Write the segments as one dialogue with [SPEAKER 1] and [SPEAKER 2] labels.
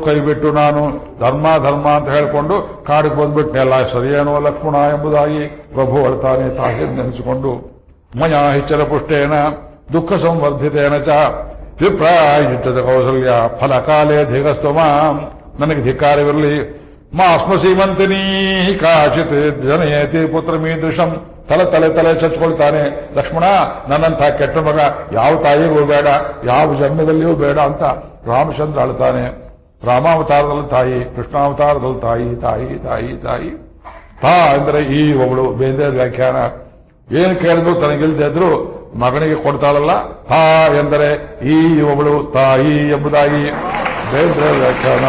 [SPEAKER 1] ಕೈ ಬಿಟ್ಟು ನಾನು ಧರ್ಮ ಧರ್ಮ ಅಂತ ಹೇಳ್ಕೊಂಡು ಕಾಡಿಗೆ ಬಂದ್ಬಿಟ್ನೆಲ್ಲ ಸರಿಯೇನೋ ಲಕ್ಷ್ಮಣ ಎಂಬುದಾಗಿ ಪ್ರಭು ಹೇಳ್ತಾನೆ ತಾಹಿ ನೆನೆಸಿಕೊಂಡು ಮಯಾ ಹಿಚ್ಚರ ಪುಷ್ಟೇನ ದುಃಖ ಸಂವರ್ಧಿತೇನ ಚ ವಿಪ್ರಾಯುಜ್ಯದ ಕೌಸಲ್ಯ ಫಲಕಾಲೇ ಧಿಗಸ್ತಮ ನನಗೆ ಧಿಕ್ಕಾರವಿರಲಿ ಮಾ ಅಸ್ಮಸೀಮಂತಿನೀ ಕಾಚಿತ್ ಜನಯತಿ ಪುತ್ರ ಮೀದೃಶಂ ತಲೆ ತಲೆ ತಲೆ ಚಚ್ಕೊಳ್ತಾನೆ ಲಕ್ಷ್ಮಣ ನನ್ನಂಥ ಕೆಟ್ಟ ಮಗ ಯಾವ ತಾಯಿಗೂ ಬೇಡ ಯಾವ ಜನ್ಮದಲ್ಲಿಯೂ ಬೇಡ ಅಂತ ರಾಮಚಂದ್ರ ಅಳ್ತಾನೆ ರಾಮಾವತಾರದಲ್ಲಿ ತಾಯಿ ಕೃಷ್ಣಾವತಾರದಲ್ಲಿ ತಾಯಿ ತಾಯಿ ತಾಯಿ ತಾಯಿ ತಾ ಅಂದ್ರೆ ಈ ಒಬ್ಬಳು ಬೇಂದ್ರೆ ವ್ಯಾಖ್ಯಾನ ಏನು ಕೇಳಿದ್ರು ತನಗಿಲ್ದೇ ಇದ್ರು ಮಗನಿಗೆ ಕೊಡ್ತಾಳಲ್ಲ ತಾ ಎಂದರೆ ಈ ಒಬ್ಬಳು ತಾಯಿ ಎಂಬುದಾಗಿ ಬೇಂದ್ರೆ ವ್ಯಾಖ್ಯಾನ.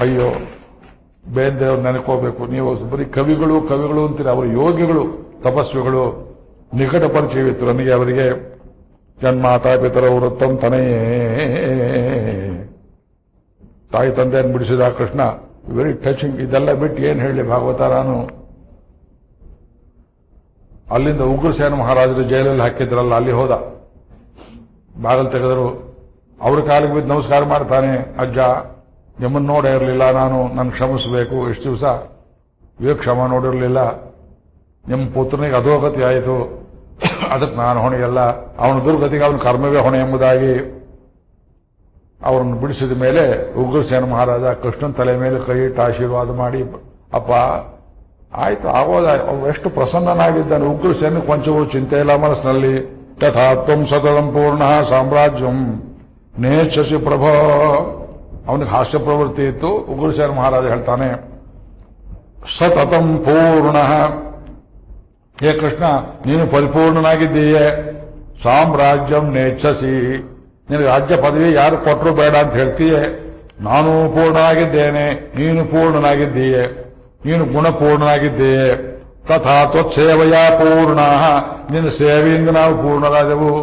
[SPEAKER 1] ಅಯ್ಯೋ ಬೇಂದ್ರೆಯವ್ರು ನೆನಕೋಬೇಕು. ನೀವು ಬರೀ ಕವಿಗಳು ಕವಿಗಳು ಅಂತೀರಿ, ಅವರು ಯೋಗಿಗಳು ತಪಸ್ವಿಗಳು. ನಿಕಟ ಪರಿಚಯವಿತ್ತು ನನಗೆ ಅವರಿಗೆ. ಜನ್ಮಾತಾ ಪಿತರ ವೃತ್ತಂ ತನೆಯೇ ತಾಯಿ ತಂದೆಯನ್ನು ಬಿಡಿಸಿದ ಕೃಷ್ಣ. Very touching. ಇದೆಲ್ಲ ಬಿಟ್ಟು ಏನ್ ಹೇಳಿ ಭಾಗವತ ನಾನು. ಅಲ್ಲಿಂದ ಉಗ್ರಸೇನ ಮಹಾರಾಜರು ಜೈಲಲ್ಲಿ ಹಾಕಿದ್ರಲ್ಲ, ಅಲ್ಲಿ ಹೋದ. ಬಾಗಲ್ ತೆಗೆದರು. ಅವ್ರ ಕಾಲಿಗೆ ಬಿದ್ದು ನಮಸ್ಕಾರ ಮಾಡ್ತಾನೆ. ಅಜ್ಜ ನಿಮ್ಮನ್ನು ನೋಡೇ ಇರಲಿಲ್ಲ ನಾನು, ನನ್ ಕ್ಷಮಿಸಬೇಕು. ಎಷ್ಟು ದಿವಸ ಕ್ಷಮ ನೋಡಿರಲಿಲ್ಲ. ನಿಮ್ಮ ಪುತ್ರನಿಗೆ ಅಧೋಗತಿ ಆಯಿತು, ಅದಕ್ಕೆ ನಾನು ಹೊಣೆಯಲ್ಲ, ಅವನ ದುರ್ಗತಿಗೆ ಅವನ ಕರ್ಮವೇ ಹೊಣೆ ಎಂಬುದಾಗಿ ಅವರನ್ನು ಬಿಡಿಸಿದ ಮೇಲೆ ಉಗ್ರಸೇನ ಮಹಾರಾಜ ಕೃಷ್ಣನ್ ತಲೆ ಮೇಲೆ ಕೈ ಇಟ್ಟು ಆಶೀರ್ವಾದ ಮಾಡಿ, ಅಪ್ಪ ಆಯ್ತು ಆಗೋದ. ಎಷ್ಟು ಪ್ರಸನ್ನನಾಗಿದ್ದಾನೆ ಉಗ್ರಸೇನ. ಕೊಂಚವೂ ಚಿಂತೆ ಇಲ್ಲ ಮನಸ್ಸಿನಲ್ಲಿ. ಯಥಾತ್ವಂ ಸತತಂ ಪೂರ್ಣ ಸಾಮ್ರಾಜ್ಯಂ ನೇಚ್ಛಸಿ ಪ್ರಭೋ. ಅವನಿಗೆ ಹಾಸ್ಯ ಪ್ರವೃತ್ತಿ ಇತ್ತು. ಉಗ್ರಸೇನ ಮಹಾರಾಜ ಹೇಳ್ತಾನೆ, ಸತತಂ ಪೂರ್ಣ, ಹೇ ಕೃಷ್ಣ ನೀನು ಪರಿಪೂರ್ಣನಾಗಿದ್ದೀಯೆ. ಸಾಮ್ರಾಜ್ಯಂ ನೇಚ್ಛಸಿ, ನಿನಗೆ ರಾಜ್ಯ ಪದವಿ ಯಾರು ಕೊಟ್ಟರು ಬೇಡ ಅಂತ ಹೇಳ್ತೀಯೆ. ನಾನು ಪೂರ್ಣನಾಗಿದ್ದೇನೆ, ನೀನು ಪೂರ್ಣನಾಗಿದ್ದೀಯೆ, ನೀನು ಗುಣಪೂರ್ಣನಾಗಿದ್ದೀಯೆ. ತಥಾ ತ್ವತ್ಸೇವೆಯ ಪೂರ್ಣ, ನಿನ್ನ ಸೇವೆಯಿಂದ ನಾವು ಪೂರ್ಣರಾದೆವು.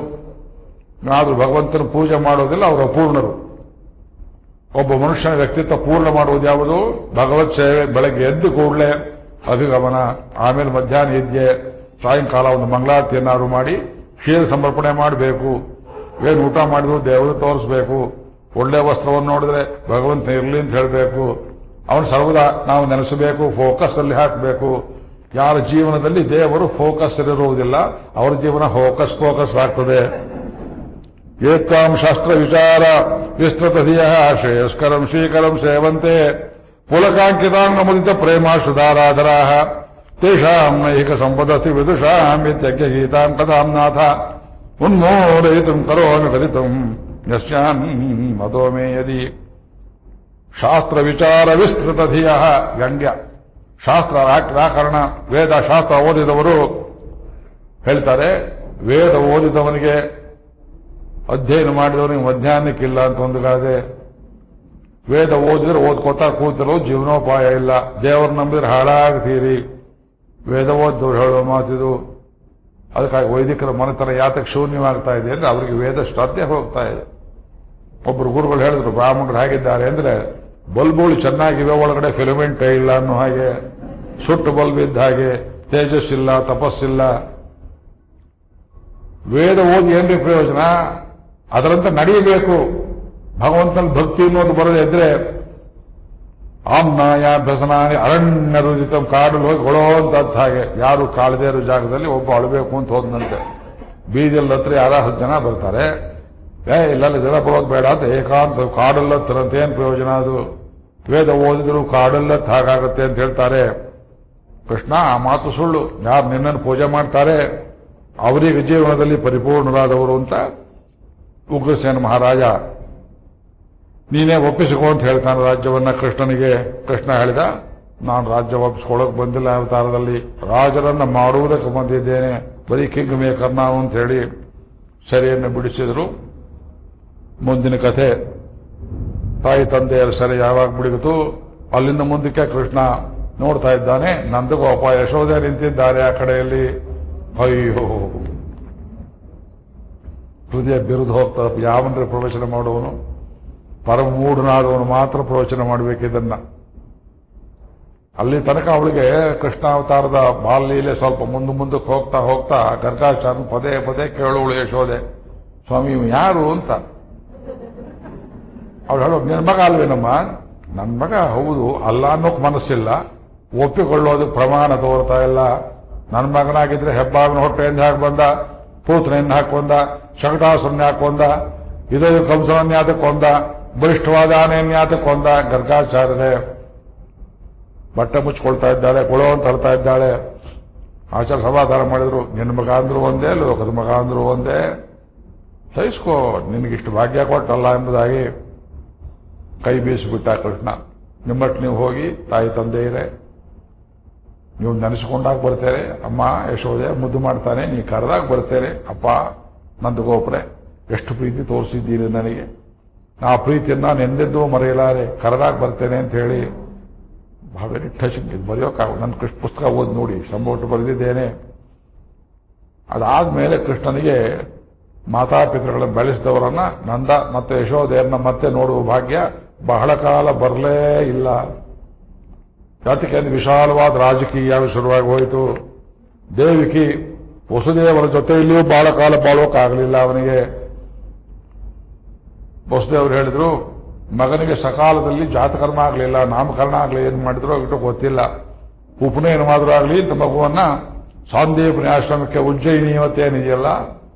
[SPEAKER 1] ಆದ್ರೂ ಭಗವಂತನ ಪೂಜೆ ಮಾಡೋದಿಲ್ಲ, ಅವರು ಅಪೂರ್ಣರು. ಒಬ್ಬ ಮನುಷ್ಯನ ವ್ಯಕ್ತಿತ್ವ ಪೂರ್ಣ ಮಾಡುವುದು ಯಾವುದು? ಭಗವತ್ ಸೇವೆ. ಬೆಳಗ್ಗೆ ಎದ್ದು ಕೂಡಲೇ ಅಭಿಗಮನ, ಆಮೇಲೆ ಮಧ್ಯಾಹ್ನ ನಿದ್ಯೆ, ಸಾಯಂಕಾಲ ಒಂದು ಮಂಗಳಾರತಿಯನ್ನಾರು ಮಾಡಿ ಕ್ಷೀರ ಸಮರ್ಪಣೆ ಮಾಡಬೇಕು. ಏನು ಊಟ ಮಾಡಿದ್ರು ದೇವರು ತೋರಿಸ್ಬೇಕು. ಒಳ್ಳೆ ವಸ್ತ್ರವನ್ನು ನೋಡಿದ್ರೆ ಭಗವಂತ ಇರಲಿ ಅಂತ ಹೇಳಬೇಕು. ಅವನು ಸರ್ವದಾ ನಾವು ನೆನೆಸಬೇಕು, ಫೋಕಸ್ ಅಲ್ಲಿ ಹಾಕಬೇಕು. ಯಾರ ಜೀವನದಲ್ಲಿ ದೇವರು ಫೋಕಸ್ ಇರುವುದಿಲ್ಲ, ಅವರ ಜೀವನ ಫೋಕಸ್ ಆಗ್ತದೆ. ಏಕಾಂ ಶಾಸ್ತ್ರ ವಿಚಾರ ವಿಸ್ತೃತಧಿಯ ಶ್ರೇಯಸ್ಕರಂ ಶ್ರೀಕರಂ ಸೇವಂತೆ ಪುಲಕಾಂಕಿತಾಂಗ ಮುದಿತ ಪ್ರೇಮಾಶ್ರುಧಾರಾಧರಾ ತೇಷಾಂ ನೈಹಿಕ ಸಂಪದಸ್ತಿ ವಿದುಷಾಂ ಇತ್ಯಜ್ಞ ಗೀತಾಂ ಕಥಾಂ ನಾಥ ಉನ್ಮೋದಯಿತುಂ ಕರೋಮಿ ಕಲಿತಂ ಯಸ್ಯಾನ್ ಮತೋ ಮೇ ಯದಿ. ಶಾಸ್ತ್ರ ವಿಚಾರ ವಿಸ್ತೃತಧಿಯ ವ್ಯಂಗ್ಯ. ಶಾಸ್ತ್ರ ವ್ಯಾಕರಣ ವೇದ ಶಾಸ್ತ್ರ ಓದಿದವರು ಹೇಳ್ತಾರೆ, ವೇದ ಓದಿದವನಿಗೆ ಅಧ್ಯಯನ ಮಾಡಿದವನಿಗೆ ಮಧ್ಯಾಹ್ನಕ್ಕಿಲ್ಲ ಅಂತ ಒಂದು ಗಾದೆ. ವೇದ ಓದಿದ್ರೆ ಓದ್ಕೋತಾ ಕೂತರು ಜೀವನೋಪಾಯ ಇಲ್ಲ. ದೇವರು ನಂಬಿದ್ರೆ ಹಾಳಾಗ್ತೀರಿ. ವೇದ ಓದ್ದವ್ರು ಹೇಳೋ ಮಾತಿದು. ಅದಕ್ಕಾಗಿ ವೈದಿಕರ ಮನೆತನ ಯಾತಕ್ಕೆ ಶೂನ್ಯವಾಗ್ತಾ ಇದೆ ಅಂದ್ರೆ ಅವರಿಗೆ ವೇದ ಶ್ರದ್ಧೆ ಹೋಗ್ತಾ ಇದೆ. ಒಬ್ಬರು ಗುರುಗಳು ಹೇಳಿದ್ರು, ಬ್ರಾಹ್ಮಣರು ಹೇಗಿದ್ದಾರೆ ಅಂದ್ರೆ ಬಲ್ಬುಗಳು ಚೆನ್ನಾಗಿವೆ, ಒಳಗಡೆ ಫಿಲಮೆಂಟ್ ಇಲ್ಲ ಅನ್ನೋ ಹಾಗೆ, ಸುಟ್ಟು ಬಲ್ಬ್ ಇದ್ದ ಹಾಗೆ, ತೇಜಸ್ಸಿಲ್ಲ, ತಪಸ್ಸಿಲ್ಲ. ವೇದ ಓದಿ ಏನ್ರಿ ಪ್ರಯೋಜನ? ಅದರಂತೆ ನಡೆಯಬೇಕು. ಭಗವಂತನ ಭಕ್ತಿ ಅನ್ನೋದು ಬರದೇ ಇದ್ರೆ ಆಮ್ನಾಯ ಭಸನಾನಿ ಅರಣ್ಯ ರುಜಿತ, ಕಾಡಲ್ಲಿ ಹೋಗಿ ಹೊಳೋ ಅಂತ ಹಾಗೆ. ಯಾರು ಕಾಳದೇ ಇರೋ ಜಾಗದಲ್ಲಿ ಒಬ್ಬ ಅಳಬೇಕು ಅಂತ ಹೋದಂತೆ. ಬೀದಿಯಲ್ಲಿ ಹತ್ರ 10 ಜನ ಬರ್ತಾರೆ. ಇಲ್ಲೆಲ್ಲ ಜನ ಬರೋದು ಬೇಡ ಅಂತ ಏಕಾಂತ ಕಾಡಲ್ಲತ್ತರಂತ ಏನ್ ಪ್ರಯೋಜನ ಅದು? ವೇದ ಓದಿದ್ರು ಕಾಡಲ್ಲತ್ತ ಹಾಗಾಗತ್ತೆ ಅಂತ ಹೇಳ್ತಾರೆ. ಕೃಷ್ಣ ಆ ಮಾತು ಸುಳ್ಳು. ಯಾರು ನಿನ್ನನ್ನು ಪೂಜೆ ಮಾಡ್ತಾರೆ ಅವರಿಗೆ ಜೀವನದಲ್ಲಿ ಪರಿಪೂರ್ಣರಾದವರು ಅಂತ ಉಗ್ರಸೇನ ಮಹಾರಾಜ ನೀನೇ ಒಪ್ಪಿಸಿಕೊ ಅಂತ ಹೇಳ್ತಾನೆ ರಾಜ್ಯವನ್ನ ಕೃಷ್ಣನಿಗೆ. ಕೃಷ್ಣ ಹೇಳಿದ, ನಾನು ರಾಜ್ಯ ಒಪ್ಪಿಸ್ಕೊಳ್ಳೋಕೆ ಬಂದಿಲ್ಲ ಅವತಾರದಲ್ಲಿ, ರಾಜರನ್ನ ಮಾಡುವುದಕ್ಕೆ ಬಂದಿದ್ದೇನೆ, ಬರೀ ಕಿಂಗ್ ಮೇಕರ್ ನಾವು ಅಂತ ಹೇಳಿ ಸೆರೆಯನ್ನು ಬಿಡಿಸಿದ್ರು. ಮುಂದಿನ ಕಥೆ ತಾಯಿ ತಂದೆಯರ ಸೆರೆ ಯಾವಾಗ ಬಿಡಿಗಿತು, ಅಲ್ಲಿಂದ ಮುಂದಕ್ಕೆ ಕೃಷ್ಣ ನೋಡ್ತಾ ಇದ್ದಾನೆ. ನಂದಗೋಪ ಯಶೋದೆ ನಿಂತಿದ್ದಾರೆ ಆ ಕಡೆಯಲ್ಲಿ. ಅಯ್ಯೋ, ಹೃದಯ ಬಿರುದು ಹೋಗ್ತಾರೆ. ಯಾವನ್ರೆ ಪ್ರವಚನ ಮಾಡುವನು? ಪರಮೂಢನಾದವನು ಮಾತ್ರ ಪ್ರವಚನ ಮಾಡಬೇಕಿದನ್ನ. ಅಲ್ಲಿ ತನಕ ಅವಳಿಗೆ ಕೃಷ್ಣಾವತಾರದ ಬಾಲ್ಯಲೀಲೆ ಸ್ವಲ್ಪ ಮುಂದಕ್ಕೆ ಹೋಗ್ತಾ ಹೋಗ್ತಾ ಗರ್ಗಾಚಾರ್ಯ ಪದೇ ಪದೇ ಕೇಳುವಳು ಯಶೋದೆ, ಸ್ವಾಮಿ ಯಾರು ಅಂತ. ಅವ್ರು ಹೇಳೋ ನಿನ್ನ ಮಗ ಅಲ್ವೇನಮ್ಮ? ನನ್ನ ಮಗ ಹೌದು, ಅಲ್ಲ ಅನ್ನೋಕ್ ಮನಸ್ಸಿಲ್ಲ, ಒಪ್ಪಿಕೊಳ್ಳೋದು ಪ್ರಮಾಣ ತೋರ್ತಾ ಇಲ್ಲ. ನನ್ನ ಮಗನಾಗಿದ್ರೆ ಹೆಬ್ಬಾವಿನ ಹೊಟ್ಟೆಯಿಂದ ಹಾಕಿ ಬಂದ, ಪೂತನೆಯನ್ನು ಹಾಕೊಂಡ, ಶಕಟಾಸುರನ್ನ ಹಾಕೊಂಡ, ಇದು ಕಂಸನನ್ಯಾತಕ್ಕೆ ಕೊಂದ, ಬಲಿಷ್ಠವಾದ ಆನೆಯನ್ಯಾತಕ್ಕೆ ಕೊಂದ. ಗರ್ಗಾಚಾರ್ಯರೇ ಬಟ್ಟೆ ಮುಚ್ಚಿಕೊಳ್ತಾ ಇದ್ದಾಳೆ, ಕೊಳೋ ಅಂತ ಅಳ್ತಾ ಇದ್ದಾಳೆ. ಆಚಾರ್ಯ ಸಮಾಧಾನ ಮಾಡಿದ್ರು, ನಿನ್ನ ಮಗ ಅಂದ್ರು ಒಂದೇ, ಲೋಕದ ಮಗ ಅಂದ್ರು ಒಂದೇ, ಸಹಿಸ್ಕೋ, ನಿನಗಿಷ್ಟು ಭಾಗ್ಯ ಕೊಟ್ಟಲ್ಲ ಎಂಬುದಾಗಿ ಕೈ ಬೀಸಿಬಿಟ್ಟ ಕೃಷ್ಣ. ನಿಮ್ಮಟ್ಟು ನೀವು ಹೋಗಿ ತಾಯಿ ತಂದೆ ಇರೇ, ನೀವು ನೆನೆಸ್ಕೊಂಡಾಗ ಬರ್ತೇನೆ, ಅಮ್ಮ ಯಶೋದೆ ಮುದ್ದು ಮಾಡ್ತಾನೆ, ನೀ ಕರೆದಾಗ ಬರ್ತೇನೆ. ಅಪ್ಪ ನಂದು ಗೋಪುರೆ ಎಷ್ಟು ಪ್ರೀತಿ ತೋರಿಸಿದ್ದೀರಿ ನನಗೆ, ಆ ಪ್ರೀತಿಯನ್ನು ನಾನು ಎಂದೆಂದೂ ಮರೆಯಲಾರೆ, ಕರೆದಾಗ ಬರ್ತೇನೆ ಅಂತ ಹೇಳಿ ವೆರಿ ಟಚಿಂಗ್. ಇದು ಬರೆಯೋಕ್ಕಾಗ, ನನ್ನ ಕೃಷ್ಣ ಪುಸ್ತಕ ಓದಿ ನೋಡಿ, ಸಂಭವಟ್ಟು ಬರೆದಿದ್ದೇನೆ. ಅದಾದ್ಮೇಲೆ ಕೃಷ್ಣನಿಗೆ ಮಾತಾಪಿತೃಗಳನ್ನು ಬೆಳೆಸಿದವರನ್ನ ನಂದ ಮತ್ತು ಯಶೋದೆಯನ್ನ ಮತ್ತೆ ನೋಡುವ ಭಾಗ್ಯ ಬಹಳ ಕಾಲ ಬರಲೇ ಇಲ್ಲ. ಯಾತಕ್ಕೆ ವಿಶಾಲವಾದ ರಾಜಕೀಯ ಶುರುವಾಗಿ ಹೋಯಿತು. ದೇವಿಕಿ ವಸುದೇವರ ಜೊತೆಯಲ್ಲಿಯೂ ಬಹಳ ಕಾಲ ಬಾಳೋಕ್ಕಾಗಲಿಲ್ಲ ಅವನಿಗೆ. ವಸುದೇವರು ಹೇಳಿದ್ರು, ಮಗನಿಗೆ ಸಕಾಲದಲ್ಲಿ ಜಾತಕರ್ಮ ಆಗಲಿಲ್ಲ, ನಾಮಕರಣ ಆಗಲಿ, ಏನು ಮಾಡಿದ್ರು ಇಟ್ಟು ಗೊತ್ತಿಲ್ಲ, ಉಪನಯನ ಮಾತ್ರ ಆಗಲಿ ಅಂತ ಮಗುವನ್ನ ಸಾಂದೀಪನಿ ಆಶ್ರಮಕ್ಕೆ ಉಜ್ಜಯಿನಿ ಇವತ್ತೇನಿದೆಯಲ್ಲ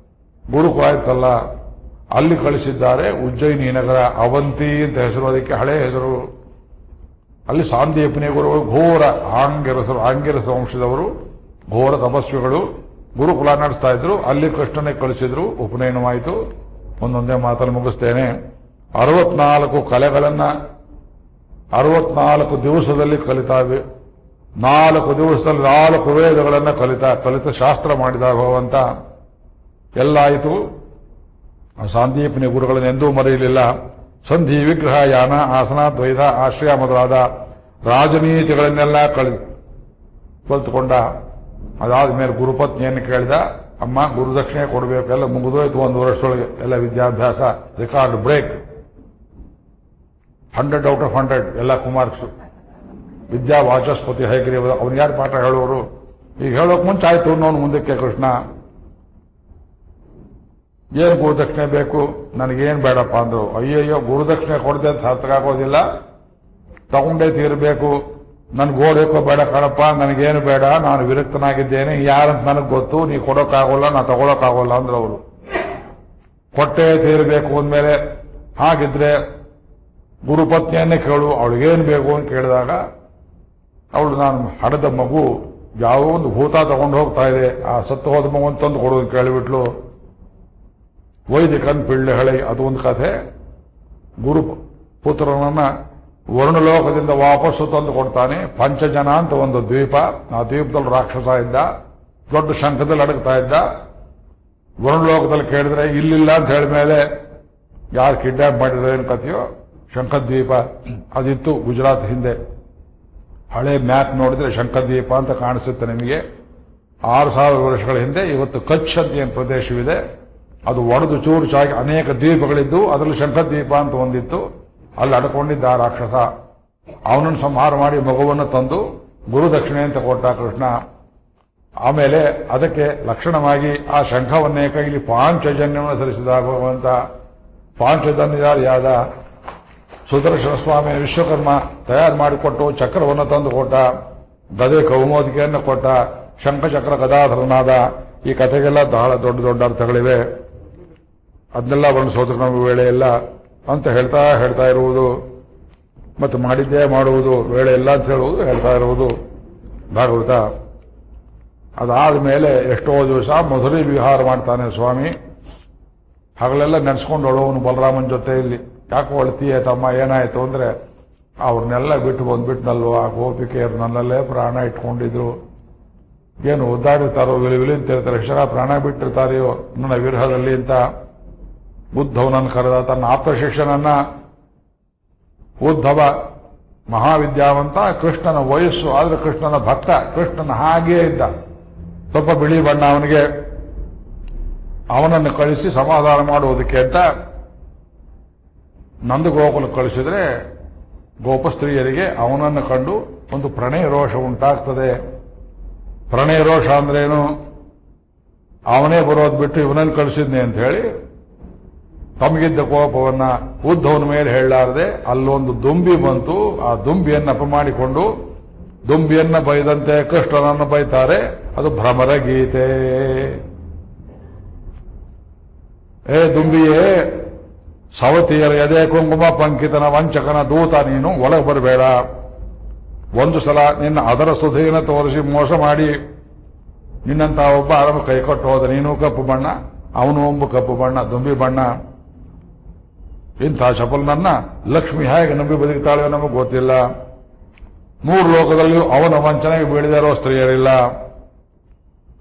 [SPEAKER 1] ಗುರುಕುಲ ಆಯ್ತಲ್ಲ ಅಲ್ಲಿ ಕಳಿಸಿದ್ದಾರೆ. ಉಜ್ಜಯಿನಿ ನಗರ, ಅವಂತಿ ಅಂತ ಹೆಸರು, ಅದಕ್ಕೆ ಹಳೆ ಹೆಸರು. ಅಲ್ಲಿ ಸಾಂದೀಪನಿ ಗುರುಗಳು ಘೋರ ಆಂಗಿರಸ ವಂಶದವರು, ಘೋರ ತಪಸ್ವಿಗಳು ಗುರುಕುಲ ನಡೆಸ್ತಾ ಇದ್ರು. ಅಲ್ಲಿ ಕೃಷ್ಣನೇ ಕಳಿಸಿದ್ರು, ಉಪನಯನವಾಯಿತು. ಒಂದೊಂದೇ ಮಾತನ್ನು ಮುಗಿಸ್ತೇನೆ. 64 ಕಲೆಗಳನ್ನ 64 ದಿವಸದಲ್ಲಿ ಕಲಿತಾವೆ. 4 ದಿವಸದಲ್ಲಿ 4 ವೇದಗಳನ್ನ ಕಲಿತ ಶಾಸ್ತ್ರ ಮಾಡಿದ ಭಗವಂತ. ಎಲ್ಲ ಆಯಿತು. ಸಾಂದೀಪನಿ ಗುರುಗಳನ್ನು ಎಂದೂ ಮರೆಯಲಿಲ್ಲ. ಸಂಧಿ, ವಿಗ್ರಹ, ಯಾನ, ಆಸನ, ದ್ವೈತ, ಆಶ್ರಯ ಮೊದಲಾದ ರಾಜನೀತಿಗಳನ್ನೆಲ್ಲ ಕಲಿತುಕೊಂಡ. ಅದಾದ ಮೇಲೆ ಗುರುಪತ್ನಿಯನ್ನು ಕೇಳಿದ, ಅಮ್ಮ ಗುರುದಕ್ಷಿಣೆ ಕೊಡಬೇಕು, ಎಲ್ಲ ಮುಗಿದೋಯ್ತು 1 ವರ್ಷದೊಳಗೆ, ಎಲ್ಲ ವಿದ್ಯಾಭ್ಯಾಸ ರೆಕಾರ್ಡ್ ಬ್ರೇಕ್, 100 ಔಟ್ ಆಫ್ 100 ಎಲ್ಲ ಕುಮಾರ್ಕ್ಸು. ವಿದ್ಯಾ ವಾಚಸ್ಪತಿ ಹೈಗ್ರೀವ, ಅವ್ನು ಯಾರು ಪಾಠ ಹೇಳೋರು? ಈಗ ಹೇಳೋಕೆ ಮುಂಚೆ ಆಯ್ತು ಅನ್ನೋನು ಮುಂದಕ್ಕೆ ಕೃಷ್ಣ. ಏನು ಗುರುದಕ್ಷಿಣೆ ಬೇಕು, ನನಗೇನು ಬೇಡಪ್ಪ ಅಂದ್ರು. ಅಯ್ಯಯ್ಯೋ, ಗುರುದಕ್ಷಿಣೆ ಕೊಡದೆ ಅಂತ ಸಾರ್ಥಕ ಆಗೋದಿಲ್ಲ, ತಗೊಂಡೇ ತೀರಬೇಕು. ನನ್ ಗೋಡೇಕೋ ಬೇಡ ಕಣಪ್ಪ, ನನಗೇನು ಬೇಡ, ನಾನು ವಿರಕ್ತನಾಗಿದ್ದೇನೆ, ಯಾರಂತ ನನಗೆ ಗೊತ್ತು, ನೀ ಕೊಡೋಕ್ಕಾಗೋಲ್ಲ, ನಾ ತಗೊಳಕ್ಕಾಗೋಲ್ಲ ಅಂದ್ರೆ ಅವರು. ಕೊಟ್ಟೆ ತೀರಬೇಕು ಅಂದಮೇಲೆ, ಹಾಗಿದ್ರೆ ಗುರುಪತ್ನಿಯನ್ನೇ ಕೇಳು, ಅವಳಿಗೇನು ಬೇಕು ಅಂತ ಕೇಳಿದಾಗ ಅವಳು, ನಾನು ಹಡದ ಮಗು ಯಾವ ಒಂದು ಭೂತ ತಗೊಂಡು ಹೋಗ್ತಾ ಇದೆ, ಆ ಸತ್ತು ಹೋದ ಮಗು ತಂದು ಕೊಡು ಅಂತ ಕೇಳಿಬಿಟ್ಲು. ವೈದಿಕನ್ ಪಿಳ್ಳೆ ಹಳೆ, ಅದು ಒಂದು ಕಥೆ. ಗುರು ಪುತ್ರನನ್ನ ವರ್ಣಲೋಕದಿಂದ ವಾಪಸ್ಸು ತಂದು ಕೊಡ್ತಾನೆ. ಪಂಚಜನ ಅಂತ ಒಂದು ದ್ವೀಪ, ಆ ದ್ವೀಪದಲ್ಲಿ ರಾಕ್ಷಸ ಇದ್ದ, ದೊಡ್ಡ ಶಂಖದಲ್ಲಿ ಅಡಗ್ತಾ ಇದ್ದ. ವರ್ಣಲೋಕದಲ್ಲಿ ಕೇಳಿದ್ರೆ ಇಲ್ಲಿಲ್ಲ ಅಂತ ಹೇಳಿದ್ಮೇಲೆ ಯಾರು ಕಿಡ್ನಾಪ್ ಮಾಡಿದ್ರೆ ಏನು ಕಥೆಯೋ, ಶಂಖದ್ವೀಪ ಅದಿತ್ತು ಗುಜರಾತ್ ಹಿಂದೆ. ಹಳೆ ಮ್ಯಾಪ್ ನೋಡಿದ್ರೆ ಶಂಖದ್ವೀಪ ಅಂತ ಕಾಣಿಸುತ್ತೆ ನಿಮಗೆ. 6000 ವರ್ಷಗಳ ಹಿಂದೆ ಇವತ್ತು ಕಚ್ ಅಂತ ಏನು ಪ್ರದೇಶವಿದೆ, ಅದು ಒಡೆದು ಚೂರು ಚಾಗಿ ಅನೇಕ ದ್ವೀಪಗಳಿದ್ದು ಅದರಲ್ಲಿ ಶಂಖದ್ವೀಪ ಅಂತ ಒಂದಿತ್ತು. ಅಲ್ಲಿ ಅಡ್ಕೊಂಡಿದ್ದ ಆ ರಾಕ್ಷಸ. ಅವನನ್ನು ಸಂಹಾರ ಮಾಡಿ ಮಗುವನ್ನು ತಂದು ಗುರುದಕ್ಷಿಣೆ ಅಂತ ಕೊಟ್ಟ ಕೃಷ್ಣ. ಆಮೇಲೆ ಅದಕ್ಕೆ ಲಕ್ಷಣವಾಗಿ ಆ ಶಂಖವನ್ನೇ ಕೈಲಿ ಪಾಂಚಜನ್ಯವನ್ನು ಧರಿಸಿದ ಭಗವಂತ. ಪಾಂಚಜನ್ಯಯಾದ ಸುದರ್ಶನ ಸ್ವಾಮಿ ವಿಶ್ವಕರ್ಮ ತಯಾರು ಮಾಡಿಕೊಟ್ಟು ಚಕ್ರವನ್ನು ತಂದು ಕೊಟ್ಟ, ಗದೆ ಕೌಮೋದಿಕೆಯನ್ನು ಕೊಟ್ಟ, ಶಂಖಚಕ್ರ ಗದಾಧರನಾದ. ಈ ಕಥೆಗೆಲ್ಲ ಬಹಳ ದೊಡ್ಡ ದೊಡ್ಡ ಅರ್ಥಗಳಿವೆ. ಅದನ್ನೆಲ್ಲ ವರ್ಣಿಸೋದಕ್ಕೆ ನಮಗೆ ವೇಳೆ ಇಲ್ಲ ಅಂತ ಹೇಳ್ತಾ ಇರುವುದು, ಮತ್ತು ಮಾಡಿದ್ದೇ ಮಾಡುವುದು, ವೇಳೆ ಇಲ್ಲ ಅಂತ ಹೇಳುವುದು, ಹೇಳ್ತಾ ಇರುವುದು ಭಾಗವತ. ಅದಾದ ಮೇಲೆ ಎಷ್ಟೋ ದಿವಸ ಮಧುರೆ ವಿಹಾರ ಮಾಡ್ತಾನೆ ಸ್ವಾಮಿ. ಹಗಲೆಲ್ಲ ನೆನೆಸ್ಕೊಂಡು ಅವನು ಬಲರಾಮನ ಜೊತೆ ಇಲ್ಲಿ. ಯಾಕೋ ಅಳ್ತೀಯ ತಮ್ಮ, ಏನಾಯ್ತು ಅಂದ್ರೆ, ಅವ್ರನ್ನೆಲ್ಲ ಬಿಟ್ಟು ಬಂದ್ಬಿಟ್ನಲ್ವ, ಆ ಗೋಪಿಕೆಯರು ನನ್ನಲ್ಲೇ ಪ್ರಾಣ ಇಟ್ಕೊಂಡಿದ್ರು, ಏನು ಒದ್ದಾಡಿರ್ತಾರೋ, ವಿಲಿಂತಿರ್ತಾರೆ, ಎಷ್ಟರ ಪ್ರಾಣ ಬಿಟ್ಟಿರ್ತಾರೆಯೋ ನನ್ನ ವಿರಹದಲ್ಲಿ ಅಂತ. ಉದ್ಧವನನ್ನು ಕರೆದ, ತನ್ನ ಆಪ್ತ ಶಿಷ್ಯನನ್ನ. ಉದ್ಧವ ಮಹಾವಿದ್ಯಾವಂತ, ಕೃಷ್ಣನ ವಯಸ್ಸು, ಆದ್ರೆ ಕೃಷ್ಣನ ಭಕ್ತ, ಕೃಷ್ಣನ ಹಾಗೆಯೇ ಇದ್ದ, ಸ್ವಲ್ಪ ಬಿಳಿ ಬಣ್ಣ ಅವನಿಗೆ. ಅವನನ್ನು ಕಳಿಸಿ ಸಮಾಧಾನ ಮಾಡುವುದಕ್ಕೆ ಅಂತ ನಂದಗೋಕುಲ ಕಳಿಸಿದ್ರೆ, ಗೋಪಸ್ತ್ರೀಯರಿಗೆ ಅವನನ್ನು ಕಂಡು ಒಂದು ಪ್ರಣಯ ರೋಷ ಉಂಟಾಗ್ತದೆ. ಪ್ರಣಯ ರೋಷ ಅಂದ್ರೇನು? ಅವನೇ ಬರೋದು ಬಿಟ್ಟು ಇವನನ್ನು ಕಳಿಸಿದ್ನೆ ಅಂತ ಹೇಳಿ ತಮಗಿದ್ದ ಕೋಪವನ್ನ ಉದ್ಧವನ ಮೇಲೆ ಹೇಳಲಾರದೆ ಅಲ್ಲೊಂದು ದುಂಬಿ ಬಂತು. ಆ ದುಂಬಿಯನ್ನು ಅಪಮಾಡಿಕೊಂಡು ದುಂಬಿಯನ್ನ ಬೈದಂತೆ ಕೃಷ್ಣನನ್ನು ಬೈತಾರೆ. ಅದು ಭ್ರಮರ ಗೀತೆ. ಏ ದುಂಬಿಯೇ, ಸವತಿಯರ ಎದೆ ಕುಂಕುಮ ಪಂಕಿತನ ವಂಚಕನ ದೂತ ನೀನು, ಒಳಗೆ ಬರಬೇಡ. ಒಂದು ಸಲ ನಿನ್ನ ಅದರ ಸುಧೆಯನ್ನು ತೋರಿಸಿ ಮೋಸ ಮಾಡಿ ನಿನ್ನಂತ ಒಬ್ಬ ಆರಮ ಕೈಕೊಟ್ಟು ಹೋದ. ನೀನು ಕಪ್ಪು ಬಣ್ಣ, ಅವನು ಒಬ್ಬ ಕಪ್ಪು ಬಣ್ಣ, ದುಂಬಿ ಬಣ್ಣ. ಇಂಥ ಚಪಲನನ್ನ ಲಕ್ಷ್ಮಿ ಹೇಗೆ ನಂಬಿ ಬದುಕ್ತಾಳೆಯೋ ನಮಗೆ ಗೊತ್ತಿಲ್ಲ. 3 ಲೋಕದಲ್ಲಿಯೂ ಅವನ ವಂಚನೆಗೆ ಬೀಳಿದಿರೋ ಸ್ತ್ರೀಯರಿಲ್ಲ.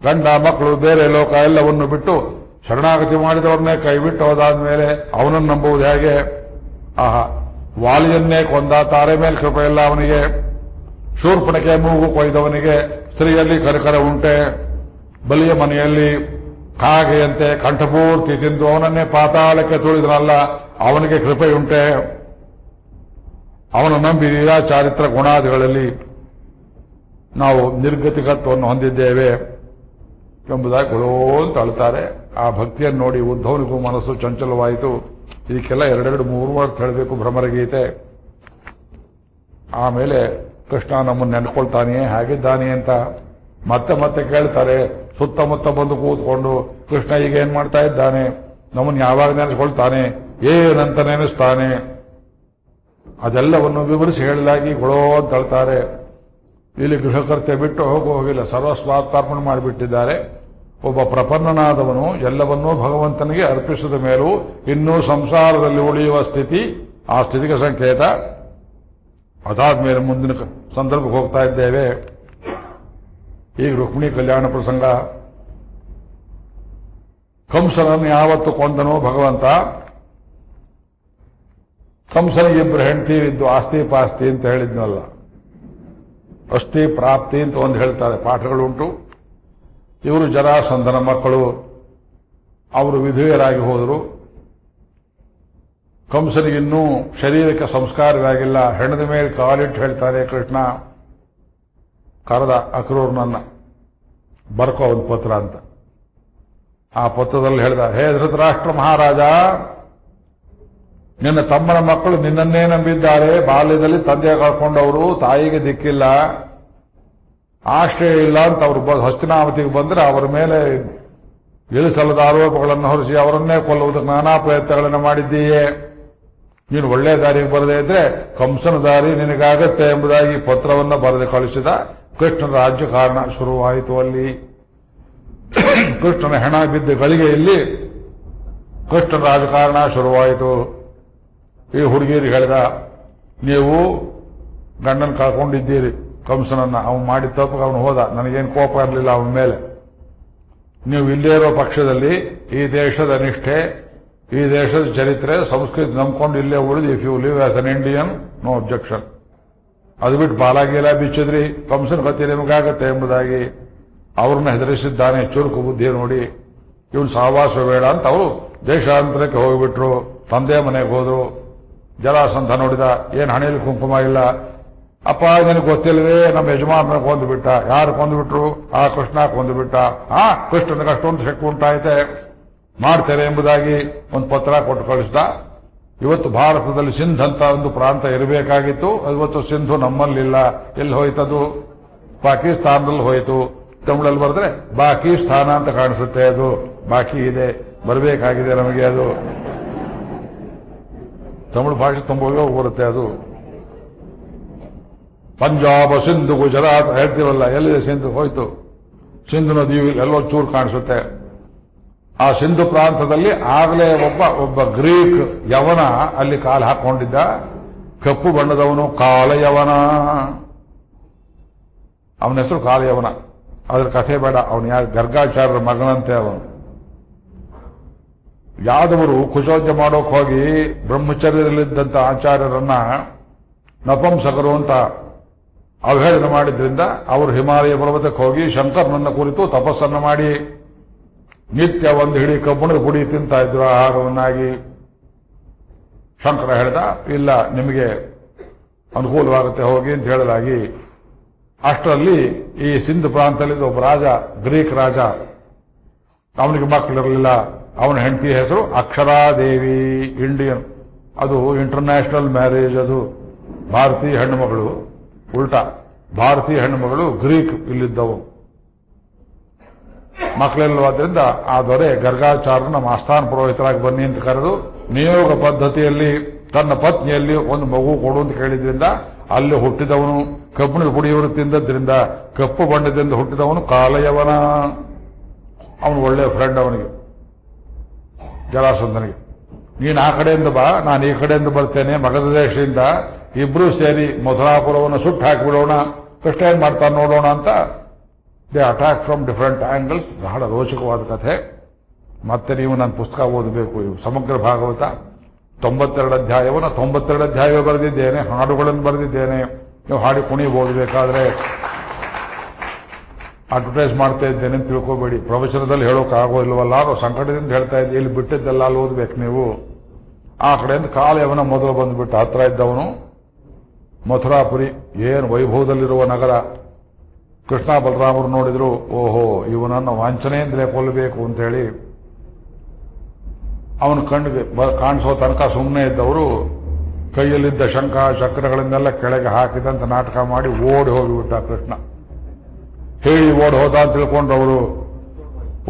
[SPEAKER 1] ಗಂಡ ಮಕ್ಕಳು ಬೇರೆ ಲೋಕ ಎಲ್ಲವನ್ನು ಬಿಟ್ಟು ಶರಣಾಗತಿ ಮಾಡಿದವ್ರನ್ನೇ ಕೈ ಬಿಟ್ಟು ಹೋದಾದ್ಮೇಲೆ ಅವನನ್ನು ನಂಬುವುದು ಹೇಗೆ? ಆಹಾ, ವಾಲಿಯನ್ನೇ ಕೊಂದ, ತಾರೆ ಮೇಲೆ ಕೃಪೆ ಇಲ್ಲ ಅವನಿಗೆ. ಶೂರ್ಪಣಕ್ಕೆ ಮೂಗು ಕೊಯ್ದವನಿಗೆ ಸ್ತ್ರೀಯಲ್ಲಿ ಕರಕರ ಉಂಟೆ. ಬಲಿಯ ಮನೆಯಲ್ಲಿ ಕಾಗೆಯಂತೆ ಕಂಠಪೂರ್ತಿ ತಿಂದು ಅವನನ್ನೇ ಪಾತಾಳಕ್ಕೆ ತುಳಿದ್ರಲ್ಲ, ಅವನಿಗೆ ಕೃಪೆಯುಂಟೆ. ಅವನು ನಂಬಿದ ಚಾರಿತ್ರ ಗುಣಾದಿಗಳಲ್ಲಿ ನಾವು ನಿರ್ಗತಿಕತ್ವವನ್ನು ಹೊಂದಿದ್ದೇವೆ ಎಂಬುದಾಗಿ ಗೊಳೋ ಅಂತ ಅಳ್ತಾರೆ. ಆ ಭಕ್ತಿಯನ್ನು ನೋಡಿ ಉದ್ಧವನಿಗೂ ಮನಸ್ಸು ಚಂಚಲವಾಯಿತು. ಇದಕ್ಕೆಲ್ಲ 2-3 ವರ್ಷ ಹೇಳಬೇಕು ಭ್ರಮರಗೀತೆ. ಆಮೇಲೆ ಕೃಷ್ಣ ನಮ್ಮನ್ನು ನೆನ್ಕೊಳ್ತಾನೆ ಹೇಗಿದ್ದಾನೆ ಅಂತ ಮತ್ತೆ ಮತ್ತೆ ಕೇಳ್ತಾರೆ. ಸುತ್ತಮುತ್ತ ಬಂದು ಕೂತ್ಕೊಂಡು ಕೃಷ್ಣ ಈಗ ಏನ್ ಮಾಡ್ತಾ ಇದ್ದಾನೆ, ನಮ್ಮನ್ನು ಯಾವಾಗ ನೆನೆಸ್ಕೊಳ್ತಾನೆ, ಏನಂತ ನೆನೆಸ್ತಾನೆ, ಅದೆಲ್ಲವನ್ನು ವಿವರಿಸಿ ಹೇಳಲಾಗಿ ಗೊಳೋ ಅಂತ ಹೇಳ್ತಾರೆ. ಇಲ್ಲಿ ಗೃಹಕರ್ತೆ ಬಿಟ್ಟು ಹೋಗಿಲ್ಲ, ಸರ್ವಸ್ವಾತ್ಮಾರ್ಪಣೆ ಮಾಡಿಬಿಟ್ಟಿದ್ದಾರೆ. ಒಬ್ಬ ಪ್ರಪನ್ನನಾದವನು ಎಲ್ಲವನ್ನೂ ಭಗವಂತನಿಗೆ ಅರ್ಪಿಸಿದ ಮೇಲೂ ಇನ್ನೂ ಸಂಸಾರದಲ್ಲಿ ಉಳಿಯುವ ಸ್ಥಿತಿ, ಆ ಸ್ಥಿತಿಗೆ ಸಂಕೇತ. ಅದಾದ್ಮೇಲೆ ಮುಂದಿನ ಸಂದರ್ಭಕ್ಕೆ ಹೋಗ್ತಾ ಇದ್ದೇವೆ. ಈಗ ರುಕ್ಮಿಣಿ ಕಲ್ಯಾಣ ಪ್ರಸಂಗ. ಕಂಸನನ್ನು ಯಾವತ್ತು ಕೊಂದನೋ ಭಗವಂತ, ಕಂಸನಿಗೆ 2 ಹೆಂಡತಿಯರಿದ್ದು, ಆಸ್ತಿ ಪಾಸ್ತಿ ಅಂತ ಹೇಳಿದ್ನಲ್ಲ, ಅಸ್ಥಿ ಪ್ರಾಪ್ತಿ ಅಂತ ಒಂದು ಹೇಳ್ತಾರೆ, ಪಾಠಗಳುಂಟು. ಇವರು ಜರಾಸಂಧನ ಮಕ್ಕಳು. ಅವರು ವಿಧೇಯರಾಗಿ ಹೋದರು. ಕಂಸನಿಗಿನ್ನೂ ಶರೀರಕ್ಕೆ ಸಂಸ್ಕಾರವಾಗಿಲ್ಲ. ಹೆಣದ ಮೇಲೆ ಕಾಲಿಟ್ಟು ಹೇಳ್ತಾರೆ ಕೃಷ್ಣ, ಕರೆದ ಅಕ್ರೂರ್ನನ್ನ, ಬರ್ಕೋ ಒಂದು ಪತ್ರ ಅಂತ. ಆ ಪತ್ರದಲ್ಲಿ ಹೇಳ್ದ, ಹೇ ಧೃತರಾಷ್ಟ್ರ ಮಹಾರಾಜ, ನಿನ್ನ ತಮ್ಮನ ಮಕ್ಕಳು ನಿನ್ನನ್ನೇ ನಂಬಿದ್ದಾರೆ. ಬಾಲ್ಯದಲ್ಲಿ ತಂದೆ ಕಳ್ಕೊಂಡವರು, ತಾಯಿಗೆ ದಿಕ್ಕಿಲ್ಲ, ಆಶ್ರಯ ಇಲ್ಲ ಅಂತ ಅವರು ಹಸ್ತಿನಾವತಿಗೆ ಬಂದರೆ ಅವರ ಮೇಲೆ ಇಳಿಸಲದ ಆರೋಪಗಳನ್ನು ಹೊರಿಸಿ ಅವರನ್ನೇ ಕೊಲ್ಲುವುದಕ್ಕೆ ನಾನಾ ಪ್ರಯತ್ನಗಳನ್ನು ಮಾಡಿದ್ದೀಯೇ. ನೀನು ಒಳ್ಳೆ ದಾರಿಗೆ ಬರದೇ ಇದ್ರೆ ಕಂಸನ ದಾರಿ ನಿನಗಾಗತ್ತೆ ಎಂಬುದಾಗಿ ಪತ್ರವನ್ನು ಬರೆದು ಕಳಿಸಿದ. ಕೃಷ್ಣನ ರಾಜ್ಯ ಕಾರಣ ಶುರುವಾಯಿತು. ಅಲ್ಲಿ ಕೃಷ್ಣನ ಹೆಣ ಬಿದ್ದ ಗಳಿಗೆಯಲ್ಲಿ ಕೃಷ್ಣನ ರಾಜಕಾರಣ ಶುರುವಾಯಿತು. ಈ ಹುಡುಗಿಯರಿಗೆ ಹೇಳಿದ, ನೀವು ಗಂಡನ ಕಳ್ಕೊಂಡಿದ್ದೀರಿ ಕಂಸನನ್ನ, ಅವನು ಮಾಡಿದ ತಪ್ಪಿಗೆ ಅವನು ಹೋದ, ನನಗೇನು ಕೋಪ ಇರಲಿಲ್ಲ ಅವನ ಮೇಲೆ. ನೀವು ಇಲ್ಲೇ ಇರೋ ಪಕ್ಷದಲ್ಲಿ ಈ ದೇಶದ ನಿಷ್ಠೆ, ಈ ದೇಶದ ಚರಿತ್ರೆ, ಸಂಸ್ಕೃತಿ ನಂಬ್ಕೊಂಡು ಇಲ್ಲೇ ಉಳಿದು, if you live as an Indian no objection. ಅದು ಬಿಟ್ಟು ಬಾಲಾಗೀಲ ಬಿಚ್ಚಿದ್ರಿ, ಕಂಸನ ಗತಿ ನಿಮಗಾಗತ್ತೆ ಎಂಬುದಾಗಿ ಅವ್ರನ್ನ ಹೆದರಿಸಿದ್ದಾನೆ. ಚುರುಕು ಬುದ್ಧಿ ನೋಡಿ, ಇವನು ಸಹವಾಸ ಬೇಡ ಅಂತ ಅವರು ದೇಶಾಂತರಕ್ಕೆ ಹೋಗಿಬಿಟ್ರು. ತಂದೆ ಮನೆಗೆ ಹೋದ್ರು. ಜರಾಸಂಧ ನೋಡಿದ, ಏನ್ ಹಣೆಯಲ್ಲಿ ಕುಂಕುಮ ಇಲ್ಲ. ಅಪ್ಪ ನನಗೆ ಗೊತ್ತಿಲ್ಲವೇ, ನಮ್ಮ ಯಜಮಾನನ ಕೊಂದುಬಿಟ್ಟ. ಯಾರು ಕೊಂದುಬಿಟ್ರು? ಆ ಕೃಷ್ಣ ಕೊಂದುಬಿಟ್ಟ. ಕೃಷ್ಣನಿಗೆ ಅಷ್ಟೊಂದು ಶಕ್ತಿ ಉಂಟಾಯಿತೆ, ಮಾಡ್ತಾರೆ ಎಂಬುದಾಗಿ ಒಂದು ಪತ್ರ ಕೊಟ್ಟು ಕಳಿಸ್ದ. ಇವತ್ತು ಭಾರತದಲ್ಲಿ ಸಿಂಧ್ ಅಂತ ಒಂದು ಪ್ರಾಂತ ಇರಬೇಕಾಗಿತ್ತು, ಇವತ್ತು ಸಿಂಧು ನಮ್ಮಲ್ಲಿಲ್ಲ. ಎಲ್ಲಿ ಹೋಯ್ತದು? ಪಾಕಿಸ್ತಾನದಲ್ಲಿ ಹೋಯಿತು. ತಮಿಳಲ್ಲಿ ಬರೆದ್ರೆ ಬಾಕಿ ಸ್ಥಾನ ಅಂತ ಕಾಣಿಸುತ್ತೆ. ಅದು ಬಾಕಿ ಇದೆ, ಬರಬೇಕಾಗಿದೆ ನಮಗೆ. ಅದು ತಮಿಳು ಭಾಷೆ ತುಂಬ ಬರುತ್ತೆ. ಅದು ಪಂಜಾಬ್, ಸಿಂಧು, ಗುಜರಾತ್ ಹೇಳ್ತೀವಲ್ಲ, ಎಲ್ಲಿದೆ ಸಿಂಧು? ಹೋಯ್ತು. ಸಿಂಧು ನದಿಯು ಎಲ್ಲೋ ಚೂರು ಕಾಣಿಸುತ್ತೆ. ಆ ಸಿಂಧು ಪ್ರಾಂತದಲ್ಲಿ ಆಗಲೇ ಒಬ್ಬ ಗ್ರೀಕ್ ಯವನ ಅಲ್ಲಿ ಕಾಲು ಹಾಕೊಂಡಿದ್ದ. ಕಪ್ಪು ಬಣ್ಣದವನು, ಕಾಲಯವನ. ಅವನ ಹೆಸರು ಕಾಲಯವನ. ಅದ್ರ ಕಥೆ ಬೇಡ. ಅವನು ಯಾರು? ಗರ್ಗಾಚಾರ್ಯರ ಮಗನಂತೆ ಅವನು. ಯಾದವರು ಕುಶೋದ್ಯ ಮಾಡೋಕ್ ಹೋಗಿ ಬ್ರಹ್ಮಚರ್ಯದಲ್ಲಿದ್ದಂಥ ಆಚಾರ್ಯರನ್ನ ನಪಂಸಕರು ಅಂತ ಅವಹೇಳನ ಮಾಡಿದ್ರಿಂದ ಅವರು ಹಿಮಾಲಯ ಪರ್ವತಕ್ಕೆ ಹೋಗಿ ಶಂಕರನನ್ನ ಕುರಿತು ತಪಸ್ಸನ್ನು ಮಾಡಿ ನಿತ್ಯ ಒಂದು ಹಿಡಿ ಕಬ್ಬಣದ ಪುಡಿ ತಿಂತಾ ಇದ್ರು ಆಹಾರವನ್ನಾಗಿ. ಶಂಕರ ಹೇಳ್ದ, ಇಲ್ಲ ನಿಮಗೆ ಅನುಕೂಲವಾಗುತ್ತೆ ಹೋಗಿ ಅಂತ ಹೇಳಲಾಗಿ, ಅಷ್ಟರಲ್ಲಿ ಈ ಸಿಂಧು ಪ್ರಾಂತದಲ್ಲಿ ಒಬ್ಬ ರಾಜ, ಗ್ರೀಕ್ ರಾಜ, ಅವನಿಗೆ ಮಕ್ಕಳಿರಲಿಲ್ಲ. ಅವನ ಹೆಂಡತಿ ಹೆಸರು ಅಕ್ಷರಾದೇವಿ. ಇಂಡಿಯನ್, ಅದು ಇಂಟರ್ನ್ಯಾಷನಲ್ ಮ್ಯಾರೇಜ್. ಅದು ಭಾರತೀಯ ಹೆಣ್ಣುಮಗಳು, ಉಲ್ಟಾ ಭಾರತೀಯ ಹೆಣ್ಣುಮಗಳು ಗ್ರೀಕ್ ಇಲ್ಲಿದ್ದವು. ಮಕ್ಕಳೆಲ್ಲವಾದ್ರಿಂದ ಆ ದೊರೆ ಗರ್ಗಾಚಾರ್ಯನ ಆಸ್ಥಾನ ಪುರೋಹಿತರಾಗಿ ಬನ್ನಿ ಅಂತ ಕರೆದು ನಿಯೋಗ ಪದ್ಧತಿಯಲ್ಲಿ ತನ್ನ ಪತ್ನಿಯಲ್ಲಿ ಒಂದು ಮಗು ಕೊಡು ಅಂತ ಕೇಳಿದ್ರಿಂದ ಅಲ್ಲಿ ಹುಟ್ಟಿದವನು. ಕಬ್ಬಿಣದ ಪುಡಿಯವರು ತಿಂದದ್ರಿಂದ ಕಪ್ಪು ಬಣ್ಣದಿಂದ ಹುಟ್ಟಿದವನು ಕಾಲಯವನ. ಅವನು ಒಳ್ಳೆಯ ಫ್ರೆಂಡ್ ಅವನಿಗೆ, ಜರಾಸಂಧನಿಗೆ. ನೀನು ಆ ಕಡೆಯಿಂದ ಬಾ, ನಾನು ಈ ಕಡೆಯಿಂದ ಬರ್ತೇನೆ ಮಗಧ ದೇಶದಿಂದ, ಇಬ್ರು ಸೇರಿ ಮಥುರಾಪುರವನ್ನು ಸುಟ್ಟು ಹಾಕಿಬಿಡೋಣ, ಕೃಷ್ಣ ಏನ್ ಮಾಡ್ತಾನೆ ನೋಡೋಣ ಅಂತ they attack from different angles. ಬಹಳ ರೋಚಕವಾದ ಕಥೆ. ಮತ್ತೆ ನೀವು ನನ್ನ ಪುಸ್ತಕ ಓದಬೇಕು. ಇವು ಸಮಗ್ರ ಭಾಗವತ 92 ಅಧ್ಯಾಯವನ್ನು 92 ಅಧ್ಯಾಯ ಬರೆದಿದ್ದೇನೆ, ಹಾಡುಗಳನ್ನು ಬರೆದಿದ್ದೇನೆ. ನೀವು ಹಾಡಿ ಕುಣಿಬಹುದು, ಬೇಕಾದ್ರೆ ಅಡ್ವರ್ಟೈಸ್ ಮಾಡ್ತಾ ಇದ್ದೇನೆ ಅಂತ ತಿಳ್ಕೋಬೇಡಿ. ಪ್ರವಚನದಲ್ಲಿ ಹೇಳೋಕ್ಕಾಗೋಲ್ವಲ್ಲ, ನಾವು ಸಂಕಟದಿಂದ ಹೇಳ್ತಾ ಇದ್ದೆ. ಇಲ್ಲಿ ಬಿಟ್ಟಿದ್ದೆಲ್ಲ ಅಲ್ಲಿ ಓದ್ಬೇಕು ನೀವು. ಆ ಕಡೆಯಿಂದ ಕಾಲಯವನ ಮೊದಲು ಬಂದುಬಿಟ್ಟು ಹತ್ರ ಇದ್ದವನು ಮಥುರಾಪುರಿ. ಏನು ವೈಭವದಲ್ಲಿರುವ ನಗರ. ಕೃಷ್ಣ ಬಲರಾಮರು ನೋಡಿದ್ರು, ಓಹೋ ಇವನನ್ನು ವಂಚನೆಯಿಂದಲೇ ಕೊಲ್ಲಬೇಕು ಅಂತ ಹೇಳಿ ಅವನ ಕಣ್ಣಿಗೆ ಕಾಣಿಸೋ ತನಕ ಸುಮ್ಮನೆ ಇದ್ದವರು ಕೈಯಲ್ಲಿದ್ದ ಶಂಖ ಚಕ್ರಗಳನ್ನೆಲ್ಲ ಕೆಳಗೆ ಹಾಕಿದಂತ ನಾಟಕ ಮಾಡಿ ಓಡಿ ಹೋಗಿಬಿಟ್ಟ ಕೃಷ್ಣ. ಹೇಳಿ ಓಡಿ ಹೋದ ಅಂತ ತಿಳ್ಕೊಂಡವರು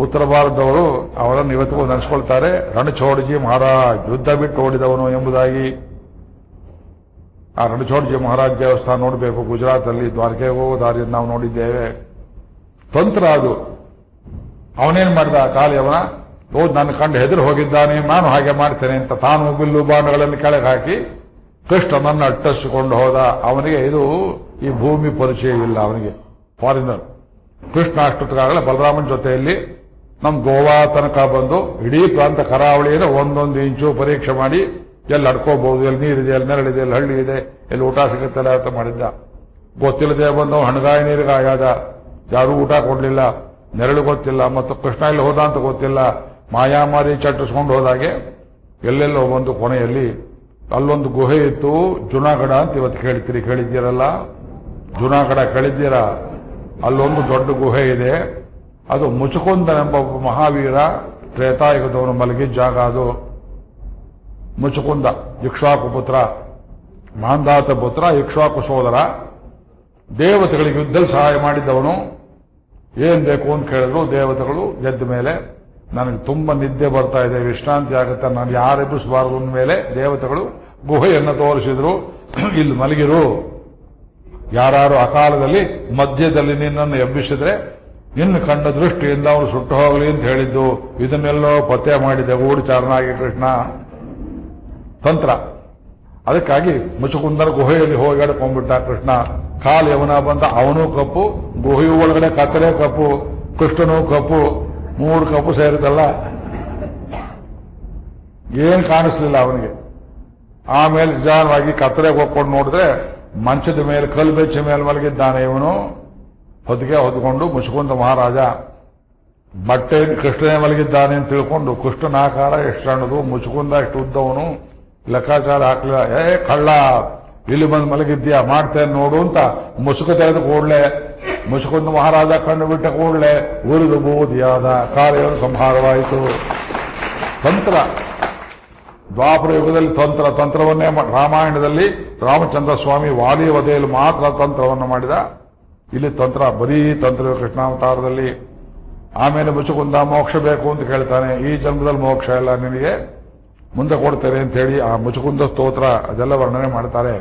[SPEAKER 1] ಉತ್ತರ ಭಾರತದವರು ಅವರನ್ನು ಇವತ್ತಿಗೂ ನೆನೆಸ್ಕೊಳ್ತಾರೆ. ರಣಛೋಡ್ಜಿ ಮಹಾರಾಜ್ ಯುದ್ಧ ಬಿಟ್ಟು ಓಡಿದವನು ಎಂಬುದಾಗಿ. ಆ ರಣಛೋಡ್ಜಿ ಮಹಾರಾಜ್ ದೇವಸ್ಥಾನ ನೋಡಬೇಕು, ಗುಜರಾತ್ ಅಲ್ಲಿ ದ್ವಾರಕೆಗೆ ಹೋಗೋ ದಾರಿಯನ್ನು ನಾವು ನೋಡಿದ್ದೇವೆ. ತಂತ್ರ ಅದು. ಅವನೇನ್ ಮಾಡಿದ ಕಾಲಿಯವನ, ನನ್ನ ಕಂಡು ಹೆದರು ಹೋಗಿದ್ದಾನೆ, ನಾನು ಹಾಗೆ ಮಾಡ್ತೇನೆ ಅಂತ ತಾನು ಬಿಲ್ಲು ಬಾಣಗಳನ್ನು ಕೆಳಗೆ ಹಾಕಿ ಕೃಷ್ಣನನ್ನು ಅಟ್ಟಿಸಿಕೊಂಡು ಹೋದ. ಅವನಿಗೆ ಇದು ಈ ಭೂಮಿ ಪರಿಚಯ ಇಲ್ಲ, ಅವನಿಗೆ ಫಾರಿನರ್. ಕೃಷ್ಣ ಅಷ್ಟೊತ್ತಿಗಾಗಲೇ ಬಲರಾಮನ ಜೊತೆಯಲ್ಲಿ ನಮ್ ಗೋವಾ ತನಕ ಬಂದು ಇಡೀ ಪ್ರಾಂತ ಕರಾವಳಿಯನ್ನು ಒಂದೊಂದು ಇಂಚು ಪರೀಕ್ಷೆ ಮಾಡಿ ಎಲ್ಲಿ ಅಡ್ಕೋಬಹುದು, ಎಲ್ಲಿ ನೀರಿದೆ, ಎಲ್ಲಿ ನೆರಳಿದೆ, ಎಲ್ಲಿ ಹಳ್ಳಿ ಇದೆ, ಎಲ್ಲಿ ಊಟ ಸಿಗುತ್ತಲ್ಲ ಅಂತ ಮಾಡಿದ್ದ. ಗೊತ್ತಿಲ್ಲದೆ ಬಂದು ಹಣಗಾಯ ನೀರಿಗಾಯಾದ. ಯಾರೂ ಊಟ ಕೊಡ್ಲಿಲ್ಲ, ನೆರಳು ಗೊತ್ತಿಲ್ಲ, ಮತ್ತು ಕೃಷ್ಣ ಇಲ್ಲಿ ಹೋದ ಅಂತ ಗೊತ್ತಿಲ್ಲ. ಮಾಯಾಮಾರಿ ಚಟ್ಟಿಸ್ಕೊಂಡು ಹೋದಾಗೆ ಎಲ್ಲೆಲ್ಲೋ ಒಂದು ಕೊನೆಯಲ್ಲಿ ಅಲ್ಲೊಂದು ಗುಹೆ ಇತ್ತು. ಜುನಾಗಢ ಅಂತ ಇವತ್ತು ಕೇಳಿದ್ದೀರಲ್ಲ, ಜುನಾಗಢ ಕೇಳಿದ್ದೀರಾ? ಅಲ್ಲೊಂದು ದೊಡ್ಡ ಗುಹೆ ಇದೆ. ಅದು ಮುಚುಕುಂದನೆಂಬ ಮಹಾವೀರ ತ್ರೇತಾಯುಗದವನು ಮಲಗಿದ ಜಾಗ. ಅದು ಮುಚುಕುಂದ ಇಕ್ಷ್ವಾಕು ಪುತ್ರ, ಮಾಂಧಾತ ಪುತ್ರ, ಇಕ್ಷ್ವಾಕು ಸೋದರ. ದೇವತೆಗಳಿಗೆ ಯುದ್ಧದಲ್ಲಿ ಸಹಾಯ ಮಾಡಿದ್ದವನು. ಏನ್ ಬೇಕು ಅಂತ ಕೇಳಿದ್ರು ದೇವತೆಗಳು. ಎದ್ದ ಮೇಲೆ ನನಗೆ ತುಂಬಾ ನಿದ್ದೆ ಬರ್ತಾ ಇದೆ, ವಿಶ್ರಾಂತಿ ಆಗುತ್ತೆ, ನಾನು ಯಾರು ಎಬ್ಬಿಸಬಾರದು ಅಂದ ಮೇಲೆ ದೇವತೆಗಳು ಗುಹೆಯನ್ನು ತೋರಿಸಿದ್ರು. ಇಲ್ಲಿ ಮಲಗಿರು, ಯಾರು ಅಕಾಲದಲ್ಲಿ ಮಧ್ಯದಲ್ಲಿ ನಿನ್ನನ್ನು ಎಬ್ಬಿಸಿದ್ರೆ ನಿನ್ನ ಕಂಡ ದೃಷ್ಟಿಯಿಂದ ಅವನು ಸುಟ್ಟು ಹೋಗಲಿ ಅಂತ ಹೇಳಿದ್ದು. ಇದನ್ನೆಲ್ಲೋ ಪತ್ತೆ ಮಾಡಿದೆ ಗೂಢಚಾರನಾಗಿ ಕೃಷ್ಣ. ತಂತ್ರ. ಅದಕ್ಕಾಗಿ ಮುಚುಕುಂದರ ಗುಹೆಯಲ್ಲಿ ಹೋಗಿ ಅಡ್ಕೊಂಡ್ಬಿಟ್ಟ ಕೃಷ್ಣ. ಕಾಲಯವನ ಬಂದ, ಅವನೂ ಕಪ್ಪು, ಗುಹೆಯ ಒಳಗಡೆ ಕತ್ತಲೆ ಕಪ್ಪು, ಕೃಷ್ಣನೂ ಕಪ್ಪು, 3 ಕಪ್ಪು ಸೇರಿದಲ್ಲ, ಏನ್ ಕಾಣಿಸ್ಲಿಲ್ಲ ಅವನಿಗೆ. ಆಮೇಲೆ ನಿಧಾನವಾಗಿ ಕತ್ತಲೆಗೆ ಹೋಗ್ಕೊಂಡು ನೋಡಿದ್ರೆ ಮಂಚದ ಮೇಲೆ ಕಲ್ಲು ಬೆಚ್ಚ ಮೇಲೆ ಮಲಗಿದ್ದಾನೆ ಇವನು. ಹೊತ್ತಿಗೆ ಹೊದ್ಕೊಂಡು ಮುಚುಕುಂದ ಮಹಾರಾಜ ಬಟ್ಟೆ ಕೃಷ್ಣನೇ ಮಲಗಿದ್ದಾನೆ ಅಂತ ತಿಳ್ಕೊಂಡು ಕೃಷ್ಣನ ಆಕಾರ ಎಷ್ಟು ಸಣ್ಣದು, ಮುಚುಕುಂದ ಎಷ್ಟು ಉದ್ದವನು, ಲೆಕ್ಕಾಚಾರ ಹಾಕ್ಲಿಲ್ಲ. ಕಳ್ಳ, ಇಲ್ಲಿ ಬಂದು ಮಲಗಿದ್ಯಾ, ಮಾಡ್ತೇನೆ ನೋಡು ಅಂತ ಮುಸುಕು ತೆಗೆದು ಕೂಡ್ಲೆ ಮುಚುಕುಂದ ಮಹಾರಾಜ ಕಣ್ಣು ಬಿಟ್ಟ ಕೂಡಲೇ ಉರಿದು ಬೂದಿಯಾದ. ಕಾರ್ಯವನ್ನು ಸಂಹಾರವಾಯಿತು. ತಂತ್ರ. ದ್ವಾಪರ ಯುಗದಲ್ಲಿ ತಂತ್ರವನ್ನೇ ರಾಮಾಯಣದಲ್ಲಿ ರಾಮಚಂದ್ರ ಸ್ವಾಮಿ ವಾಲಿ ವಧೆಯಲ್ಲಿ ಮಾತ್ರ ತಂತ್ರವನ್ನು ಮಾಡಿದ. ಇಲ್ಲಿ ತಂತ್ರ, ಬರೀ ತಂತ್ರ ಕೃಷ್ಣಾವತಾರದಲ್ಲಿ. ಆಮೇಲೆ ಮುಚುಕುಂದ ಮೋಕ್ಷ ಬೇಕು ಅಂತ ಕೇಳ್ತಾನೆ. ಈ ಜನ್ಮದಲ್ಲಿ ಮೋಕ್ಷ ಇಲ್ಲ ನಿನಗೆ, ಮುಂದೆ ಕೊಡ್ತೇನೆ ಅಂತ ಹೇಳಿ ಆ ಮುಚುಕುಂದ ಸ್ತೋತ್ರ ಅದೆಲ್ಲ ವರ್ಣನೆ ಮಾಡ್ತಾರೆ.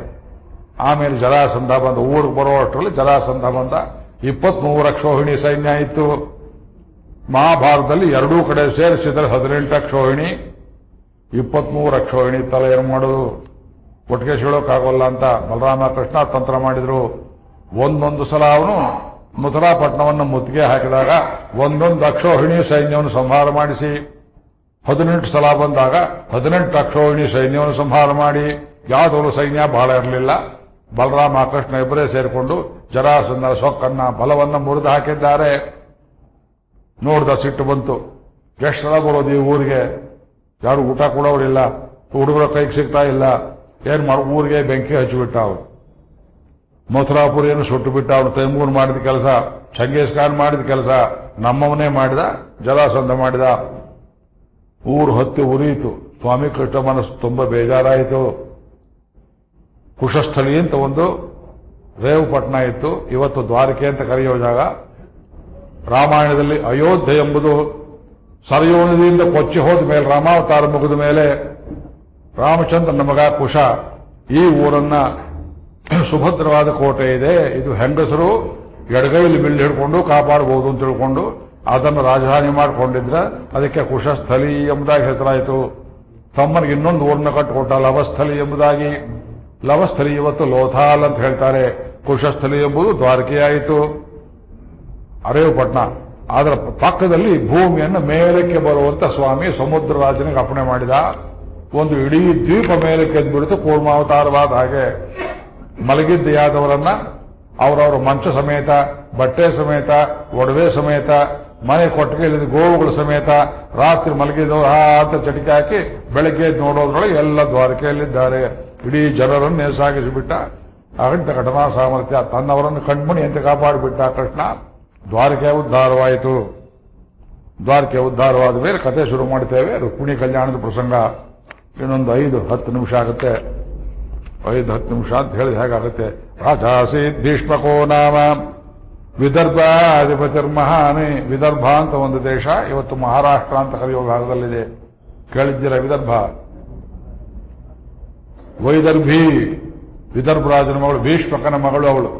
[SPEAKER 1] ಆಮೇಲೆ ಜರಾಸಂಧ ಬಂದ, ಊರಿಗೆ ಬರೋ ಅಷ್ಟರಲ್ಲಿ ಜರಾಸಂಧ ಬಂದ. 23 ಅಕ್ಷೋಹಿಣಿ ಸೈನ್ಯ ಇತ್ತು. ಮಹಾಭಾರತದಲ್ಲಿ ಎರಡೂ ಕಡೆ ಸೇರಿಸಿದರೆ 18 ಅಕ್ಷೋಹಿಣಿ, 23 ಅಕ್ಷೋಹಿಣಿ ತಲೆ ಏನು ಮಾಡೋದು, ಒಟ್ಟಿಗೆ ಸೀಳೋಕ್ಕಾಗೋಲ್ಲ ಅಂತ ಬಲರಾಮ ಕೃಷ್ಣ ತಂತ್ರ ಮಾಡಿದ್ರು. ಒಂದೊಂದು ಸಲ ಅವನು ಮಥುರಾಪಟ್ಟಣವನ್ನು ಮುತ್ತಿಗೆ ಹಾಕಿದಾಗ ಒಂದೊಂದು ಅಕ್ಷೋಹಿಣಿ ಸೈನ್ಯವನ್ನು ಸಂಹಾರ ಮಾಡಿಸಿ, 18 ಸಲ ಬಂದಾಗ 18 ಅಕ್ಷೋಹಿಣಿ ಸೈನ್ಯವನ್ನು ಸಂಹಾರ ಮಾಡಿ, ಯಾವುದೋ ಸೈನ್ಯ ಬಹಳ ಇರಲಿಲ್ಲ. ಬಲರಾಮ ಕೃಷ್ಣ ಇಬ್ಬರೇ ಸೇರಿಕೊಂಡು ಜರಾಸಂಧನ ಸೊಕ್ಕನ್ನ ಬಲವನ್ನ ಮುರಿದು ಹಾಕಿದ್ದಾರೆ. ನೋಡ್ದ, ಸಿಟ್ಟು ಬಂತು. ಎಷ್ಟು ಸಲ ಬರೋದು ಈ ಊರಿಗೆ, ಯಾರು ಊಟ ಕೊಡೋರಿಲ್ಲ, ಹುಡುಗರ ಕೈಗೆ ಸಿಗ್ತಾ ಇಲ್ಲ, ಏನ್ ಮಾಡ, ಊರಿಗೆ ಬೆಂಕಿ ಹಚ್ಚಿಬಿಟ್ಟ ಅವನು. ಮಥುರಾಪುರಿಯನ್ನು ಸುಟ್ಟು ಬಿಟ್ಟ. ಅವನು ತೈಮೂರ್ ಮಾಡಿದ ಕೆಲಸ, ಚಂಗೇಜ್ ಖಾನ್ ಮಾಡಿದ ಕೆಲಸ ನಮ್ಮವನೇ ಮಾಡಿದ, ಜರಾಸಂಧ ಮಾಡಿದ. ಊರು ಹತ್ತಿ ಉರಿಯಿತು. ಸ್ವಾಮಿ ಕೃಷ್ಣ ಮನಸ್ಸು ತುಂಬಾ ಬೇಜಾರಾಯಿತು. ಕುಶಸ್ಥಳಿ ಅಂತ ಒಂದು ರೇವುಪಟ್ಟಣ ಇತ್ತು, ಇವತ್ತು ದ್ವಾರಕೆ ಅಂತ ಕರೆಯೋ ಜಾಗ. ರಾಮಾಯಣದಲ್ಲಿ ಅಯೋಧ್ಯೆ ಎಂಬುದು ಸರಯೂ ನದಿಯಿಂದ ಕೊಚ್ಚಿ ಹೋದ ಮೇಲೆ, ರಾಮಾವತಾರ ಮುಗಿದ ಮೇಲೆ ರಾಮಚಂದ್ರನ ಮಗ ಕುಶ ಈ ಊರನ್ನ ಸುಭದ್ರವಾದ ಕೋಟೆ ಇದೆ, ಇದು ಹೆಂಗಸರು ಎಡಗೈಲಿ ಬಿಲ್ಲು ಹಿಡ್ಕೊಂಡು ಕಾಪಾಡಬಹುದು ಅಂತ ತಿಳ್ಕೊಂಡು ಅದನ್ನು ರಾಜಧಾನಿ ಮಾಡಿಕೊಂಡಿದ್ರ, ಅದಕ್ಕೆ ಕುಶಸ್ಥಲಿ ಎಂಬುದಾಗಿ ಹೆಸರಾಯಿತು. ತಮ್ಮನಿಗೆ ಇನ್ನೊಂದು ಊರನ್ನ ಕಟ್ಟಿಕೊಟ್ಟ ಲವಸ್ಥಲಿ ಎಂಬುದಾಗಿ. ಲವಸ್ಥಲಿ ಇವತ್ತು ಲೋಥಾಲ್ ಅಂತ ಹೇಳ್ತಾರೆ. ಕುಶಸ್ಥಲಿ ಎಂಬುದು ದ್ವಾರಕೆಯಾಯಿತು, ಅರೇವುಪಟ್ಟಣ. ಅದರ ಪಕ್ಕದಲ್ಲಿ ಭೂಮಿಯನ್ನು ಮೇಲಕ್ಕೆ ಬರುವಂತ ಸ್ವಾಮಿ ಸಮುದ್ರ ರಾಜನಿಗೆ ಅಪ್ಪಣೆ ಮಾಡಿದ. ಒಂದು ಇಡೀ ದ್ವೀಪ ಮೇಲಕ್ಕೆ ಎದ್ಬಿಡ್ತು, ಕೂರ್ಮಾವತಾರವಾದ ಹಾಗೆ. ಮಲಗಿದ್ದ ಯಾದವರನ್ನ ಅವರವರ ಮಂಚ ಸಮೇತ, ಬಟ್ಟೆ ಸಮೇತ, ಒಡವೆ ಸಮೇತ, ಮನೆ ಕೊಟ್ಟಿಗೆ ಗೋವುಗಳ ಸಮೇತ ರಾತ್ರಿ ಮಲಗಿದವರು ಅಂತ ಚಟಿಕೆ ಹಾಕಿ ಬೆಳಗ್ಗೆ ನೋಡೋದ್ರೊಳಗೆ ಎಲ್ಲ ದ್ವಾರಕೆಯಲ್ಲಿದ್ದಾರೆ. ಇಡೀ ಜನರನ್ನೇ ಸಾಗಿಸಿಬಿಟ್ಟ. ಅಗಂಟ ಘಟನಾ ಸಾಮರ್ಥ್ಯ, ತನ್ನವರನ್ನು ಕಣ್ಮಣಿ ಅಂತ ಕಾಪಾಡಿಬಿಟ್ಟ ಕೃಷ್ಣ. ದ್ವಾರಕೆ ಉದ್ಧಾರವಾಯಿತು. ದ್ವಾರಕೆ ಉದ್ಧಾರವಾದ ಮೇಲೆ ಕಥೆ ಶುರು ಮಾಡ್ತೇವೆ. ರುಕ್ಮಿಣಿ ಕಲ್ಯಾಣದ ಪ್ರಸಂಗ ಇನ್ನೊಂದು 5-10 ನಿಮಿಷ ಆಗುತ್ತೆ. 5-10 ನಿಮಿಷ ಅಂತ ಹೇಳಿ ಹೇಗಾಗುತ್ತೆ. ರಾಜಾಸಿ ಭೀಷ್ಮಕೋ ನಾಮ ವಿದರ್ಭಾಧಿಪತಿರ್ಮಹಾನಿ. ವಿದರ್ಭ ಅಂತ ಒಂದು ದೇಶ, ಇವತ್ತು ಮಹಾರಾಷ್ಟ್ರ ಅಂತ ಕರೆಯುವ ಭಾಗದಲ್ಲಿದೆ. ಕೇಳಿದ್ದೀರ ವಿದರ್ಭ? ವೈದರ್ಭಿ, ವಿದರ್ಭ ರಾಜನ ಮಗಳು, ಭೀಷ್ಮಕನ ಮಗಳು ಅವಳು.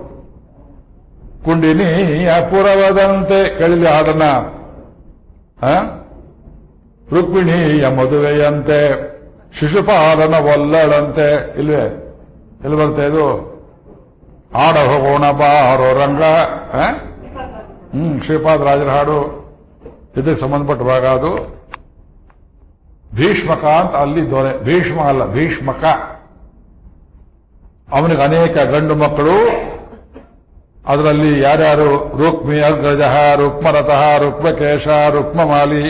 [SPEAKER 1] ಕುಂಡಿನಿ ಪುರವದಂತೆ, ಕೇಳಿದ ಹಾಡನ್ನ. ರುಕ್ಮಿಣಿಯ ಮದುವೆಯಂತೆ ಶಿಶುಪಾಲನ ಒಲ್ಲಳಂತೆ. ಇಲ್ವೇ? ಎಲ್ಲಿ ಬರುತ್ತೆ ಇದು? ಆಡ ಹೋಗೋಣ ಬಾರೋ ರಂಗ. ಶ್ರೀಪಾದ ರಾಜರ ಹಾಡು, ಇದಕ್ಕೆ ಸಂಬಂಧಪಟ್ಟ ಭಾಗ ಅದು. ಭೀಷ್ಮಕ ಅಂತ ಅಲ್ಲಿ ದೊರೆ. ಭೀಷ್ಮ ಅಲ್ಲ, ಭೀಷ್ಮಕ. ಅವನಿಗೆ ಅನೇಕ ಗಂಡು ಮಕ್ಕಳು. ಅದರಲ್ಲಿ ಯಾರ್ಯಾರು? ರುಕ್ಮಿ ಅಗ್ರಜ, ರುಕ್ಮರಥಃ, ರುಕ್ಮಕೇಶ, ರುಕ್ಮಮಾಲಿ,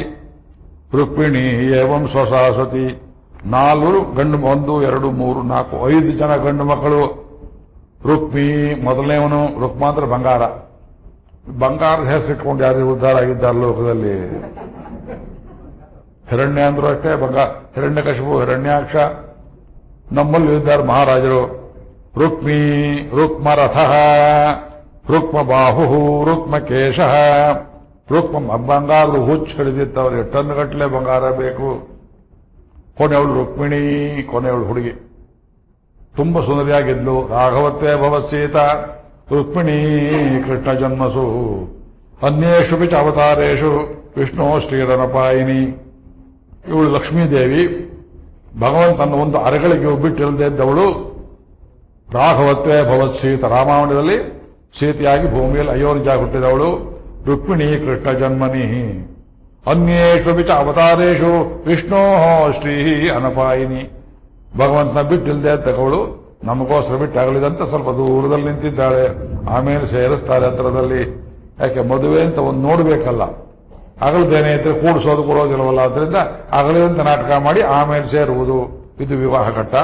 [SPEAKER 1] ರುಕ್ಮಿಣಿ ಏವಂ ಸ್ವಸಾಸತಿ. 4 ಗಂಡು, 1, 2, 3, 4, 5 ಜನ ಗಂಡು ಮಕ್ಕಳು. ರುಕ್ಮಿ ಮೊದಲನೇವನು. ರುಕ್ಮ ಅಂದ್ರೆ ಬಂಗಾರ. ಬಂಗಾರದ ಹೆಸರಿಟ್ಕೊಂಡು ಯಾರು ಉದ್ಧಾರ ಆಗಿದ್ದಾರೆ ಲೋಕದಲ್ಲಿ? ಹಿರಣ್ಯ ಅಂದ್ರೂ ಅಷ್ಟೇ ಬಂಗಾರ. ಹಿರಣ್ಯಕಶಿಪು, ಹಿರಣ್ಯಾಕ್ಷ. ನಮ್ಮಲ್ಲಿ ಇದ್ದಾರೆ ಮಹಾರಾಜರು. ರುಕ್ಮಿ, ರುಕ್ಮರಥಃ, ರುಕ್ಮಬಾಹು, ರುಕ್ಮಕೇಶ. ರುಕ್ಮ ಬಂಗಾರದ ಹುಚ್ಚು ಹಿಡಿದಿತ್ತವ್ರಿಗೆ, ಟನ್ಗಟ್ಟಲೆ ಬಂಗಾರ ಬೇಕು. ಕೊನೆಯವಳು ರುಕ್ಮಿಣಿ, ಕೊನೆಯವಳು ಹುಡುಗಿ. ತುಂಬಾ ಸುಂದರಿಯಾಗಿದ್ಲು. ರಾಘವತ್ವೇ ಭವತ್ಸೀತ ರುಕ್ಮಿಣಿ ಕೃಷ್ಣ ಜನ್ಮಸು ಅನ್ಯೇಷು ಪಿಚ ಅವತಾರೇಶು ವಿಷ್ಣು ಶ್ರೀರನಪಾಯಿನಿ. ಇವಳು ಲಕ್ಷ್ಮೀದೇವಿ. ಭಗವಂತನ ಒಂದು ಅರಗಳಿಗೆ ಬಿಟ್ಟಿಲ್ಲದೆ ಇದ್ದವಳು. ರಾಘವತ್ವೇ ಭವತ್ಸೀತ, ರಾಮಾಯಣದಲ್ಲಿ ಸೀತೆಯಾಗಿ ಭೂಮಿಯಲ್ಲಿ ಅಯೋನಿಜ ಹುಟ್ಟಿದವಳು. ರುಕ್ಮಿಣಿ ಕೃಷ್ಣ ಜನ್ಮನಿ. ಅನ್ಯೇಷು ಪಿಚ ಅವತಾರೇಶು ವಿಷ್ಣೋ ಶ್ರೀ ಅನಪಾಯಿನಿ. ಭಗವಂತನ ಬಿಟ್ಟಿಲ್ಲದೆ ತಗೊಳ್ಳು, ನಮಗೋಸ್ಕರ ಬಿಟ್ಟಾಗಲಿದಂತ ಸ್ವಲ್ಪ ದೂರದಲ್ಲಿ ನಿಂತಿದ್ದಾಳೆ. ಆಮೇಲೆ ಸೇರಿಸ್ತಾರೆ ಹತ್ರದಲ್ಲಿ. ಯಾಕೆ? ಮದುವೆ ಅಂತ ಒಂದು ನೋಡ್ಬೇಕಲ್ಲ. ಅಗಲದೇನೆ ಇದ್ರೆ ಕೂಡಿಸೋದು ಕೊಡೋದಿಲ್ಲವಲ್ಲ. ಆದ್ರಿಂದ ಅಗಲಿದಂತ ನಾಟಕ ಮಾಡಿ ಆಮೇಲೆ ಸೇರುವುದು, ಇದು ವಿವಾಹ ಘಟ್ಟ.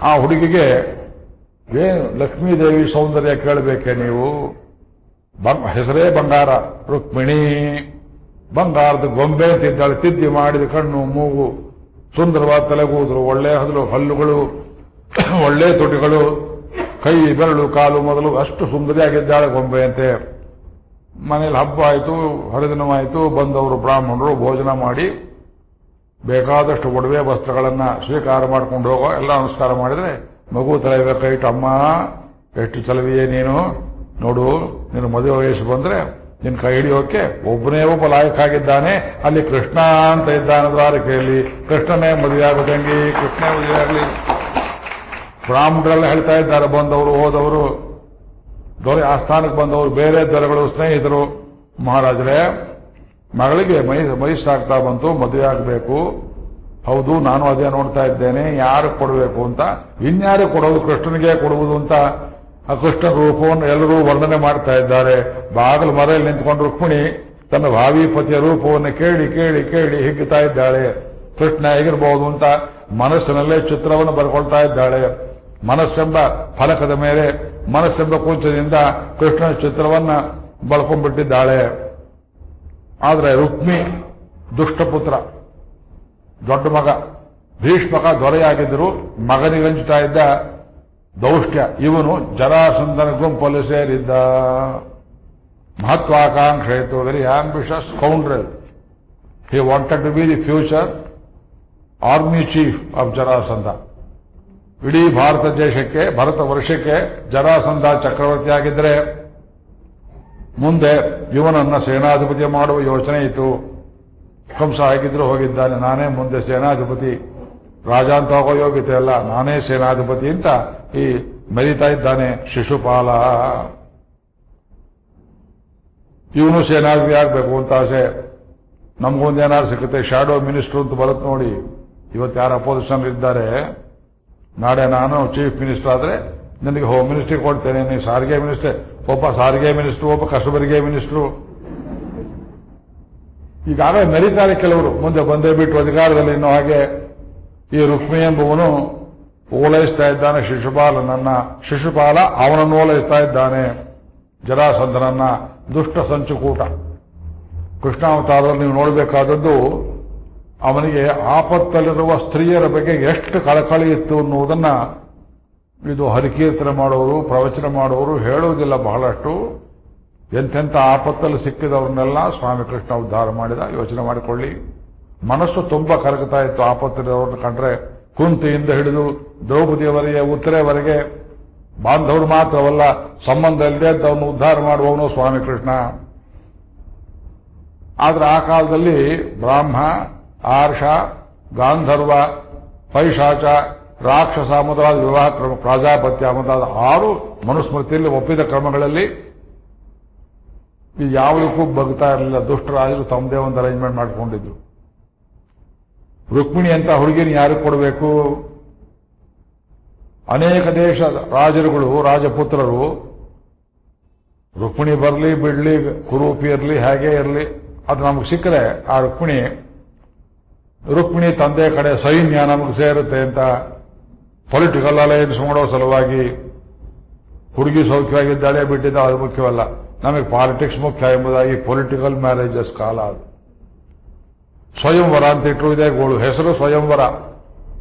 [SPEAKER 1] ಆ ಹುಡುಗಿಗೆ ಏನು ಲಕ್ಷ್ಮೀದೇವಿ ಸೌಂದರ್ಯ ಕೇಳಬೇಕೆ ನೀವು? ಹೆಸರೇ ಬಂಗಾರ. ರುಕ್ಮಿಣಿ ಬಂಗಾರದ ಗೊಂಬೆ ತಿದ್ದಾಳೆ. ತಿದ್ದಿ ಮಾಡಿದ ಕಣ್ಣು, ಮೂಗು, ಸುಂದರವಾದ ತಲೆಗೂದಲು, ಒಳ್ಳೆ ಹಲ್ಲುಗಳು, ಒಳ್ಳೆ ತುಟಿಗಳು, ಕೈ ಬೆರಳು ಕಾಲು ಮೊದಲು ಅಷ್ಟು ಸುಂದರಿಯಾಗಿದ್ದಾಳೆ ಗೊಂಬೆಯಂತೆ. ಮನೇಲಿ ಹಬ್ಬ ಆಯಿತು, ಹರಿದಿನವಾಯಿತು. ಬಂದವರು ಬ್ರಾಹ್ಮಣರು ಭೋಜನ ಮಾಡಿ ಬೇಕಾದಷ್ಟು ಒಡವೆ ವಸ್ತ್ರಗಳನ್ನ ಸ್ವೀಕಾರ ಮಾಡ್ಕೊಂಡು ಹೋಗೋ. ಎಲ್ಲ ನಮಸ್ಕಾರ ಮಾಡಿದ್ರೆ ಮಗು ತಲೆಬೇಕಾಯಿತು. ಅಮ್ಮ ಎಷ್ಟು ಚಲವಿಯೇ ನೀನು, ನೋಡು ನೀನು ಮದುವೆ ವಯಸ್ಸು ಬಂದ್ರೆ ನಿನ್ ಕೈ ಹಿಡಿಯೋಕೆ ಒಬ್ಬನೇ ಒಬ್ಬ ಲಾಯಕ್ಕಾಗಿದ್ದಾನೆ. ಅಲ್ಲಿ ಕೃಷ್ಣ ಅಂತ ಇದ್ದಾನೆ ದ್ವಾರಕೆಯಲ್ಲಿ. ಕೃಷ್ಣನೇ ಮದುವೆಯಾಗೋ ತಂಗಿ, ಕೃಷ್ಣನೇ ಮದುವೆಯಾಗಲಿ. ಬ್ರಾಹ್ಮಣರೆಲ್ಲ ಹೇಳ್ತಾ ಇದ್ದಾರೆ, ಬಂದವರು ಹೋದವರು, ದೊರೆ ಆಸ್ಥಾನಕ್ಕೆ ಬಂದವರು, ಬೇರೆ ದೊರೆಗಳು, ಸ್ನೇಹಿತರು. ಮಹಾರಾಜರೇ, ಮಗಳಿಗೆ ವಯಸ್ಸಾಗ್ತಾ ಬಂತು, ಮದುವೆ ಆಗಬೇಕು. ಹೌದು, ನಾನು ಅದೇ ನೋಡ್ತಾ ಇದ್ದೇನೆ, ಯಾರು ಕೊಡಬೇಕು ಅಂತ. ಇನ್ಯಾರು ಕೊಡೋದು? ಕೃಷ್ಣನಿಗೆ ಕೊಡುವುದು ಅಂತ ಆ ಕೃಷ್ಣ ರೂಪವನ್ನು ಎಲ್ಲರೂ ವರ್ಣನೆ ಮಾಡ್ತಾ ಇದ್ದಾರೆ. ಬಾಗಿಲು ಮರೆಯಲ್ಲಿ ನಿಂತ್ಕೊಂಡು ರುಕ್ಮಿಣಿ ತನ್ನ ಭಾವಿ ಪತಿಯ ರೂಪವನ್ನು ಕೇಳಿ ಕೇಳಿ ಕೇಳಿ ಹಿಗ್ಗುತ್ತಾ ಇದ್ದಾಳೆ. ಕೃಷ್ಣ ಹೇಗಿರಬಹುದು ಅಂತ ಮನಸ್ಸಿನಲ್ಲೇ ಚಿತ್ರವನ್ನು ಬರ್ಕೊಳ್ತಾ ಇದ್ದಾಳೆ. ಮನಸ್ಸೆಂಬ ಫಲಕದ ಮೇಲೆ, ಮನಸ್ಸೆಂಬ ಕುಂಚದಿಂದ ಕೃಷ್ಣನ ಚಿತ್ರವನ್ನ ಬಳಕೊಂಡ್ಬಿಟ್ಟಿದ್ದಾಳೆ. ಆದ್ರೆ ರುಕ್ಮಿ ದುಷ್ಟಪುತ್ರ, ದೊಡ್ಡ ಮಗ. ಭೀಷ್ಮಕ ದೊರೆಯಾಗಿದ್ದರು, ಮಗನಿಗಂಚ್ತಾ ಇದ್ದ ದೌಷ್ಟ್ಯ. ಇವನು ಜರಾಸಂಧನ ಗುಂಪಲ್ಲಿ ಸೇರಿದ್ದ. ಮಹತ್ವಾಕಾಂಕ್ಷೆ ಇತ್ತು, very ambitious scoundrel. He wanted to be the future army chief of Jarasandha. ಇಡೀ ಭಾರತ ದೇಶಕ್ಕೆ, ಭಾರತ ವರ್ಷಕ್ಕೆ ಜರಾಸಂಧ ಚಕ್ರವರ್ತಿಯಾಗಿದ್ದರೆ ಮುಂದೆ ಇವನನ್ನ ಸೇನಾಧಿಪತಿ ಮಾಡುವ ಯೋಚನೆ ಇತ್ತು. ಕಂಸ ಆಗಿದ್ರು ಹೋಗಿದ್ದಾನೆ, ನಾನೇ ಮುಂದೆ ಸೇನಾಧಿಪತಿ, ರಾಜ ಅಂತ ಹೋಗೋ ಯೋಗ್ಯತೆ ಅಲ್ಲ, ನಾನೇ ಸೇನಾಧಿಪತಿ ಅಂತ ಈ ಮೆರೀತಾ ಇದ್ದಾನೆ ಶಿಶುಪಾಲ. ಇವನು ಸೇನಾಧಿಪತಿ ಆಗ್ಬೇಕು ಅಂತ ಆಸೆ. ನಮಗೊಂದೇನಾದ್ರು ಸಿಗುತ್ತೆ, ಶಾಡೋ ಮಿನಿಸ್ಟರ್ ಅಂತ ಬರುತ್ತೆ ನೋಡಿ. ಇವತ್ತು ಯಾರು ಅಪೋಸಿಷನ್ ಇದ್ದಾರೆ, ನಾಳೆ ನಾನು ಚೀಫ್ ಮಿನಿಸ್ಟರ್ ಆದ್ರೆ ನನಗೆ ಹೋಮ್ ಮಿನಿಸ್ಟ್ರಿ ಕೊಡ್ತೇನೆ, ನೀವು ಸಾರಿಗೆ ಮಿನಿಸ್ಟರ್, ಒಬ್ಬ ಸಾರಿಗೆ ಮಿನಿಸ್ಟ್ರು, ಒಬ್ಬ ಕಸಬರಿಗೆ ಮಿನಿಸ್ಟ್ರು. ಈಗಾಗಲೇ ಮೆರೀತಾರೆ ಕೆಲವರು, ಮುಂದೆ ಬಂದೇ ಬಿಟ್ಟು ಅಧಿಕಾರದಲ್ಲಿ. ಇನ್ನೂ ಹಾಗೆ ಈ ರುಕ್ಮಿ ಎಂಬುವನು ಓಲೈಸ್ತಾ ಇದ್ದಾನೆ ಶಿಶುಪಾಲನನ್ನ. ಶಿಶುಪಾಲ ಅವನನ್ನು ಓಲೈಸ್ತಾ ಇದ್ದಾನೆ, ಜರಾಸಂಧನನ್ನ. ದುಷ್ಟ ಸಂಚುಕೂಟ. ಕೃಷ್ಣಾವತಾರದಲ್ಲಿ ನೀವು ನೋಡಬೇಕಾದದ್ದು, ಅವನಿಗೆ ಆಪತ್ತಲ್ಲಿರುವ ಸ್ತ್ರೀಯರ ಬಗ್ಗೆ ಎಷ್ಟು ಕಳಕಳಿ ಇತ್ತು ಅನ್ನುವುದನ್ನ ಇದು ಹರಿಕೀರ್ತನೆ ಮಾಡೋರು, ಪ್ರವಚನ ಮಾಡೋರು ಹೇಳುವುದಿಲ್ಲ ಬಹಳಷ್ಟು. ಎಂತೆಂಥ ಆಪತ್ತಲ್ಲಿ ಸಿಕ್ಕಿದವ್ರನ್ನೆಲ್ಲ ಸ್ವಾಮಿ ಕೃಷ್ಣ ಉದ್ಧಾರ ಮಾಡಿದ. ಯೋಚನೆ ಮಾಡಿಕೊಳ್ಳಿ. ಮನಸ್ಸು ತುಂಬಾ ಕರಗುತ್ತಾ ಇತ್ತು ಆಪತ್ತಲ್ಲಿರೋರನ್ನ ಕಂಡ್ರೆ. ಕುಂತಿಯಿಂದ ಹಿಡಿದು ದ್ರೌಪದಿಯವರೆಗೆ, ಉತ್ತರೆವರೆಗೆ ಬಾಂಧವರು ಮಾತ್ರವಲ್ಲ, ಸಂಬಂಧ ಇಲ್ಲದೆ ಅವನು ಉದ್ಧಾರ ಮಾಡುವವನು ಸ್ವಾಮಿ ಕೃಷ್ಣ. ಆದ್ರೆ ಆ ಕಾಲದಲ್ಲಿ ಬ್ರಾಹ್ಮ, ಆರ್ಷ, ಗಾಂಧರ್ವ, ಪೈಶಾಚ, ರಾಕ್ಷಸ ಮೊದಲಾದ ವಿವಾಹ ಕ್ರಮ, ಪ್ರಾಜಾಪತ್ಯ ಮೊದಲಾದ 6 ಮನುಸ್ಮೃತಿಯಲ್ಲಿ ಒಪ್ಪಿದ ಕ್ರಮಗಳಲ್ಲಿ ಯಾವುದಕ್ಕೂ ಬಗ್ತಾ ಇರಲಿಲ್ಲ. ದುಷ್ಟರಾಜರು ತಮ್ಮದೇ ಒಂದು ಅರೇಂಜ್ಮೆಂಟ್ ಮಾಡಿಕೊಂಡಿದ್ರು. ರುಕ್ಮಿಣಿ ಅಂತ ಹುಡುಗಿನ ಯಾರು ಕೊಡಬೇಕು? ಅನೇಕ ದೇಶದ ರಾಜರುಗಳು, ರಾಜಪುತ್ರರು ರುಕ್ಮಿಣಿ ಬರಲಿ ಬಿಡ್ಲಿ, ಕುರೂಪಿ ಇರಲಿ, ಹೇಗೆ ಇರಲಿ, ಅದು ನಮಗೆ ಸಿಕ್ಕರೆ ಆ ರುಕ್ಮಿಣಿ ತಂದೆ ಕಡೆ ಸೈನ್ಯ ನಮಗೆ ಸೇರುತ್ತೆ ಅಂತ ಪೊಲಿಟಿಕಲ್ ಅಲಯನ್ಸ್ ಮಾಡೋ ಸಲುವಾಗಿ ಹುಡುಗಿ ಸೌಖ್ಯವಾಗಿದ್ದಾಳೆ ಬಿಟ್ಟಿದ್ದ, ಅದು ಮುಖ್ಯವಲ್ಲ, ನಮಗೆ ಪಾಲಿಟಿಕ್ಸ್ ಮುಖ್ಯ ಎಂಬುದಾಗಿ ಪೊಲಿಟಿಕಲ್ ಮ್ಯಾರೇಜಸ್ ಕಾಲ ಅದು. ಸ್ವಯಂವರ ಅಂತ ಇಟ್ಟರು ಇದೆ ಗೋಳು, ಹೆಸರು ಸ್ವಯಂವರ.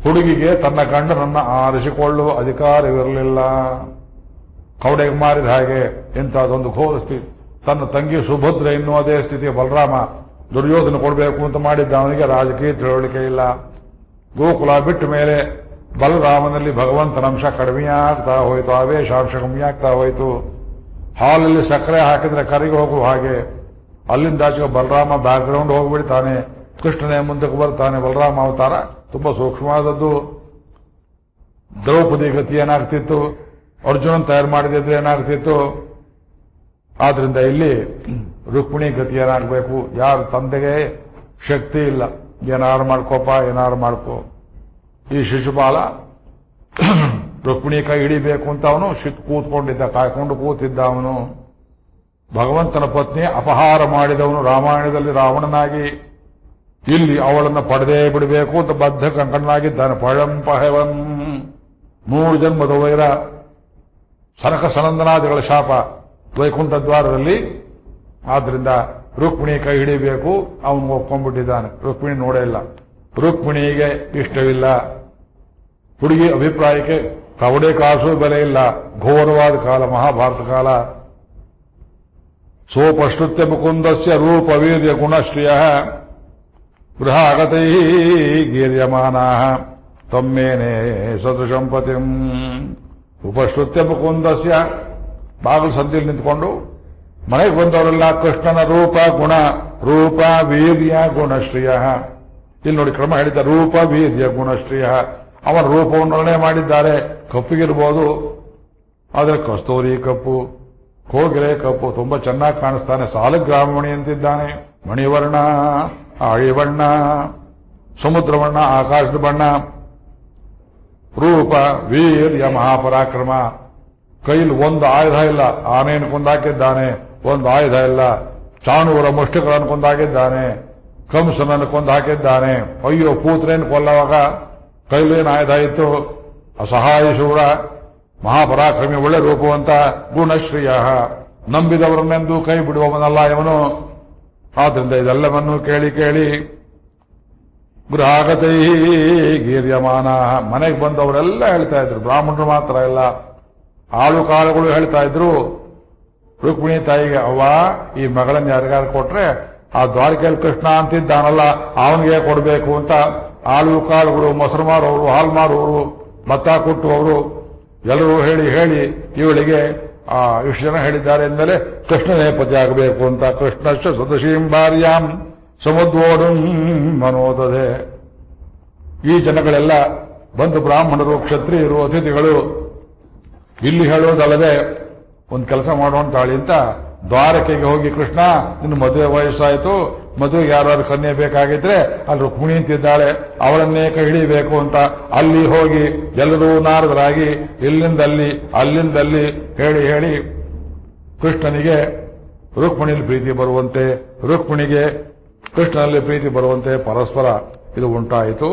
[SPEAKER 1] ಹುಡುಗಿಗೆ ತನ್ನ ಗಂಡನನ್ನ ಆರಿಸಿಕೊಳ್ಳುವ ಅಧಿಕಾರವಿರಲಿಲ್ಲ. ಕೌಡೆಗೆ ಮಾರಿದ ಹಾಗೆ ಇಂಥದ್ದೊಂದು ಘೋರ ಸ್ಥಿತಿ. ತನ್ನ ತಂಗಿ ಸುಭದ್ರ ಎನ್ನುವ ಅದೇ ಸ್ಥಿತಿಯ ಬಲರಾಮ ದುರ್ಯೋಧನ ಕೊಡಬೇಕು ಅಂತ ಮಾಡಿದ್ದ. ಅವನಿಗೆ ರಾಜಕೀಯ ತಿಳುವಳಿಕೆ ಇಲ್ಲ. ಗೋಕುಲ ಬಿಟ್ಟ ಮೇಲೆ ಬಲರಾಮನಲ್ಲಿ ಭಗವಂತನ ಅಂಶ ಕಡಿಮೆಯಾಗ್ತಾ ಹೋಯಿತು, ಆವೇಶಾಂಶ ಕಮ್ಮಿಯಾಗ್ತಾ ಹೋಯಿತು. ಹಾಲಲ್ಲಿ ಸಕ್ಕರೆ ಹಾಕಿದ್ರೆ ಕರಿಗೆ ಹೋಗುವ ಹಾಗೆ ಅಲ್ಲಿಂದಾಚೆಗೆ ಬಲರಾಮ ಬ್ಯಾಕ್ಗ್ರೌಂಡ್ ಹೋಗ್ಬಿಡ್ತಾನೆ, ಕೃಷ್ಣನೇ ಮುಂದಕ್ಕೆ ಬರ್ತಾನೆ. ಬಲರಾಮ ಅವತಾರ ತುಂಬಾ ಸೂಕ್ಷ್ಮವಾದದ್ದು. ದ್ರೌಪದಿ ಗತಿ ಏನಾಗ್ತಿತ್ತು, ಅರ್ಜುನನ್ ತಯಾರು ಮಾಡಿದ್ರೆ ಏನಾಗ್ತಿತ್ತು. ಆದ್ರಿಂದ ಇಲ್ಲಿ ರುಕ್ಮಿಣಿ ಗತಿ ಏನಾಗಬೇಕು? ಯಾರು ತಂದೆಗೆ ಶಕ್ತಿ ಇಲ್ಲ, ಏನಾರು ಮಾಡ್ಕೋಪ, ಏನಾರು ಮಾಡ್ಕೋ. ಈ ಶಿಶುಪಾಲ ರುಕ್ಮಿಣಿ ಕೈ ಹಿಡಿಬೇಕು ಅಂತ ಅವನು ಕೂತ್ಕೊಂಡಿದ್ದ, ಕಾಯ್ಕೊಂಡು ಕೂತಿದ್ದ. ಅವನು ಭಗವಂತನ ಪತ್ನಿ ಅಪಹಾರ ಮಾಡಿದವನು ರಾಮಾಯಣದಲ್ಲಿ ರಾವಣನಾಗಿ. ಇಲ್ಲಿ ಅವಳನ್ನು ಪಡೆದೇ ಬಿಡಬೇಕು ಅಂತ ಬದ್ಧ ಕಂಕಣನಾಗಿದ್ದಾನೆ. ಪಳಂಪಹವನ್ 3 ಜನ್ಮದ ವೈರ, ಸನಕ ಸನಂದನಾದಿಗಳ ಶಾಪ ವೈಕುಂಠ ದ್ವಾರದಲ್ಲಿ. ಆದ್ರಿಂದ ರುಕ್ಮಿಣಿ ಕೈ ಹಿಡಿಬೇಕು, ಅವನು ಒಪ್ಕೊಂಡ್ಬಿಟ್ಟಿದ್ದಾನೆ. ರುಕ್ಮಿಣಿ ನೋಡೇ ಇಲ್ಲ, ರುಕ್ಮಿಣಿಗೆ ಇಷ್ಟವಿಲ್ಲ. ಹುಡುಗಿ ಅಭಿಪ್ರಾಯಕ್ಕೆ ಕವಡೆ ಕಾಸು ಬೆಲೆ ಇಲ್ಲ. ಘೋರವಾದ ಕಾಲ, ಮಹಾಭಾರತ ಕಾಲ. ಸೋಪಶ್ರುತ್ಯ ಮುಕುಂದಸ್ಯ ರೂಪ ವೀರ್ಯ ಗುಣಶ್ರಿಯ ಗೃಹ ಆಗತೈ ಗೀರ್ಯಮಾನಾ ತಮ್ಮೇನೆ ಸದೃಶಂ ಪತಿಂ. ಉಪಶ್ರುತ್ಯ ಮುಕುಂದಸ್ಯ, ಬಾಗಿಲು ಸಂದಿಯಲ್ಲಿ ನಿಂತ್ಕೊಂಡು ಮನೆಗೆ ಬಂದವರೆಲ್ಲ ಕೃಷ್ಣನ ರೂಪ ಗುಣ, ರೂಪ ವೀರ್ಯ ಗುಣಶ್ರಿಯ. ಇಲ್ಲಿ ನೋಡಿ ಕ್ರಮ ಹೇಳಿದ್ದ, ರೂಪ ವೀರ್ಯ ಗುಣಶ್ರಿಯ. ಅವನ ರೂಪವನ್ನು ವರ್ಣನೆ ಮಾಡಿದ್ದಾರೆ. ಕಪ್ಪಿಗಿರ್ಬೋದು, ಆದರೆ ಕಸ್ತೂರಿ ಕಪ್ಪು, ಕೋಗಿಲೆ ಕಪ್ಪು, ತುಂಬಾ ಚೆನ್ನಾಗಿ ಕಾಣಿಸ್ತಾನೆ. ಸಾಲಗ್ರಾಮಮಣಿ ಅಂತಿದ್ದಾನೆ. ಮಣಿವರ್ಣ, ಆಳಿವಣ್ಣ, ಸಮುದ್ರವಣ್ಣ, ಆಕಾಶದ ಬಣ್ಣ. ರೂಪ ವೀರ್ಯ ಮಹಾಪರಾಕ್ರಮ. ಕೈಲಿ ಒಂದು ಆಯುಧ ಇಲ್ಲ. ಆನೆಯನ್ನು ಕೊಂದಾಕಿದ್ದಾನೆ, ಒಂದು ಆಯುಧ ಇಲ್ಲ. ಚಾಣೂರ ಮುಷ್ಟಿಗಳನ್ನು ಕೊಂದಾಕಿದ್ದಾನೆ, ಕಂಸನನ್ನು ಕೊಂದು ಹಾಕಿದ್ದಾನೆ. ಅಯ್ಯೋ, ಪೂತ್ರೇನು ಕೊಲ್ಲವಾಗ ಕೈಲೇನು ಆಯುಧ ಇತ್ತು. ಅಸಹಾಯ ಶೂರ, ಮಹಾಪರಾಕ್ರಮಿ, ಒಳ್ಳೆ ರೂಪವಂತ, ಗುಣಶ್ರೀಯ. ನಂಬಿದವರನ್ನೆಂದು ಕೈ ಬಿಡುವವನಲ್ಲ ಇವನು. ಆದ್ರಿಂದ ಇದೆಲ್ಲವನ್ನೂ ಕೇಳಿ ಕೇಳಿ ಗೃಹಾಗತೈ ಗೀರ್ಯಮಾನ ಮನೆಗೆ ಬಂದವರೆಲ್ಲ ಹೇಳ್ತಾ ಇದ್ರು, ಬ್ರಾಹ್ಮಣರು ಮಾತ್ರ ಇಲ್ಲ, ಆಳು ಕಾಳುಗಳು ಹೇಳ್ತಾ ಇದ್ರು ರುಕ್ಮಿಣಿ ತಾಯಿಗೆ, ಅವ್ವ ಈ ಮಗಳನ್ನ ಯಾರಿಗಾರು ಕೊಟ್ರೆ ಆ ದ್ವಾರಕೆಯಲ್ಲಿ ಕೃಷ್ಣ ಅಂತಿದ್ದಾನಲ್ಲ ಅವನಿಗೆ ಕೊಡಬೇಕು ಅಂತ ಆಳು ಕಾಳುಗಳು, ಮೊಸರು ಮಾರೋರು, ಹಾಲು ಮಾರೋರು, ಭತ್ತ ಕುಟ್ಟುವವರು ಎಲ್ಲರೂ ಹೇಳಿ ಹೇಳಿ ಇವಳಿಗೆ ಇಷ್ಟು ಜನ ಹೇಳಿದ್ದಾರೆ ಎಂದಲೇ ಕೃಷ್ಣನೇ ಪತಿ ಆಗಬೇಕು ಅಂತ ಕೃಷ್ಣಶ್ಚ ಸದಶೀಂ ಭಾರ್ಯಾಂ ಸಮುದ್ವೋಡು ಮನೋದದೆ. ಈ ಜನಗಳೆಲ್ಲ ಬಂದು ಬ್ರಾಹ್ಮಣರು, ಕ್ಷತ್ರಿಯರು, ಅತಿಥಿಗಳು ಇಲ್ಲಿ ಹೇಳೋದಲ್ಲದೆ ಒಂದು ಕೆಲಸ ಮಾಡೋಣ ತಾಳಿ ಅಂತ ದ್ವಾರಕೆಗೆ ಹೋಗಿ, ಕೃಷ್ಣ ನಿನ್ನ ಮದುವೆ ವಯಸ್ಸಾಯಿತು, ಮದುವೆಗೆ ಯಾರಾದ್ರು ಕನ್ಯೆ ಬೇಕಾಗಿದ್ರೆ ಅಲ್ಲಿ ರುಕ್ಮಿಣಿ ಅಂತಿದ್ದಾಳೆ, ಅವಳನ್ನೇ ಕೈ ಹಿಡಿಬೇಕು ಅಂತ ಅಲ್ಲಿ ಹೋಗಿ ಎಲ್ಲರೂ ನಾರದರಾಗಿ ಇಲ್ಲಿಂದಲ್ಲಿ ಅಲ್ಲಿಂದಲ್ಲಿ ಹೇಳಿ ಹೇಳಿ ಕೃಷ್ಣನಿಗೆ ರುಕ್ಮಿಣಿಯಲ್ಲಿ ಪ್ರೀತಿ ಬರುವಂತೆ, ರುಕ್ಮಿಣಿಗೆ ಕೃಷ್ಣನಲ್ಲಿ ಪ್ರೀತಿ ಬರುವಂತೆ ಪರಸ್ಪರ ಇದು ಉಂಟಾಯಿತು.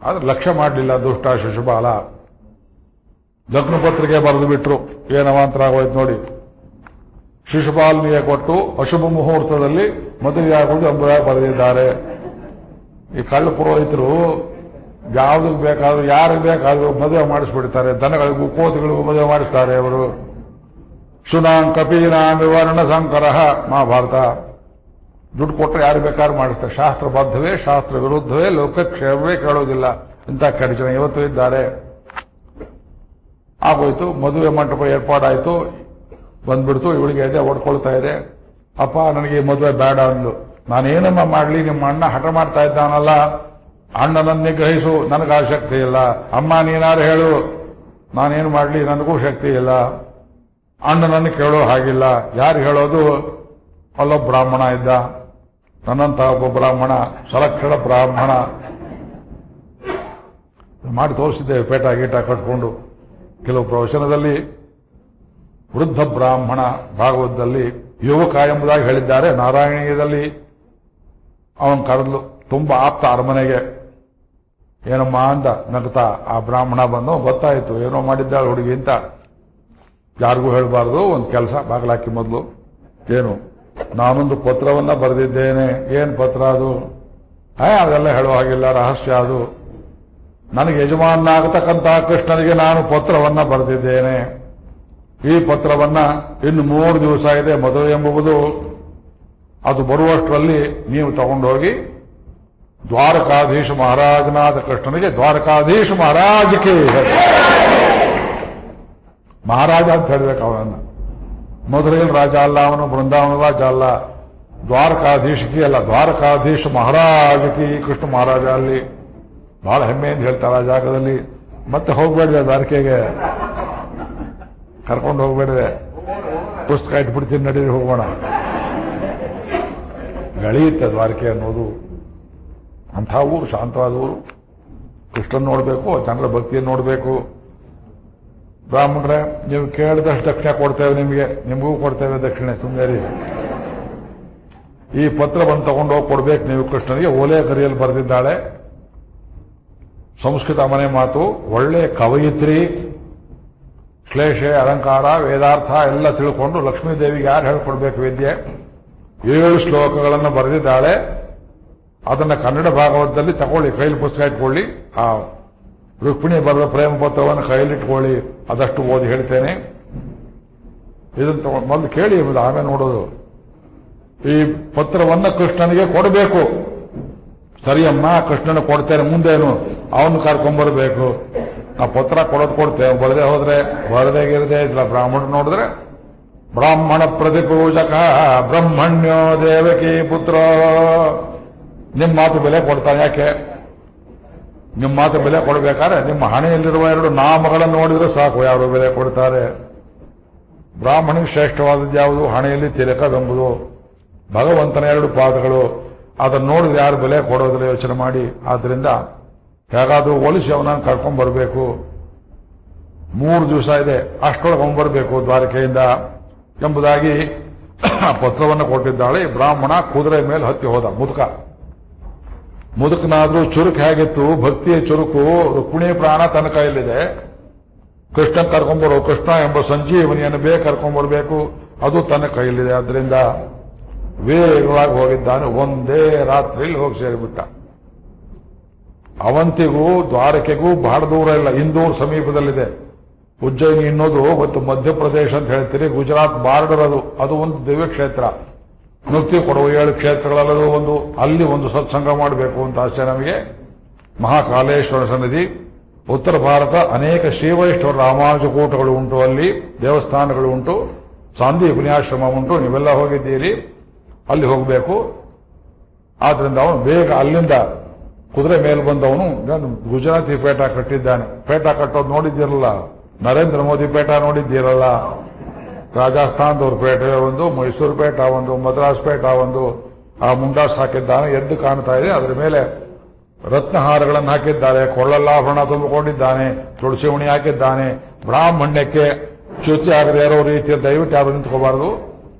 [SPEAKER 1] ಆದ್ರೆ ಲಕ್ಷ್ಯ ಮಾಡಲಿಲ್ಲ ದುಷ್ಟ ಶಿಶುಪಾಲ. ಲಗ್ನ ಪತ್ರಿಕೆ ಬರೆದು ಬಿಟ್ರು, ಏನವಾಂತರ ಆಗೋಯ್ತು ನೋಡಿ. ಶಿಶುಪಾಲನಿಗೆ ಕೊಟ್ಟು ಅಶುಭ ಮುಹೂರ್ತದಲ್ಲಿ ಮದುವೆಯಾಗುವುದು ಎಂಬುದಾಗಿ ಬರೆದಿದ್ದಾರೆ. ಈ ಕಳ್ಳ ಪುರೋಹಿತರು ಯಾವುದಕ್ಕೆ ಬೇಕಾದ್ರೂ ಯಾರಿಗೆ ಬೇಕಾದ್ರೂ ಮದುವೆ ಮಾಡಿಸ್ಬಿಡ್ತಾರೆ. ದನಗಳಿಗೂ ಕೋತಿಗಳಿಗೂ ಮದುವೆ ಮಾಡಿಸ್ತಾರೆ ಅವರು. ಶುನಾಂ ಕಪೀನಾಂ ವಿವರ್ಣ ಸಂಕರ ಮಹಾಭಾರತ. ದುಡ್ಡು ಕೊಟ್ಟರೆ ಯಾರು ಬೇಕಾದ್ರೂ ಮಾಡಿಸ್ತಾರೆ. ಶಾಸ್ತ್ರಬದ್ಧವೇ ಶಾಸ್ತ್ರ ವಿರುದ್ಧವೇ ಲೋಕಕ್ಷೇಮವೇ ಕೇಳೋದಿಲ್ಲ. ಇಂಥ ಕೆಟ್ಟ ಜನ ಇವತ್ತು ಇದ್ದಾರೆ. ಆಗೋಯ್ತು, ಮದುವೆ ಮಂಟಪ ಏರ್ಪಾಡಾಯ್ತು, ಬಂದ್ಬಿಡ್ತು. ಇವಳಿಗೆ ಎದೆ ಹೊಡ್ಕೊಳ್ತಾ ಇದೆ. ಅಪ್ಪ ನನಗೆ ಈ ಮದುವೆ ಬೇಡ ಅಂದ್ಲು. ನಾನೇನಮ್ಮ ಮಾಡ್ಲಿ, ನಿಮ್ಮ ಅಣ್ಣ ಹಠ ಮಾಡ್ತಾ ಇದ್ದಾನಲ್ಲ, ಅಣ್ಣನನ್ನು ನಿಗ್ರಹಿಸು, ನನಗೆ ಆ ಶಕ್ತಿ ಇಲ್ಲ. ಅಮ್ಮ ನೀನಾರು ಹೇಳು, ನಾನೇನು ಮಾಡ್ಲಿ, ನನಗೂ ಶಕ್ತಿ ಇಲ್ಲ. ಅಣ್ಣನನ್ನು ಕೇಳೋ ಹಾಗಿಲ್ಲ. ಯಾರು ಹೇಳೋದು? ಅಲ್ಲೊಬ್ಬ ಬ್ರಾಹ್ಮಣ ಇದ್ದ, ನನ್ನಂತ ಒಬ್ಬ ಬ್ರಾಹ್ಮಣ, ಸಲಕ್ಷಣ ಬ್ರಾಹ್ಮಣ. ಮಾಡಿ ತೋರಿಸಿದ್ದೇವೆ, ಪೇಟ ಗೀಟ ಕಟ್ಕೊಂಡು. ಕೆಲವು ಪ್ರವಚನದಲ್ಲಿ ವೃದ್ಧ ಬ್ರಾಹ್ಮಣ, ಭಾಗವತದಲ್ಲಿ ಯುವಕ ಎಂಬುದಾಗಿ ಹೇಳಿದ್ದಾರೆ. ನಾರಾಯಣೀಯದಲ್ಲಿ ಅವನ್ ಕರೆದ್ಲು ತುಂಬಾ ಆಪ್ತ ಅರಮನೆಗೆ. ಏನಮ್ಮ ಅಂದ ನಗ್ತಾ. ಆ ಬ್ರಾಹ್ಮಣ ಬಂದು ಗೊತ್ತಾಯಿತು ಏನೋ ಮಾಡಿದ್ದಾಳೆ ಹುಡುಗಿ ಅಂತ. ಯಾರಿಗೂ ಹೇಳಬಾರ್ದು, ಒಂದು ಕೆಲಸ ಬಾಗಿಲಾಕಿ ಮೊದಲು. ಏನು? ನಾನೊಂದು ಪತ್ರವನ್ನ ಬರೆದಿದ್ದೇನೆ. ಏನ್ ಪತ್ರ ಅದು? ಅದೆಲ್ಲ ಹೇಳೋ ಹಾಗಿಲ್ಲ, ರಹಸ್ಯ ಅದು. ನನಗೆ ಯಜಮಾನಾಗತಕ್ಕಂತಹ ಕೃಷ್ಣನಿಗೆ ನಾನು ಪತ್ರವನ್ನ ಬರೆದಿದ್ದೇನೆ. ಈ ಪತ್ರವನ್ನ ಇನ್ನು 3 ದಿವಸ ಇದೆ ಮದುವೆ ಎಂಬುದು. ಅದು ಬರುವಷ್ಟರಲ್ಲಿ ನೀವು ತಗೊಂಡೋಗಿ ದ್ವಾರಕಾಧೀಶ ಮಹಾರಾಜನಾದ ಕೃಷ್ಣನಿಗೆ, ದ್ವಾರಕಾಧೀಶ ಮಹಾರಾಜಕ್ಕೆ ಮಹಾರಾಜ ಅಂತ ಹೇಳ್ಬೇಕು ಅವನನ್ನ. ಮಧುರೆಯಲ್ಲಿ ರಾಜ ಅಲ್ಲ ಅವನು, ಬೃಂದಾವನ ರಾಜ ಅಲ್ಲ, ದ್ವಾರಕಾಧೀಶಕಿ ಅಲ್ಲ, ದ್ವಾರಕಾಧೀಶ ಮಹಾರಾಜಕಿ ಕೃಷ್ಣ ಮಹಾರಾಜ. ಅಲ್ಲಿ ಬಹಳ ಹೆಮ್ಮೆಯಿಂದ ಹೇಳ್ತಾರೆ ಆ ಜಾಗದಲ್ಲಿ. ಮತ್ತೆ ಹೋಗ್ಬೇಡ್ವೆ ದ್ವಾರಕೆಗೆ, ಕರ್ಕೊಂಡು ಹೋಗ್ಬೇಡ್ವೆ. ಪುಸ್ತಕ ಇಟ್ಬಿಡ್ತೀನಿ, ನಡೀರಿ ಹೋಗೋಣ. ಬೆಳೆಯುತ್ತೆ ದ್ವಾರಕೆ ಅನ್ನೋದು. ಅಂಥ ಊರು, ಶಾಂತವಾದ ಊರು. ಕೃಷ್ಣನ್ ನೋಡಬೇಕು, ಜನರ ಭಕ್ತಿಯನ್ನು ನೋಡಬೇಕು. ಬ್ರಾಹ್ಮಣರೇ, ನೀವು ಕೇಳಿದಷ್ಟು ದಕ್ಷಿಣೆ ಕೊಡ್ತೇವೆ, ನಿಮಗೂ ಕೊಡ್ತೇವೆ ದಕ್ಷಿಣೆ, ಸುಮ್ಮನೆ. ಈ ಪತ್ರವನ್ನು ತಗೊಂಡು ಹೋಗಿ ಕೊಡ್ಬೇಕು ನೀವು ಕೃಷ್ಣನಿಗೆ. ಓಲೆ ಕರಿಯಲ್ಲಿ ಬರೆದಿದ್ದಾಳೆ. ಸಂಸ್ಕೃತ ಮನೆ ಮಾತು. ಒಳ್ಳೆ ಕವಯಿತ್ರಿ, ಶ್ಲೇಷೆ, ಅಲಂಕಾರ, ವೇದಾರ್ಥ ಎಲ್ಲ ತಿಳ್ಕೊಂಡು ಲಕ್ಷ್ಮೀದೇವಿಗೆ ಯಾರು ಹೇಳ್ಕೊಡ್ಬೇಕು ವಿದ್ಯೆ. 7 ಶ್ಲೋಕಗಳನ್ನು ಬರೆದಿದ್ದಾಳೆ. ಅದನ್ನ ಕನ್ನಡ ಭಾಗವತದಲ್ಲಿ ತಗೊಳ್ಳಿ, ಕೈಲಿ ಪುಸ್ತಕ ಇಟ್ಕೊಳ್ಳಿ. ಆ ರುಕ್ಮಿಣಿ ಬರೆದ ಪ್ರೇಮ ಪತ್ರವನ್ನು ಕೈಲಿಟ್ಕೊಳ್ಳಿ. ಅದಷ್ಟು ಓದಿ ಹೇಳ್ತೇನೆ. ಇದನ್ನು ತಗೊಂಡು ಮೊದಲು ಕೇಳಿ, ಆಮೇಲೆ ನೋಡೋದು. ಈ ಪತ್ರವನ್ನ ಕೃಷ್ಣನಿಗೆ ಕೊಡಬೇಕು. ಸರಿಯಮ್ಮ, ಕೃಷ್ಣನ ಕೊಡ್ತೇನೆ, ಮುಂದೇನು ಅವನು ಕರ್ಕೊಂಡ್ಬರ್ಬೇಕು. ಆ ಪತ್ರ ಕೊಡ್ತೇವೆ. ಬರದೆ ಹೋದ್ರೆ ಬರದೇಗಿರದೆ ಇಲ್ಲ. ಬ್ರಾಹ್ಮಣ ನೋಡಿದ್ರೆ ಬ್ರಾಹ್ಮಣ ಪ್ರತಿಪೂಜಕ ಬ್ರಹ್ಮಣ್ಯೋ ದೇವಕಿ ಪುತ್ರ. ನಿಮ್ಮ ಮಾತು ಬೆಲೆ ಕೊಡ್ತಾನೆ. ಯಾಕೆ? ನಿಮ್ಮ ಮಾತು ಬೆಲೆ ಕೊಡಬೇಕಾದ್ರೆ ನಿಮ್ಮ ಹಣೆಯಲ್ಲಿರುವ 2 ನಾಮಗಳನ್ನು ನೋಡಿದ್ರೆ ಸಾಕು, ಯಾರು ಬೆಲೆ ಕೊಡ್ತಾರೆ. ಬ್ರಾಹ್ಮಣಿಗೆ ಶ್ರೇಷ್ಠವಾದದ್ದು ಯಾವುದು? ಹಣೆಯಲ್ಲಿ ತಿಲಕವೆಂಬುದು, ಭಗವಂತನ 2 ಪಾದಗಳು. ಅದನ್ನು ನೋಡಿದ್ರೆ ಯಾರು ಬೆಲೆ ಕೊಡೋದಿಲ್ಲ, ಯೋಚನೆ ಮಾಡಿ. ಆದ್ರಿಂದ ಹೇಗಾದ್ರೂ ಒಲಿಸಿ ಅವನನ್ನು ಕರ್ಕೊಂಡ್ ಬರಬೇಕು. 3 ದಿವಸ ಇದೆ, ಅಷ್ಟೊಳಗೆ ಅವನು ಬರಬೇಕು ದ್ವಾರಕೆಯಿಂದ ಎಂಬುದಾಗಿ ಪತ್ರವನ್ನು ಕೊಟ್ಟಿದ್ದಾಳೆ. ಬ್ರಾಹ್ಮಣ ಕುದುರೆ ಮೇಲೆ ಹತ್ತಿ ಹೋದ. ಮುದುಕನಾದ್ರೂ ಚುರುಕು ಹೇಗಿತ್ತು? ಭಕ್ತಿಯ ಚುರುಕು. ರುಕ್ಮಿಣಿ ಪ್ರಾಣ ತನ್ನ ಕೈಯಲ್ಲಿದೆ. ಕೃಷ್ಣ ಕರ್ಕೊಂಡ್ಬರೋ, ಕೃಷ್ಣ ಎಂಬ ಸಂಜೀವನಿಯನ್ನು ಕರ್ಕೊಂಡ್ಬರ್ಬೇಕು, ಅದು ತನ್ನ ಕೈಯಲ್ಲಿದೆ. ಆದ್ರಿಂದ ವೇಗವಾಗಿ ಹೋಗಿದ್ದಾನೆ. ಒಂದೇ ರಾತ್ರಿಯಲ್ಲಿ ಹೋಗಿ ಸೇರಿಬಿಟ್ಟ. ಅವಂತಿಗೂ ದ್ವಾರಕೆಗೂ ಬಹಳ ದೂರ ಇಲ್ಲ, ಇಂದೂರ್ ಸಮೀಪದಲ್ಲಿದೆ. ಉಜ್ಜಯಿನಿ ಅನ್ನೋದು ಮತ್ತು ಮಧ್ಯಪ್ರದೇಶ ಅಂತ ಹೇಳ್ತೀರಿ, ಗುಜರಾತ್ ಬಾರ್ಡರ್ ಅದು ಒಂದು ದಿವ್ಯ ಕ್ಷೇತ್ರ. ಮುಕ್ತಿ ಕೊಡುವ 7 ಕ್ಷೇತ್ರಗಳಲ್ಲೂ ಒಂದು, ಅಲ್ಲಿ ಒಂದು ಸತ್ಸಂಗ ಮಾಡಬೇಕು ಅಂತ ಆಸೆ ನಮಗೆ. ಮಹಾಕಾಲೇಶ್ವರ ಸನ್ನಿಧಿ. ಉತ್ತರ ಭಾರತ ಅನೇಕ ಶ್ರೀವೈಷ್ಣವ ರಾಮಾನುಜಕೂಟಗಳು ಉಂಟು, ಅಲ್ಲಿ ದೇವಸ್ಥಾನಗಳು ಉಂಟು, ಸಾಂದೀಪನ್ಯಾಶ್ರಮ ಉಂಟು. ನೀವೆಲ್ಲ ಹೋಗಿದ್ದೀರಿ, ಅಲ್ಲಿ ಹೋಗಬೇಕು. ಆದ್ರಿಂದ ಅವನು ಬೇಗ ಅಲ್ಲಿಂದ ಕುದುರೆ ಮೇಲೆ ಬಂದವನು ಗುಜರಾತಿ ಪೇಟ ಕಟ್ಟಿದ್ದಾನೆ. ಪೇಟ ಕಟ್ಟೋದು ನೋಡಿದ್ದೀರಲ್ಲ, ನರೇಂದ್ರ ಮೋದಿ ಪೇಟ ನೋಡಿದ್ದೀರಲ್ಲ, ರಾಜಸ್ಥಾನದವ್ರ ಪೇಟೆ ಒಂದು, ಮೈಸೂರು ಪೇಟ ಒಂದು, ಮದ್ರಾಸ್ ಪೇಟ ಒಂದು. ಆ ಮುಂಡಾಸ್ ಹಾಕಿದ್ದಾನೆ, ಎದ್ದು ಕಾಣ್ತಾ ಇದೆ. ಅದರ ಮೇಲೆ ರತ್ನಹಾರಗಳನ್ನು ಹಾಕಿದ್ದಾರೆ, ಕೊಳ್ಳಲ್ಲಾಭರಣ ತುಂಬಿಕೊಂಡಿದ್ದಾನೆ, ತುಳಸಿ ಉಣಿ ಹಾಕಿದ್ದಾನೆ. ಬ್ರಾಹ್ಮಣ್ಯಕ್ಕೆ ಚ್ಯುತಿ ಆಗದೆ ಇರೋ ರೀತಿಯ ದಯವಿಟ್ಟು ಯಾರು ನಿಂತ್ಕೋಬಾರದು,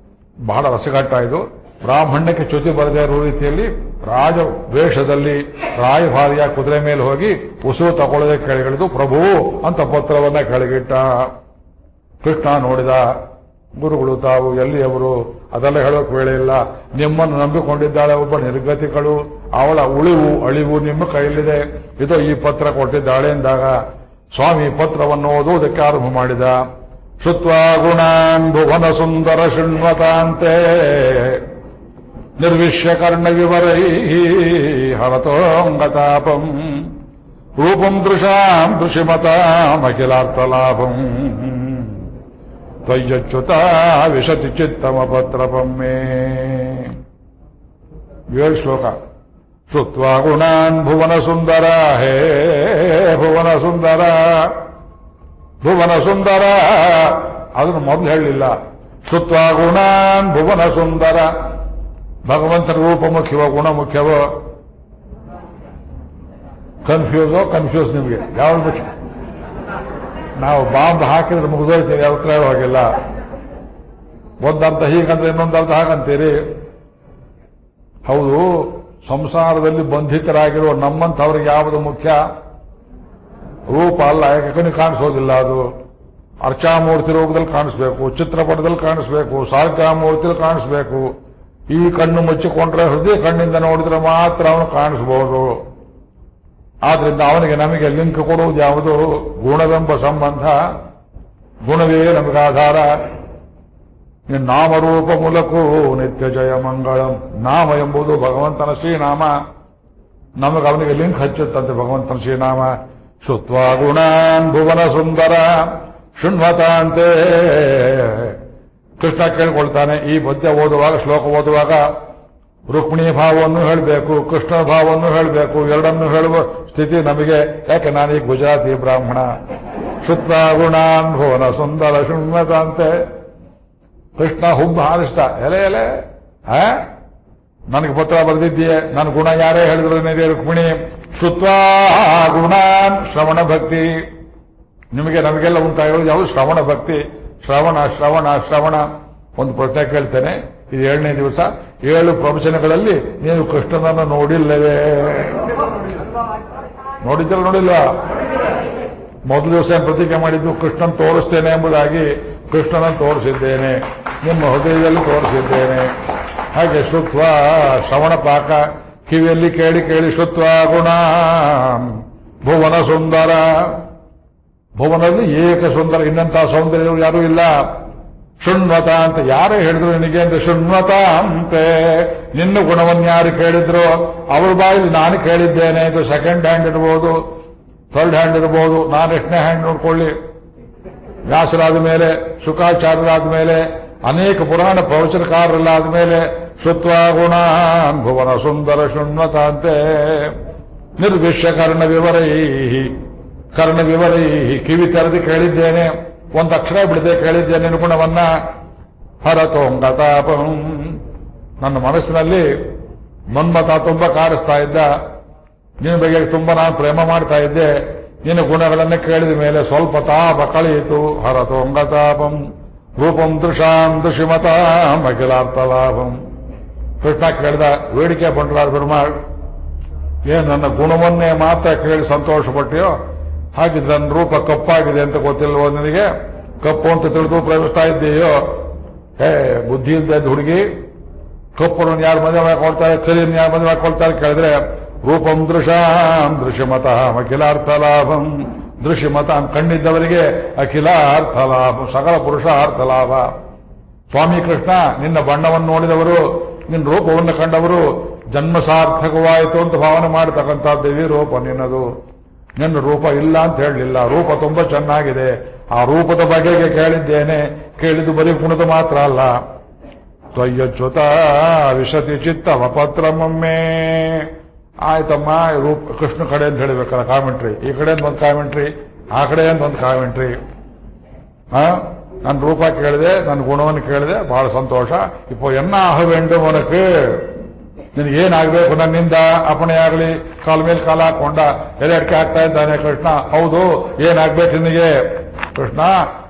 [SPEAKER 1] ಬಹಳ ರಸಘಟ್ಟ ಇದು. ಬ್ರಾಹ್ಮಣ್ಯಕ್ಕೆ ಚ್ಯುತಿ ಬರದೇ ಇರೋ ರೀತಿಯಲ್ಲಿ ರಾಜ ವೇಷದಲ್ಲಿ ರಾಯಭಾರಿಯ ಕುದುರೆ ಮೇಲೆ ಹೋಗಿ ಉಸಿರು ತಗೊಳ್ಳದೆ ಕೆಳಗಿಳಿದು ಪ್ರಭು ಅಂತ ಪತ್ರವನ್ನ ಕೆಳಗಿಟ್ಟ. ಕೃಷ್ಣ ನೋಡಿದ, ಗುರುಗಳು ತಾವು ಎಲ್ಲಿಯವರು ಅದೆಲ್ಲ ಹೇಳೋಕೆ ವೇಳೆ ಇಲ್ಲ. ನಿಮ್ಮನ್ನು ನಂಬಿಕೊಂಡಿದ್ದಾಳೆ ಒಬ್ಬ ನಿರ್ಗತಿಗಳು, ಅವಳ ಉಳಿವು ಅಳಿವು ನಿಮ್ಮ ಕೈಯಲ್ಲಿದೆ. ಇದು ಈ ಪತ್ರ ಕೊಟ್ಟಿದ್ದಾಳೆ ಎಂದಾಗ ಸ್ವಾಮಿ ಪತ್ರವನ್ನು ಓದುವುದಕ್ಕೆ ಆರಂಭ ಮಾಡಿದ. ಶ್ರುತ್ವಾ ಗುಣಾನ್ ಭುವನ ಸುಂದರ ಶೃಣ್ವತಾಂತೆ ನಿರ್ವಿಶ್ಯ ಕರ್ಣ ವಿವರೈ ಹರತೋಂಗತಾಪಂ ರೂಪಂ ದೃಶಾಂ ದೃಶಿಮತಾಮಖಿಲಾರ್ಥಲಾಭಂ ತ್ವಯ್ಯಚ್ಯುತ ವಿಶತಿ ಚಿತ್ತಮ ಪತ್ರಪಂ ಮೇ. 7 ಶ್ಲೋಕ. ಶ್ರುತ್ವಾ ಗುಣಾನ್ ಭುವನ ಸುಂದರ, ಹೇ ಭುವನ ಸುಂದರ, ಭುವನ ಸುಂದರ. ಅದನ್ನು ಮೊದಲು ಹೇಳಲಿಲ್ಲ. ಶ್ರುತ್ವಾ ಗುಣಾನ್ ಭುವನ ಸುಂದರ. ಭಗವಂತನ ರೂಪ ಮುಖ್ಯವೋ ಗುಣ ಮುಖ್ಯವೋ? ಕನ್ಫ್ಯೂಸ್ ನಿಮಗೆ ಯಾವ್ದು ಮುಖ್ಯ? ನಾವು ಬಾಂಬ್ ಹಾಕಿದ್ರೆ ಮುಗಿದೋಯ್ತೀವಿ, ಯಾವ ಉತ್ತರ ಹೋಗಿಲ್ಲ. ಒಂದರ್ಥ ಹೀಗಂದ್ರೆ ಇನ್ನೊಂದರ್ಥ ಹಾಗಂತೀರಿ. ಹೌದು, ಸಂಸಾರದಲ್ಲಿ ಬಂಧಿತರಾಗಿರುವ ನಮ್ಮಂಥವ್ರಿಗೆ ಯಾವುದು ಮುಖ್ಯ? ರೂಪ ಅಲ್ಲ, ಯಾಕೆ ಕಾಣಿಸೋದಿಲ್ಲ. ಅದು ಅರ್ಚಾಮೂರ್ತಿ ರೂಪದಲ್ಲಿ ಕಾಣಿಸ್ಬೇಕು, ಚಿತ್ರಪಟದಲ್ಲಿ ಕಾಣಿಸ್ಬೇಕು, ಸಾರ್ಗಾಮೂರ್ತಿಯಲ್ಲಿ ಕಾಣಿಸ್ಬೇಕು. ಈ ಕಣ್ಣು ಮುಚ್ಚಿಕೊಂಡ್ರೆ ಹೃದಯ ಕಣ್ಣಿಂದ ನೋಡಿದ್ರೆ ಮಾತ್ರ ಅವನು ಕಾಣಿಸಬಹುದು. ಆದ್ರಿಂದ ಅವನಿಗೆ ನಮಗೆ ಲಿಂಕ್ ಕೊಡುವುದು ಯಾವುದು? ಗುಣವೆಂಬ ಸಂಬಂಧ. ಗುಣವೇ ನಮಗೆ ಆಧಾರ. ನಾಮರೂಪ ಮೂಲಕೂ ನಿತ್ಯ ಜಯ ಮಂಗಳಂ. ನಾಮ ಎಂಬುದು ಭಗವಂತನ ಶ್ರೀನಾಮ. ನಮಗೆ ಅವನಿಗೆ ಲಿಂಕ್ ಹಚ್ಚುತ್ತಂತೆ ಭಗವಂತನ ಶ್ರೀನಾಮ. ಶ್ರುತ್ವಾ ಗುಣಾನ್ ಭುವನ ಸುಂದರ ಶೃಣ್ವತಾಂತೆ. ಕೃಷ್ಣ ಕೇಳ್ಕೊಳ್ತಾನೆ, ಈ ಪದ್ಯ ಓದುವಾಗ, ಶ್ಲೋಕ ಓದುವಾಗ ರುಕ್ಮಿಣಿ ಭಾವವನ್ನು ಹೇಳಬೇಕು, ಕೃಷ್ಣ ಭಾವವನ್ನು ಹೇಳಬೇಕು, ಎರಡನ್ನು ಹೇಳುವ ಸ್ಥಿತಿ ನಮಗೆ. ಯಾಕೆ ನಾನೀಗ ಗುಜರಾತಿ ಬ್ರಾಹ್ಮಣ. ಶ್ರುತ್ವಾ ಗುಣಾನ್ ಭುವನ ಸುಂದರ ಶೃಣ್ವತಾಂತೆ. ಕೃಷ್ಣ ಹುಬ್ಬ ಹಾರಿಸ್ತಾ, ಎಲೆ ಎಲೆ ನನಗೆ ಪತ್ರ ಬರೆದಿದ್ದೀಯೆ, ನನ್ನ ಗುಣ ಯಾರೇ ಹೇಳಿದ್ರು ರುಕ್ಮಿಣಿ. ಶ್ರುತ್ವಾ ಗುಣಾನ್ ಶ್ರವಣ ಭಕ್ತಿ. ನಿಮಗೆ ನಮಗೆಲ್ಲ ಉಂಟಾಗಿರೋದು ಯಾವುದು? ಶ್ರವಣ ಭಕ್ತಿ. ಶ್ರವಣ ಶ್ರವಣ ಶ್ರವಣ. ಒಂದು ಪ್ರಶ್ನೆ ಕೇಳ್ತೇನೆ, ಇದು 7ನೇ ದಿವಸ. 7 ಪ್ರವಚನಗಳಲ್ಲಿ ನೀನು ಕೃಷ್ಣನನ್ನು ನೋಡಿಲ್ಲವೇ? ನೋಡಿಲ್ಲ. ಮೊದಲ ದಿವಸ ಪ್ರತಿಜ್ಞೆ ಮಾಡಿದ್ದು ಕೃಷ್ಣನ್ ತೋರಿಸ್ತೇನೆ ಎಂಬುದಾಗಿ. ಕೃಷ್ಣನನ್ನು ತೋರಿಸಿದ್ದೇನೆ, ನಿಮ್ಮ ಹೃದಯದಲ್ಲಿ ತೋರಿಸಿದ್ದೇನೆ. ಹಾಗೆ ಶ್ರುತ್ವ ಶ್ರವಣ ಪಾಕ, ಕಿವಿಯಲ್ಲಿ ಕೇಳಿ ಕೇಳಿ ಶ್ರುತ್ವ ಗುಣ ಭುವನ ಸುಂದರ. ಭುವನದಲ್ಲಿ ಏಕ ಸುಂದರ, ಇನ್ನಂತ ಸೌಂದರ್ಯ ಯಾರೂ ಇಲ್ಲ. ಶೃಣ್ವತ ಅಂತ ಯಾರೇ ಹೇಳಿದ್ರು ನಿನಗೆ ಅಂತ. ಶೃಣ್ವತ ಅಂತೆ, ನಿನ್ನ ಗುಣವನ್ನು ಯಾರು ಕೇಳಿದ್ರು ಅವ್ರ ಬಾಯಲ್ಲಿ ನಾನು ಕೇಳಿದ್ದೇನೆ. ಇದು ಸೆಕೆಂಡ್ ಹ್ಯಾಂಡ್ ಇರ್ಬೋದು, ಥರ್ಡ್ ಹ್ಯಾಂಡ್ ಇರ್ಬೋದು, ನಾನು ಎಷ್ಟನೇ ಹ್ಯಾಂಡ್ ನೋಡ್ಕೊಳ್ಳಿ. ವ್ಯಾಸರಾದ ಮೇಲೆ, ಶುಕಾಚಾರ್ಯರಾದ ಮೇಲೆ, ಅನೇಕ ಪುರಾಣ ಪ್ರವಚನಕಾರರಲ್ಲಾದ ಮೇಲೆ ಶ್ರುತ್ವಾ ಗುಣಾನ್ ಭುವನ ಸುಂದರ ಶೃಣ್ವತ ಅಂತೆ. ನಿರ್ವಿಶ್ಯ ಕರ್ಣ ವಿವರೈ. ಕಿವಿ ತೆರೆದು ಕೇಳಿದ್ದೇನೆ, ಒಂದು ಅಕ್ಷರ ಬಿಡದೆ ಕೇಳಿದ್ದೇನೆ ನಿನ್ನ ಗುಣವನ್ನ. ಹರತೋಂಗತಾಪಂ. ನನ್ನ ಮನಸ್ಸಿನಲ್ಲಿ ಮನ್ಮಥ ತುಂಬಾ ಕಾಡಿಸ್ತಾ ಇದ್ದ. ನಿನ್ನ ಬಗ್ಗೆ ತುಂಬಾ ನಾನು ಪ್ರೇಮ ಮಾಡ್ತಾ ಇದ್ದೆ. ನಿನ್ನ ಗುಣಗಳನ್ನು ಕೇಳಿದ ಮೇಲೆ ಸ್ವಲ್ಪ ತಾಪ ಕಳೆಯಿತು. ಹರತೋಂಗತಾಪಂ ರೂಪಂ ದೃಶಾಂ ದೃಶಿಮತಾಂ ಅಖಿಲಾರ್ಥಲಾಭಂ. ಕೃಷ್ಣ ಕೇಳಿದ, ಬೇಡಿಕೆ ಬಂಡಲಾರ ಪೆರುಮಾಳ್, ಏನ್ ನನ್ನ ಗುಣವನ್ನೇ ಮಾತ್ರ ಕೇಳಿ ಸಂತೋಷಪಟ್ಟಿಯೋ? ಹಾಗಿದ್ರೆ ನನ್ನ ರೂಪ ಕಪ್ಪಾಗಿದೆ ಅಂತ ಗೊತ್ತಿಲ್ವೋ ನಿನಗೆ? ಕಪ್ಪು ಅಂತ ತಿಳಿದು ಪ್ರೇಮಿಸ್ತಾ ಇದ್ದೀಯೋ? ಬುದ್ಧಿ ಇದ್ದ ಹುಡುಗಿ, ಕಪ್ಪರನ್ನು ಯಾರು ಮದುವೆ ಮಾಡ್ಕೊಳ್ತಾರೆ, ಕರಿಯನ್ನು ಯಾರು ಮದುವೆ ಮಾಡ್ಕೊಳ್ತಾರೆ ಕೇಳಿದ್ರೆ ರೂಪಂ ದೃಶಾಂ ದೃಶ್ಯಮತ ಅಖಿಲಾರ್ಥ ಲಾಭಂ. ದೃಶ್ಯಮತ ಕಣ್ಣಿದ್ದವರಿಗೆ ಅಖಿಲಾರ್ಥ ಲಾಭ, ಸಕಲ ಪುರುಷಾರ್ಥ ಲಾಭ. ಸ್ವಾಮಿ ಕೃಷ್ಣ, ನಿನ್ನ ಬಣ್ಣವನ್ನು ನೋಡಿದವರು, ನಿನ್ನ ರೂಪವನ್ನು ಕಂಡವರು ಜನ್ಮ ಸಾರ್ಥಕವಾಯಿತು ಅಂತ ಭಾವನೆ ಮಾಡತಕ್ಕಂಥದ್ದು ಈ ರೂಪ ನಿನ್ನದು. ನಿನ್ನ ರೂಪ ಇಲ್ಲ ಅಂತ ಹೇಳಲಿಲ್ಲ, ರೂಪ ತುಂಬಾ ಚೆನ್ನಾಗಿದೆ. ಆ ರೂಪದ ಬಗೆಗೆ ಕೇಳಿದ್ದೇನೆ. ಕೇಳಿದ್ದು ಬರೀ ಕುಣಿದು ಮಾತ್ರ ಅಲ್ಲ. ತ್ವಯ್ಯಚ್ಯುತ ವಿಶತಿ ಚಿತ್ತವ ಪತ್ರಮೊಮ್ಮೆ. ಆಯ್ತಮ್ಮ, ರೂಪ ಕೃಷ್ಣ ಕಡೆ ಅಂತ ಹೇಳಬೇಕಲ್ಲ ಕಾಮೆಂಟ್ರಿ. ಈ ಕಡೆಯಿಂದ ಒಂದು ಕಾಮೆಂಟ್ರಿ, ಆ ಕಡೆಯಿಂದ ಒಂದು ಕಾಮೆಂಟ್ರಿ. ನನ್ನ ರೂಪ ಕೇಳಿದೆ, ನನ್ನ ಗುಣವನ್ನು ಕೇಳಿದೆ, ಬಹಳ ಸಂತೋಷ. ಇಪ್ಪ ಎನ್ನ ಆಹವೇಂಡು ಉನಕ್ಕೆ, ನಿನಗೇನಾಗಬೇಕು ನನ್ನಿಂದ? ಅಪಣೆ ಆಗಲಿ. ಕಾಲ ಮೇಲೆ ಕಾಲ ಹಾಕೊಂಡ ಎಲೆ ಅಡಿಕೆ ಆಗ್ತಾ ಇದ್ದಾನೆ ಕೃಷ್ಣ. ಹೌದು, ಏನಾಗ್ಬೇಕು ನಿನಗೆ? ಕೃಷ್ಣ,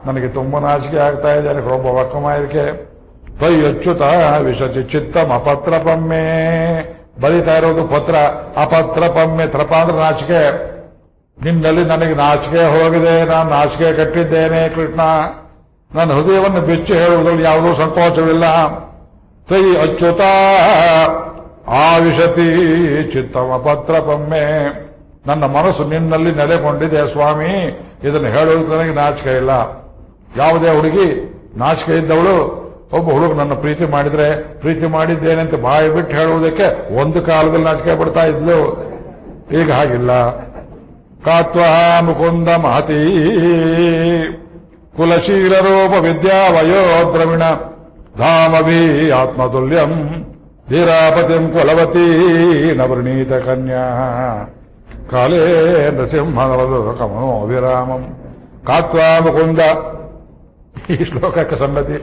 [SPEAKER 1] ನನಗೆ ತುಂಬಾ ನಾಚಿಕೆ ಆಗ್ತಾ ಇದೆ, ಒಬ್ಬ ವಕ್ಕಮಾಯಕ್ಕೆ. ತೈ ಅಚ್ಯುತ ವಿಶತಿ ಚಿತ್ತಂ ಅಪತ್ರಪಮ್ಮೆ. ಬರೀತಾ ಇರೋದು ಪತ್ರ, ಅಪತ್ರಪಮ್ಮೆ. ತ್ರಪ ಅಂದ್ರೆ ನಾಚಿಕೆ. ನಿನ್ನಲ್ಲಿ ನನಗೆ ನಾಚಿಕೆ ಹೋಗಿದೆ, ನಾನು ನಾಚಿಕೆ ಕಟ್ಟಿದ್ದೇನೆ ಕೃಷ್ಣ. ನನ್ನ ಹೃದಯವನ್ನು ಬೆಚ್ಚಿ ಹೇಳುವುದರಲ್ಲಿ ಯಾವುದೂ ಸಂಕೋಚವಿಲ್ಲ. ತೈ ಅಚ್ಯುತ ಆವಿಶತಿ ಚಿತ್ತಮ ಪತ್ರಪಮ್ಮೆ. ನನ್ನ ಮನಸ್ಸು ನಿನ್ನಲ್ಲಿ ನೆಲೆಗೊಂಡಿದೆ ಸ್ವಾಮಿ, ಇದನ್ನು ಹೇಳುವುದು ನನಗೆ ನಾಚಿಕೆ ಇಲ್ಲ. ಯಾವುದೇ ಹುಡುಗಿ ನಾಚಿಕೆ ಇದ್ದವಳು ಒಬ್ಬ ಹುಡುಗ ನನ್ನ ಪ್ರೀತಿ ಮಾಡಿದ್ರೆ ಪ್ರೀತಿ ಮಾಡಿದ್ದೇನೆ ಅಂತ ಬಾಯಿ ಬಿಟ್ಟು ಹೇಳುವುದಕ್ಕೆ ಒಂದು ಕಾಲದಲ್ಲಿ ನಾಚಿಕೆ ಪಡ್ತಾ ಇದ್ಲು. ಈಗ ಹಾಗಿಲ್ಲ. ಕಾತ್ವ ಮುಕುಂದ ಮಹತಿ ಕುಲಶೀಲರೂಪ ವಿದ್ಯಾ ವಯೋ ದ್ರವಿಣ ಧಾಮಭಿ ಆತ್ಮತುಲ್ಯಂ ಧೀರಾಪತಿಂ ಕುಲವತೀ ನವೃಣೀತ ಕನ್ಯಾ ಕಾಲೇ ನೃಸಿಂಹನವದು ಕಮನೋ ವಿರಾಮಂ. ಕಾತ್ವಾ ಮುಕುಂದ, ಈ ಶ್ಲೋಕಕ್ಕೆ ಸಮ್ಮತಿ.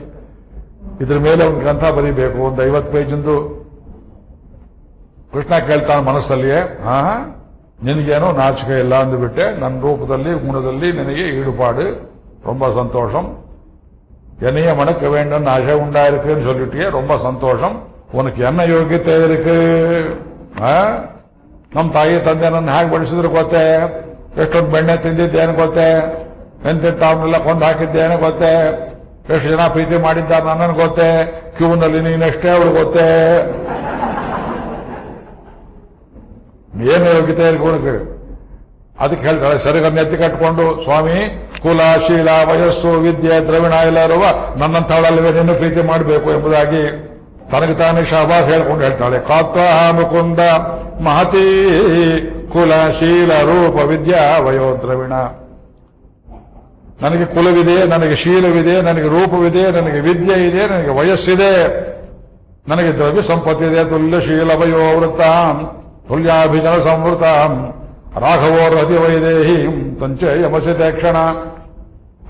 [SPEAKER 1] ಇದ್ರ ಮೇಲೆ ಒಂದು ಗ್ರಂಥ ಬರೀಬೇಕು, ಒಂದು 50 ಪೇಜಿಂದು. ಕೃಷ್ಣ ಕೇಳ್ತಾನೆ ಮನಸ್ಸಲ್ಲಿಯೇ, ನಿನಗೇನೋ ನಾಚಿಕೆ ಇಲ್ಲ ಅಂದುಬಿಟ್ಟೆ, ನನ್ನ ರೂಪದಲ್ಲಿ ಗುಣದಲ್ಲಿ ನಿನಗೆ ಈಡುಪಾಡು, ரொம்ப சந்தோஷம். என்னைய மணக்க வேண்டும் ஆசை உண்டாயிருக்குன்னு சொல்லிட்டே ரொம்ப சந்தோஷம். உனக்கு என்ன ಯೋಗ್ಯತೆ ಇருக்கு? ನಮ್ಮ ತಾಯಿ ತಂದೆ ನನ್ನ ಹೇಗೆ ಬಡಿಸಿದ್ರು ಗೊತ್ತೇ? ಎಷ್ಟೊಂದು ಬೆಣ್ಣೆ ತಿಂದಿದ್ದೇನು ಗೊತ್ತೇ? ಎಂತೆಂತ ಅವನ್ನೆಲ್ಲ ಕೊಂದು ಹಾಕಿದ್ದೇನೆ ಗೊತ್ತೇ? ಎಷ್ಟು ಜನ ಪ್ರೀತಿ ಮಾಡಿದ್ದಾರೆ ನನ್ನನ್ನು ಗೊತ್ತೇ? ಕ್ಯೂನಲ್ಲಿ ನೀನೆಷ್ಟೇ ಅವಳು ಗೊತ್ತೇ? ಏನು ಯೋಗ್ಯತೆ ಇರ್ಬೇಕು? ಅದಕ್ಕೆ ಹೇಳ್ತಾಳೆ, ಸರಿಗನ್ನು ಎತ್ತಿ ಕಟ್ಕೊಂಡು, ಸ್ವಾಮಿ ಕುಲ ಶೀಲ ವಯಸ್ಸು ವಿದ್ಯೆ ದ್ರವಿಣ ಎಲ್ಲ ಇರುವ ನನ್ನಂಥವಳಲ್ಲವೇ ನಿನ್ನ ಪ್ರೀತಿ ಮಾಡಬೇಕು ಎಂಬುದಾಗಿ ತನಗೆ ತಾನೇ ಶಾಬಾಸ್ ಹೇಳ್ಕೊಂಡು ಹೇಳ್ತಾಳೆ. ಕಾತ್ವ ಮುಕುಂದ ಮಹತಿ ಕುಲ ಶೀಲ ರೂಪ ವಿದ್ಯಾ ವಯೋ ದ್ರವಿಣ. ನನಗೆ ಕುಲವಿದೆ, ನನಗೆ ಶೀಲವಿದೆ, ನನಗೆ ರೂಪವಿದೆ, ನನಗೆ ವಿದ್ಯೆ ಇದೆ, ನನಗೆ ವಯಸ್ಸಿದೆ, ನನಗೆ ದ್ರವ್ಯ ಸಂಪತ್ತಿದೆ. ತುಲ್ಯಶೀಲ ವಯೋ ವೃತ್ತಾಂ ತುಲ್ಯಾಭಿಜನ ಸಂವೃತಾಂ ರಾಘವೋರ್ಹತಿ ವೈದೇಹೀಂ ತಂಚಯಮಸಿತೆ ಕ್ಷಣ.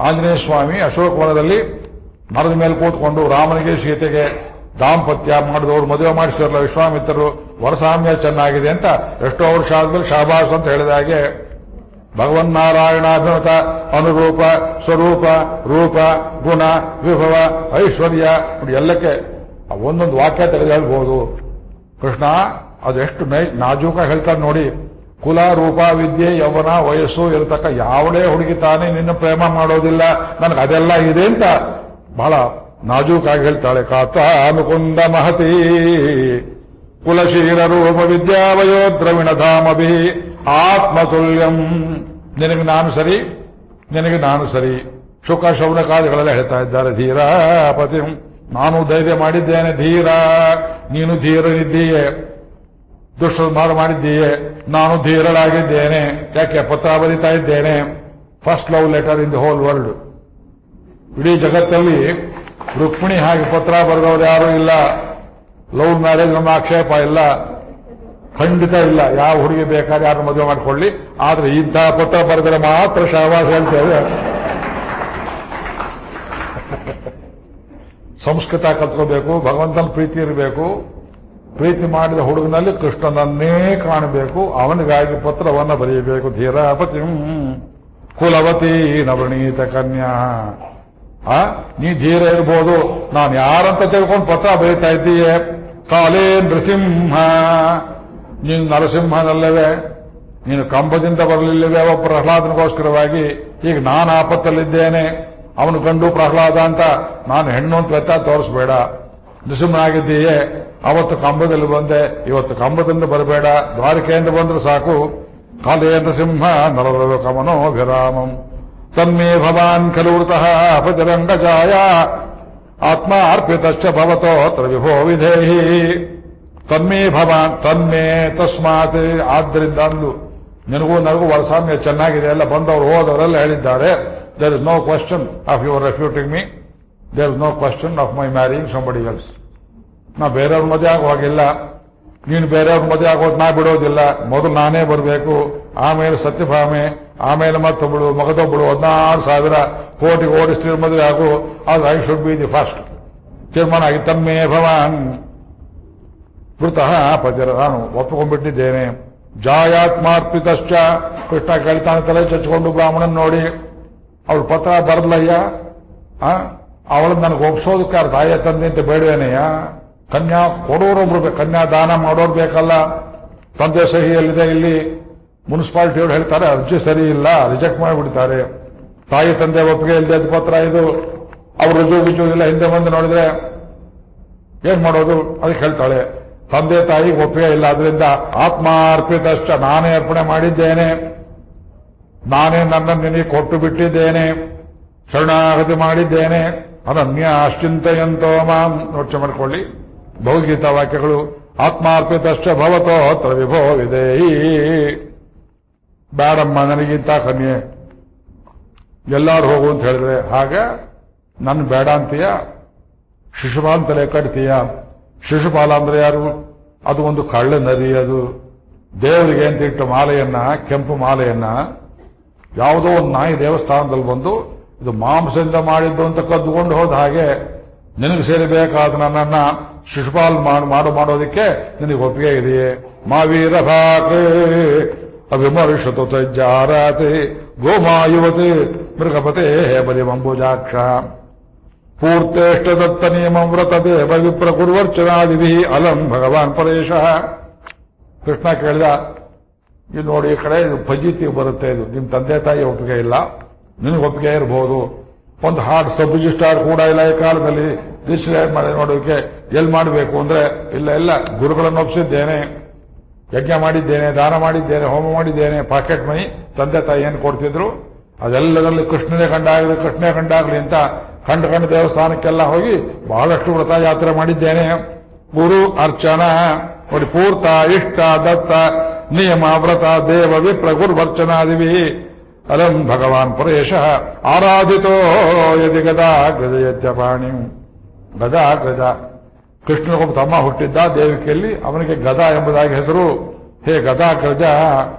[SPEAKER 1] ಆಂಜನೇಯ ಸ್ವಾಮಿ ಅಶೋಕವನದಲ್ಲಿ ಮರದ ಮೇಲೆ ಕೂತ್ಕೊಂಡು ರಾಮನಿಗೆ ಸೀತೆಗೆ ದಾಂಪತ್ಯ ಮಾಡಿದವರು ಮದುವೆ ಮಾಡಿಸಿರಲ್ಲ ವಿಶ್ವಾಮಿತ್ರರು, ವರಸಾಮ್ಯ ಚೆನ್ನಾಗಿದೆ ಅಂತ ಎಷ್ಟೋ ವರ್ಷ ಆದ್ಮೇಲೆ ಶಾಬಾಸ್ ಅಂತ ಹೇಳಿದ ಹಾಗೆ ಭಗವನ್ನಾರಾಯಣಾಭಿಮತ ಅನುರೂಪ ಸ್ವರೂಪ ರೂಪ ಗುಣ ವಿಭವ ಐಶ್ವರ್ಯ ಎಲ್ಲಕ್ಕೆ ಒಂದೊಂದು ವಾಕ್ಯ ತೆಗೆದು ಹೇಳ್ಬೋದು. ಕೃಷ್ಣ ಅದೆಷ್ಟು ನಾಜೂಕ ಹೇಳ್ತಾರೆ ನೋಡಿ. ಕುಲ ರೂಪ ವಿದ್ಯೆ ಯೌವನ ವಯಸ್ಸು ಇರತಕ್ಕ ಯಾವುದೇ ಹುಡುಗಿ ತಾನೇ ನಿನ್ನ ಪ್ರೇಮ ಮಾಡೋದಿಲ್ಲ, ನನಗೆ ಅದೆಲ್ಲ ಇದೆ ಅಂತ ಬಹಳ ನಾಜೂಕಾಗಿ ಹೇಳ್ತಾಳೆ. ಕಾತ ಮುಕುಂದ ಮಹತಿ ಕುಲಶೀಲ ರೂಪ ವಿದ್ಯಾ ವಯೋ ದ್ರವಿಣ ಧಾಮಭಿ ಆತ್ಮತುಲ್ಯಂ. ನಿನಗೆ ನಾನು ಸರಿ, ನಿನಗೆ ನಾನು ಸರಿ. ಶುಕ ಶೌನಕಾದಿಗಳೆಲ್ಲ ಹೇಳ್ತಾ ಇದ್ದಾರೆ. ಧೀರ ಪತಿ, ನಾನು ಧೈರ್ಯ ಮಾಡಿದ್ದೇನೆ ಧೀರ, ನೀನು ಧೀರನಿದ್ದೀಯೆ. ದುಷ್ಕರ್ಮಾರ ಮಾಡಿದ್ದೀಯೆ, ನಾನು ಧೀರಳಾಗಿದ್ದೇನೆ. ಯಾಕೆ? ಪತ್ರ ಬರೀತಾ ಇದ್ದೇನೆ. First love letter in the whole world. ಇಡೀ ಜಗತ್ತಲ್ಲಿ ರುಕ್ಮಿಣಿ ಹಾಗೆ ಪತ್ರ ಬರೆದವರು ಯಾರೂ ಇಲ್ಲ. ಲವ್ ಮ್ಯಾರೇಜ್ ನಮ್ಮ ಆಕ್ಷೇಪ ಇಲ್ಲ, ಖಂಡಿತ ಇಲ್ಲ. ಯಾವ ಹುಡುಗಿ ಬೇಕಾದ್ರೆ ಯಾರು ಮದುವೆ ಮಾಡಿಕೊಳ್ಳಿ, ಆದ್ರೆ ಇಂತಹ ಪತ್ರ ಬರೆದರೆ ಮಾತ್ರ ಶಾಬಾಸ್ ಹೇಳ್ತೇವೆ. ಸಂಸ್ಕೃತ ಕಲ್ತ್ಕೋಬೇಕು, ಭಗವಂತನ ಪ್ರೀತಿ ಇರಬೇಕು. ಪ್ರೀತಿ ಮಾಡಿದ ಹುಡುಗನಲ್ಲಿ ಕೃಷ್ಣನನ್ನೇ ಕಾಣಬೇಕು, ಅವನಿಗಾಗಿ ಪತ್ರವನ್ನು ಬರೆಯಬೇಕು. ಧೀರಾಪತಿ ಕುಲವತಿ ನವಣೀತ ಕನ್ಯಾ. ನೀ ಧೀರ ಇರ್ಬೋದು, ನಾನು ಯಾರಂತ ತಿಳ್ಕೊಂಡು ಪತ್ರ ಬರೀತಾ ಇದ್ದೀಯೆ. ಕಾಲೇ ನೃಸಿಂಹ, ನೀನು ನರಸಿಂಹನಲ್ಲವೇ? ನೀನು ಕಂಬದಿಂದ ಬರಲಿಲ್ಲವೇ ಒಬ್ಬ ಪ್ರಹ್ಲಾದನಿಗೋಸ್ಕರವಾಗಿ? ಈಗ ನಾನು ಆಪತ್ತಲ್ಲಿದ್ದೇನೆ, ಅವನು ಗಂಡು ಪ್ರಹ್ಲಾದ ಅಂತ. ನಾನು ಹೆಣ್ಣು ಅಂತ ವ್ಯತ್ಯಾಸ ತೋರಿಸ್ಬೇಡ. ನೃಸಿಂಹನಾಗಿದ್ದೀಯೇ, ಅವತ್ತು ಕಂಬದಲ್ಲಿ ಬಂದೆ, ಇವತ್ತು ಕಂಬದಿಂದ ಬರಬೇಡ, ದ್ವಾರಕೆಯಿಂದ ಬಂದ್ರೆ ಸಾಕು. ಕಾಲೇ ನೃಸಿಂಹ ನರಲೋಕಮನೋ ವಿರಾಮಂ ತನ್ಮೇ ಭವಾನ್ ಖಲು ವೃತಃ ಅಪತಿರಂಗಜಾಯ ಆತ್ಮ ಅರ್ಪಿತಶ್ಚ ಭವತೋ ತ್ರ ವಿಭೋ ವಿಧೇಹಿ. ತನ್ಮೇ ಭವಾನ್, ತನ್ಮೇ ತಸ್ಮಾತ್, ಆದ್ದರಿಂದ ಅಂದು ನಿನಗೂ ನನಗೂ ಸಾಮ್ಯ ಚೆನ್ನಾಗಿದೆ, ಎಲ್ಲ ಬಂದವರು ಹೋದವರೆಲ್ಲ ಹೇಳಿದ್ದಾರೆ. There is no question of your refuting me, there is no question of my marrying somebody else. ನಾ ಬೇರೆಯವ್ರ ಮದುವೆ ಆಗುವಾಗಿಲ್ಲ, ನೀನು ಬೇರೆಯವ್ರ ಮದುವೆ ಆಗೋದು ನಾ ಬಿಡೋದಿಲ್ಲ. ಮೊದಲು ನಾನೇ ಬರಬೇಕು, ಆಮೇಲೆ ಸತ್ಯಭಾಮೆ, ಆಮೇಲೆ ಮತ್ತೊಬ್ಬಳು ಮಗದೊಬ್ಬಳು 16,000 ಕೋಟಿ ಓಡಿಸ್ತೀರ ಮದುವೆ ಆಗು. ಅದು I should be the first. ತೀರ್ಮಾನ ಆಗಿ ತನ್ಮೇ ಭವಾನ್ ವೃತಃ ಪತಿರ, ನಾನು ಒಪ್ಪಿಕೊಂಡ್ಬಿಟ್ಟಿದ್ದೇನೆ. ಜಾಯಾತ್ಮಾರ್ಪಿತಶ್ಚ, ಕೃಷ್ಣ ಕೇಳ್ತಾನೆ ತಲೆ ಚಚ್ಕೊಂಡು ಬ್ರಾಹ್ಮಣನ್ ನೋಡಿ. ಅವಳು ಪತ್ರ ಬರಲಯ್ಯ, ಅವಳನ್ನ ನನಗೆ ಒಪ್ಸೋದಕ್ಕೆ ಅವ್ರ ತಾಯಿಯ ತಂದೆ ಅಂತ ಬೇಡವೇನೆಯ? ಕನ್ಯಾ ಕೊಡೋರೊಬ್ರು ಬೇಕು, ಕನ್ಯಾ ದಾನ ಮಾಡೋರು ಬೇಕಲ್ಲ. ತಂದೆ ಸಹಿಯಲ್ಲಿದೆ, ಇಲ್ಲಿ ಮುನ್ಸಿಪಾಲಿಟಿಯವರು ಹೇಳ್ತಾರೆ ಅರ್ಜಿ ಸರಿ ಇಲ್ಲ, ರಿಜೆಕ್ಟ್ ಮಾಡಿಬಿಡ್ತಾರೆ. ತಾಯಿ ತಂದೆ ಒಪ್ಪಿಗೆ ಇಲ್ಲದೆ ಪತ್ರ ಇದು, ಅವ್ರು ರುಜು ಇಲ್ಲ. ಹಿಂದೆ ಬಂದು ನೋಡಿದ್ರೆ ಏನ್ ಮಾಡೋದು? ಅದಕ್ಕೆ ಹೇಳ್ತಾಳೆ ತಂದೆ ತಾಯಿ ಒಪ್ಪಿಗೆ ಇಲ್ಲ, ಅದರಿಂದ ಆತ್ಮಾರ್ಪಿತಶ್ಚ, ನಾನೇ ಅರ್ಪಣೆ ಮಾಡಿದ್ದೇನೆ, ನಾನೇ ನನ್ನನ್ನು ನಿನಗೆ ಕೊಟ್ಟು ಬಿಟ್ಟಿದ್ದೇನೆ, ಶರಣಾಗತಿ ಮಾಡಿದ್ದೇನೆ. ಅನನ್ಯ ಅಶ್ಚಿಂತೆಯಂತೋ ಮಾಂ, ನೋಡ್ಚೆ ಮಾಡ್ಕೊಳ್ಳಿ ಭಗವದ್ಗೀತಾ ವಾಕ್ಯಗಳು. ಆತ್ಮಾರ್ಪಿತಶ್ಚ ಭವತೋ ತ್ರ ವಿಭೋ ವಿಧೇಹಿ. ಬೇಡಮ್ಮ ನನಗಿಂತ ಕನ್ಯೆ, ಎಲ್ಲಾರು ಹೋಗು ಅಂತ ಹೇಳಿದ್ರೆ ಹಾಗ ನನ್ನ ಬೇಡ ಅಂತೀಯ? ಶಿಶುಪಾಲ ತಲೆ ಕಟ್ತೀಯ? ಶಿಶುಪಾಲ ಅಂದ್ರೆ ಯಾರು? ಅದು ಒಂದು ಕಳ್ಳ ನರಿ. ಅದು ದೇವರಿಗೆ ಅಂತ ಇಟ್ಟು ಮಾಲೆಯನ್ನ, ಕೆಂಪು ಮಾಲೆಯನ್ನ ಯಾವುದೋ ಒಂದು ನಾಯಿ ದೇವಸ್ಥಾನದಲ್ಲಿ ಬಂದು ಇದು ಮಾಂಸದಿಂದ ಮಾಡಿದ್ದು ಅಂತ ಕದ್ದುಕೊಂಡು ಹೋದ ಹಾಗೆ ನಿನಗೆ ಸೇರಬೇಕಾದ ನನ್ನನ್ನ ಶಿಶುಪಾಲ್ ಮಾಡೋದಕ್ಕೆ ನಿನಗೆ ಒಪ್ಪಿಗೆ ಇದೆಯೇ? ಮಾವೀರ ಭಾಕೆ ಅವಿಮರ್ಶತು ತಜ್ಜಾರಾತೆ ಗೋಮಾಯುವತೆ ಮೃಗಪತೆ ಬಲಿಮಂಬುಜಾಕ್ಷ ಪೂರ್ತೇಷ್ಟ ದತ್ತ ನಿಯಮಂ ವ್ರತ ದೇವ ವಿಪ್ರ ಕುರ್ವರ್ಚನಾದಿಭಿ ಅಲಂ ಭಗವಾನ್ ಪರೇಶ. ಕೃಷ್ಣ ಕೇಳಿದ, ಇದು ನೋಡಿ ಈ ಕಡೆ ಇದು ಫಜೀತಿ ಬರುತ್ತೆ, ಇದು ನಿಮ್ ತಂದೆ ತಾಯಿ ಒಪ್ಪಿಗೆ ಇಲ್ಲ, ನಿನಗೆ ಒಪ್ಪಿಗೆ ಇರಬಹುದು. ಒಂದು ಹಾರ್ಟ್ ಸಬ್ ರಿಜಿಸ್ಟ್ರಾರ್ ಕೂಡ ಇಲ್ಲ ಈ ಕಾಲದಲ್ಲಿ ರಿಜಿಸ್ಟರ್ ಮಾಡಿ ನೋಡೋಕೆ. ಎಲ್ಲಿ ಮಾಡಬೇಕು ಅಂದ್ರೆ ಇಲ್ಲ ಗುರುಗಳನ್ನು ಒಪ್ಪಿಸಿದ್ದೇನೆ, ಯಜ್ಞ ಮಾಡಿದ್ದೇನೆ, ದಾನ ಮಾಡಿದ್ದೇನೆ, ಹೋಮ ಮಾಡಿದ್ದೇನೆ. ಪಾಕೆಟ್ ಮನಿ ತಂದೆ ತಾಯಿ ಏನು ಕೊಡ್ತಿದ್ರು ಅದೆಲ್ಲದಲ್ಲಿ ಕೃಷ್ಣನೇ ಕಂಡಾಗಲಿ ಅಂತ ಕಂಡು ದೇವಸ್ಥಾನಕ್ಕೆಲ್ಲ ಹೋಗಿ ಬಹಳಷ್ಟು ವ್ರತ ಯಾತ್ರೆ ಮಾಡಿದ್ದೇನೆ. ಗುರು ಅರ್ಚನಾ ನೋಡಿ, ಪೂರ್ತ ಇಷ್ಟ ದತ್ತ ನಿಯಮ ವ್ರತ ದೇವ ವಿಪ್ರ ಗುರುವರ್ಚನಾದಿವಿ ಅಲಂ ಭಗವಾನ್ ಪರೇಶ ಆರಾಧಿತೋ ಯದಿ ಗದಾ ಗಜಯತ್ಯಪಾಣಿ. ಗದಾ ಗಜ, ಕೃಷ್ಣನಿಗೊಬ್ಬ ತಮ್ಮ ಹುಟ್ಟಿದ್ದ ದೇವಿಕೆಯಲ್ಲಿ, ಅವನಿಗೆ ಗದಾ ಎಂಬುದಾಗಿ ಹೆಸರು. ಹೇ ಗದಾ ಗಜ,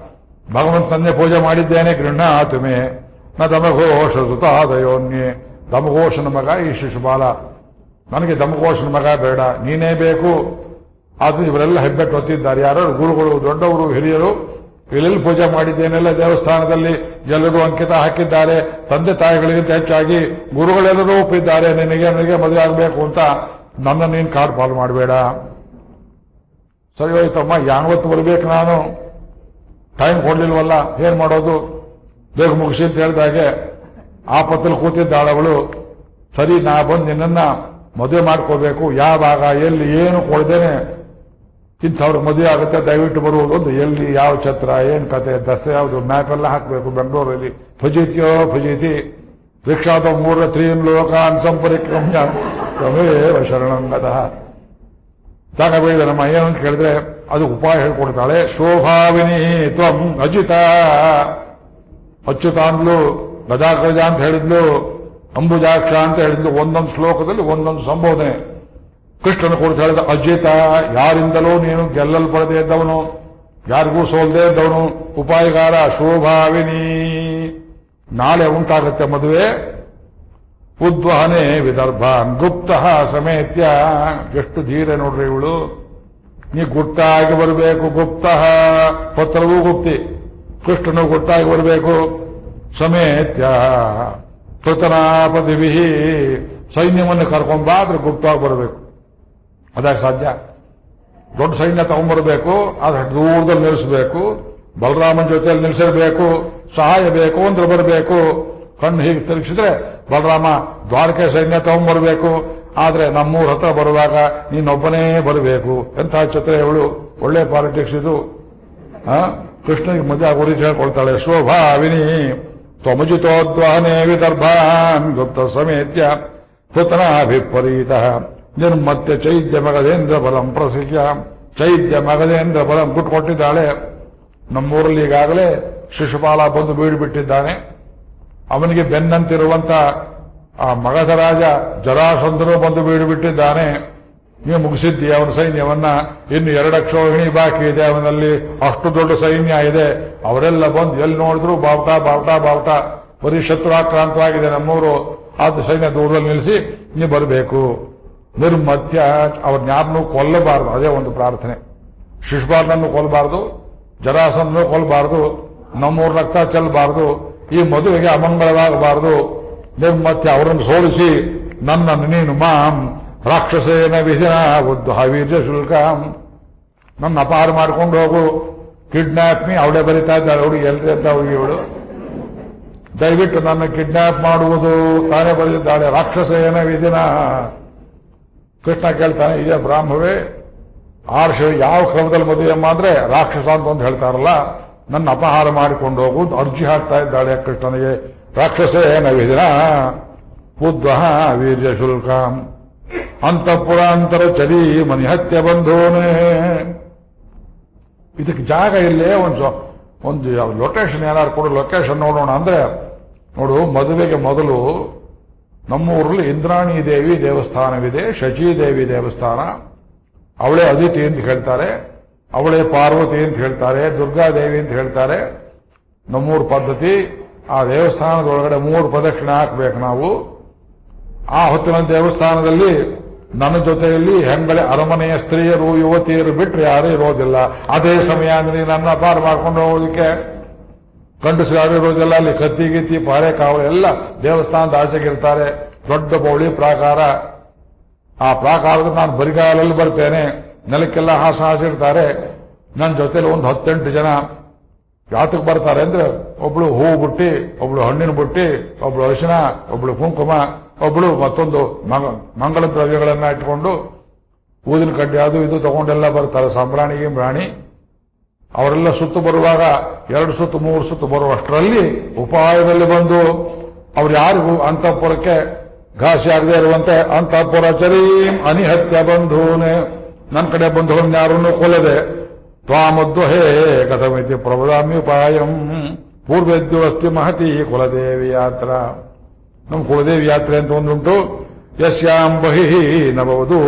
[SPEAKER 1] ಭಗವಂತನ್ನೇ ಪೂಜೆ ಮಾಡಿದ್ದೇನೆ. ಗೃಹಾತುಮೆ ನ ದಮಘೋಷ ಸುತಾದಯೋನ್ಯೆ, ದಮಘೋಷನ ಮಗ ಈ ಶಿಶುಪಾಲ, ನನಗೆ ದಮಘೋಷನ ಮಗ ಬೇಡ, ನೀನೇ ಬೇಕು. ಆದ್ರೂ ಇವರೆಲ್ಲ ಹೆಬ್ಬೆಟ್ಟು ಹೊತ್ತಿದ್ದಾರೆ. ಯಾರು? ಗುರುಗಳು, ದೊಡ್ಡವರು, ಹಿರಿಯರು. ಇಲ್ಲೆಲ್ಲಿ ಪೂಜೆ ಮಾಡಿದ್ದೇನೆಲ್ಲ ದೇವಸ್ಥಾನದಲ್ಲಿ ಎಲ್ಲರೂ ಅಂಕಿತ ಹಾಕಿದ್ದಾರೆ. ತಂದೆ ತಾಯಿಗಳಿಗಿಂತ ಹೆಚ್ಚಾಗಿ ಗುರುಗಳೆಲ್ಲರೂ ಒಪ್ಪಿದ್ದಾರೆ, ನನಗೆ ಮದುವೆ ಆಗಬೇಕು ಅಂತ. ನನ್ನ ನೀನು ಕಾಡು ಪಾಲು ಮಾಡಬೇಡ. ಸರಿ ಹೋಯ್ತಮ್ಮ, ಯಾವತ್ತು ಬರಬೇಕು, ನಾನು ಟೈಮ್ ಕೊಡ್ಲಿಲ್ವಲ್ಲ, ಏನ್ ಮಾಡೋದು? ಬೇಗ ಮುಗಿಸಿ ಅಂತ ಹೇಳಿದಾಗೆ ಆಪತ್ತಲ್ಲಿ ಕೂತಿದ್ದಾಳವಳು. ಸರಿ, ನಾ ಬಂದು ನಿನ್ನನ್ನ ಮದುವೆ ಮಾಡ್ಕೋಬೇಕು, ಯಾವಾಗ ಎಲ್ಲಿ ಏನು ಕೊಡ್ದೇನೆ ಇಂಥವ್ರಿಗೆ ಮದುವೆ ಆಗುತ್ತೆ, ದಯವಿಟ್ಟು ಬರುವುದು. ಒಂದು ಎಲ್ಲಿ ಯಾವ ಛತ್ರ, ಏನ್ ಕತೆ, ದಸರಾ ಯಾವುದು, ಮ್ಯಾಪ್ ಎಲ್ಲ ಹಾಕಬೇಕು ಬೆಂಗಳೂರಲ್ಲಿ. ಫಜೀತಿಯೋ ಫಜೀತಿ, ರಿಕ್ಷಾದ 3 ತ್ರೀನ್ ಲೋಕಾನ್ ಸಂಪರಿಕ್ರಮ್ಯ ತಮೇವ ಶರಣಂಗತಃ. ತಗಬೇಡ ನಮ್ಮ ಏನಂತ ಕೇಳಿದ್ರೆ ಅದು ಉಪಾಯ ಹೇಳ್ಕೊಡ್ತಾಳೆ. ಶೋಭಾವಿನಿ ತ್ವಂ ಅಜಿತ, ಅಚ್ಯುತ ಅಂದ್ಲು, ಗಜಾಗಜ ಅಂತ ಹೇಳಿದ್ಲು, ಅಂಬುಜಾಕ್ಷ ಅಂತ ಹೇಳಿದ್ಲು. ಒಂದೊಂದು ಶ್ಲೋಕದಲ್ಲಿ ಒಂದೊಂದು ಸಂಬೋಧನೆ. ಕೃಷ್ಣನ ಕುರಿತು ಹೇಳಿದ ಅಜಿತ, ಯಾರಿಂದಲೂ ನೀನು ಗೆಲ್ಲಲ್ಪಡದೆ ಇದ್ದವನು, ಯಾರಿಗೂ ಸೋಲ್ದೇ ಇದ್ದವನು, ಉಪಾಯಗಾರ. ಶೋಭಾವಿನಿ, ನಾಳೆ ಉಂಟಾಗತ್ತೆ ಮದುವೆ. ಉದ್ವಹನೆ ವಿದರ್ಭ ಗುಪ್ತ ಸಮೇತ್ಯ, ಎಷ್ಟು ಧೀರ ನೋಡ್ರಿ ಇವಳು. ನೀ ಗುಟ್ಟಾಗಿ ಬರಬೇಕು. ಗುಪ್ತ, ಪತ್ರವೂ ಗುಪ್ತಿ, ಕೃಷ್ಣನು ಗುಟ್ಟಾಗಿ ಬರಬೇಕು. ಸಮೇತ್ಯ ಪೃತನಾಪದಿಭಿ, ಸೈನ್ಯವನ್ನು ಕರ್ಕೊಂಬಾದ್ರೆ ಗುಪ್ತವಾಗಿ ಬರಬೇಕು. ಅದಾಗ ಸಾಧ್ಯ. ದೊಡ್ಡ ಸೈನ್ಯ ತಗೊಂಡ್ಬರ್ಬೇಕು, ಆದ್ರೆ ದೂರದಲ್ಲಿ ನಿಲ್ಲಿಸಬೇಕು, ಬಲರಾಮನ ಜೊತೆಯಲ್ಲಿ ನಿಲ್ಲಿಸಿರ್ಬೇಕು, ಸಹಾಯ ಬೇಕು ಅಂದ್ರೆ ಬರಬೇಕು. ಕಣ್ಣು ಹೀಗೆ ತಿರುಗಿಸಿದ್ರೆ ಬಲರಾಮ ದ್ವಾರಕೆ ಸೈನ್ಯ ತಗೊಂಡ್ಬರ್ಬೇಕು, ಆದ್ರೆ ನಮ್ಮೂರ ಹತ್ರ ಬರುವಾಗ ನೀನೊಬ್ಬನೇ ಬರಬೇಕು. ಎಂಥ ಚಿತ್ರ ಇವಳು, ಒಳ್ಳೆ ಪಾಲಿಟಿಕ್ಸ್ ಇದು. ಕೃಷ್ಣನಿಗೆ ಮದುವೆ ಗುರುತು ಹೇಳ್ಕೊಳ್ತಾಳೆ. ಶೋಭಾವಿನಿ ತ್ವಮುಜಿತೋದ್ವಾಹನೆ ವಿದರ್ಭಾನ್ ಗುಪ್ತ ಸಮೇತ್ಯ ಪುತನಾಭಿಪರೀತ ನಿರ್ಮತ್ಯ ಚೈದ್ಯ ಮಗದೇಂದ್ರ ಬಲಂ ಪ್ರಸಿದ್ಧ. ಚೈದ್ಯ ಮಗದೇಂದ್ರ ಬಲಂ ಕೊಟ್ಟಿದ್ದಾಳೆ. ನಮ್ಮೂರಲ್ಲಿ ಈಗಾಗಲೇ ಶಿಶುಪಾಲ ಬಂದು ಬೀಡುಬಿಟ್ಟಿದ್ದಾನೆ. ಅವನಿಗೆ ಬೆನ್ನಂತಿರುವಂತ ಆ ಮಗಧ ರಾಜ ಜರಾಸಂಧನು ಬಂದು ಬೀಡುಬಿಟ್ಟಿದ್ದಾನೆ. ನೀವು ಮುಗಿಸಿದ್ದೀಯ ಅವನ ಸೈನ್ಯವನ್ನ, ಇನ್ನು 2 ಅಕ್ಷೋಹಿಣಿ ಬಾಕಿ ಇದೆ ಅವನಲ್ಲಿ, ಅಷ್ಟು ದೊಡ್ಡ ಸೈನ್ಯ ಇದೆ. ಅವರೆಲ್ಲ ಬಂದು ಎಲ್ಲಿ ನೋಡಿದ್ರು ಬಾವುಟ ಬಾವುಟ ಬಾವುಟ, ಬರೀ ಶತ್ರುಆಕ್ರಾಂತವಾಗಿದೆ ನಮ್ಮೂರು. ಆದ ಸೈನ್ಯ ದೂರದಲ್ಲಿ ನಿಲ್ಲಿಸಿ ನೀವು ಬರಬೇಕು. ನಿರ್ಮತ್ಯ, ಅವ್ರನ್ಯಾರನ್ನೂ ಕೊಲ್ಲಬಾರದು, ಅದೇ ಒಂದು ಪ್ರಾರ್ಥನೆ. ಶಿಶುಪಾಲನನ್ನು ಕೊಲ್ಲಬಾರದು, ಜರಾಸಂಧನನ್ನು ಕೊಲ್ಲಬಾರದು, ನಮ್ಮೂರು ರಕ್ತ ಚೆಲ್ಲಬಾರದು, ಈ ಮದುವೆಗೆ ಅಮಂಗಳವಾಗಬಾರದು. ನಿರ್ಮತ್ಯ, ಅವರನ್ನು ಸೋಲಿಸಿ ನನ್ನನ್ನು ನೀನು ಮಾಂ ರಾಕ್ಷಸೇನ ವಿಧಿನ ಉದ್ದ ವೀರ್ಯ ಶುಲ್ಕ, ನನ್ನ ಅಪಹಾರ ಮಾಡ್ಕೊಂಡು ಹೋಗು. ಕಿಡ್ನಾಪ್ ಮೀ, ಅವಳೇ ಬರೀತಾ ಇದ್ದಾಳೆ. ಹುಡುಗಿ ಎಲ್ರಿ ಅಂತ ಹುಡುಗಿ ಇವಳು. ದಯವಿಟ್ಟು ನನ್ನ ಕಿಡ್ನಾಪ್ ಮಾಡುವುದು ತಾನೇ ಬರೆದಿದ್ದಾಳೆ. ರಾಕ್ಷಸೇನ ವಿಧಿನ. ಕೃಷ್ಣ ಕೇಳ್ತಾನೆ, ಇದೇ ಬ್ರಾಹ್ಮವೇ ಆರ್ಷ ಯಾವ ಕ್ರಮದಲ್ಲಿ ಮದುವೆ ಮಾಡಿದ್ರೆ ರಾಕ್ಷಸ ಅಂತ ಒಂದು ಹೇಳ್ತಾರಲ್ಲ, ನನ್ನ ಅಪಹಾರ ಮಾಡಿಕೊಂಡು ಹೋಗುವುದು ಅರ್ಜಿ ಹಾಕ್ತಾ ಇದ್ದಾಳೆ ಕೃಷ್ಣನಿಗೆ. ರಾಕ್ಷಸೇನ ವಿಧಿನ ಉದ್ವಹ ವೀರ್ಯ ಶುಲ್ಕ ಅಂತಃಪುರಾಂತರ ಚರಿ ಮನಿಹತ್ಯ ಬಂಧೋನೇ. ಇದಕ್ಕೆ ಜಾಗ ಇಲ್ಲೇ ಒಂದು ಲೊಕೇಶನ್ ಏನಾದ್ರು ಕೊಡು, ಲೊಕೇಶನ್ ನೋಡೋಣ ಅಂದ್ರೆ, ನೋಡು ಮದುವೆಗೆ ಮೊದಲು ನಮ್ಮೂರಲ್ಲಿ ಇಂದ್ರಾಣಿ ದೇವಿ ದೇವಸ್ಥಾನವಿದೆ, ಶಚೀದೇವಿ ದೇವಸ್ಥಾನ. ಅವಳೇ ಅದಿತಿ ಅಂತ ಹೇಳ್ತಾರೆ, ಅವಳೇ ಪಾರ್ವತಿ ಅಂತ ಹೇಳ್ತಾರೆ, ದುರ್ಗಾದೇವಿ ಅಂತ ಹೇಳ್ತಾರೆ. ನಮ್ಮೂರು ಪದ್ಧತಿ. ಆ ದೇವಸ್ಥಾನದೊಳಗಡೆ 3 ಪ್ರದಕ್ಷಿಣೆ ಹಾಕಬೇಕು ನಾವು. ಆ ಹೊತ್ತಿನ ದೇವಸ್ಥಾನದಲ್ಲಿ ನನ್ನ ಜೊತೆಯಲ್ಲಿ ಹೆಂಗಳೆ ಅರಮನೆಯ ಸ್ತ್ರೀಯರು ಯುವತಿಯರು ಬಿಟ್ಟರೆ ಯಾರೂ ಇರೋದಿಲ್ಲ. ಅದೇ ಸಮಯ ಅಂದ್ರೆ ನನ್ನ ಅಪಾರ ಮಾಡ್ಕೊಂಡು ಹೋಗೋದಕ್ಕೆ ಗಂಡಸರು ಯಾರು ಇರೋದಿಲ್ಲ. ಅಲ್ಲಿ ಕತ್ತಿ ಗಿತ್ತಿ ಪಾರೆ ಕಾವಲು ಎಲ್ಲ ದೇವಸ್ಥಾನದ ಆಚೆಗಿರ್ತಾರೆ. ದೊಡ್ಡ ಬೌಳಿ ಪ್ರಾಕಾರ. ಆ ಪ್ರಾಕಾರದ ನಾನು ಬರಿಗಾಲಲ್ಲಿ ಬರ್ತೇನೆ, ನೆಲಕ್ಕೆಲ್ಲ ಹಾಸಿರ್ತಾರೆ. ನನ್ನ ಜೊತೆಲಿ ಒಂದು 18 ಜನ. ಯಾತಕ್ಕೆ ಬರ್ತಾರೆ ಅಂದ್ರೆ, ಒಬ್ಳು ಹೂವು ಬುಟ್ಟಿ, ಒಬ್ಳು ಹಣ್ಣಿನ ಬುಟ್ಟಿ, ಒಬ್ಳು ಅರಿಶಿನ, ಒಬ್ಳು ಕುಂಕುಮ, ಒಬ್ಳು ಮತ್ತೊಂದು ಮಂಗಳ ದ್ರವ್ಯಗಳನ್ನ ಇಟ್ಕೊಂಡು ಊದಿನ ಕಡ್ಡಿ ಅದು ಇದು ತಗೊಂಡೆಲ್ಲ ಬರ್ತಾರೆ. ಸಾಂಬ್ರಾಣಿ ಗಿಂಬ್ರಾಣಿ ಅವರೆಲ್ಲ ಸುತ್ತು ಬರುವಾಗ 2 ಸುತ್ತು 3 ಸುತ್ತು ಬರುವಷ್ಟರಲ್ಲಿ ಉಪಾಯದಲ್ಲಿ ಬಂದು ಅವ್ರು ಯಾರಿಗೂ ಅಂತಃಪುರಕ್ಕೆ ಘಾಸಿ ಆಗದೆ ಇರುವಂತೆ ಅಂತಃಪುರ ಚರೀಂ ಅನಿಹತ್ಯ ಬಂಧೂನೆ, ನನ್ನ ಕಡೆ ಬಂಧುಗಳನ್ನ ಯಾರನ್ನು ಕೊಲ್ಲದೆ ತ್ವಾಮದ್ದು ಹೇ ಕಥಮಿತಿ ಪ್ರಭದಾಮ್ಯುಪಾಯಂ ಪೂರ್ವೇದ್ಯೋಸ್ತಿ ಮಹತಿ ಕುಲದೇವಿ ಯಾತ್ರ. ನಮ್ಮ ಕುಲದೇವಿ ಯಾತ್ರೆ ಅಂತ ಒಂದುಂಟು. ಯಸ್ಯಾಂ ಬಹಿ ನಭವದು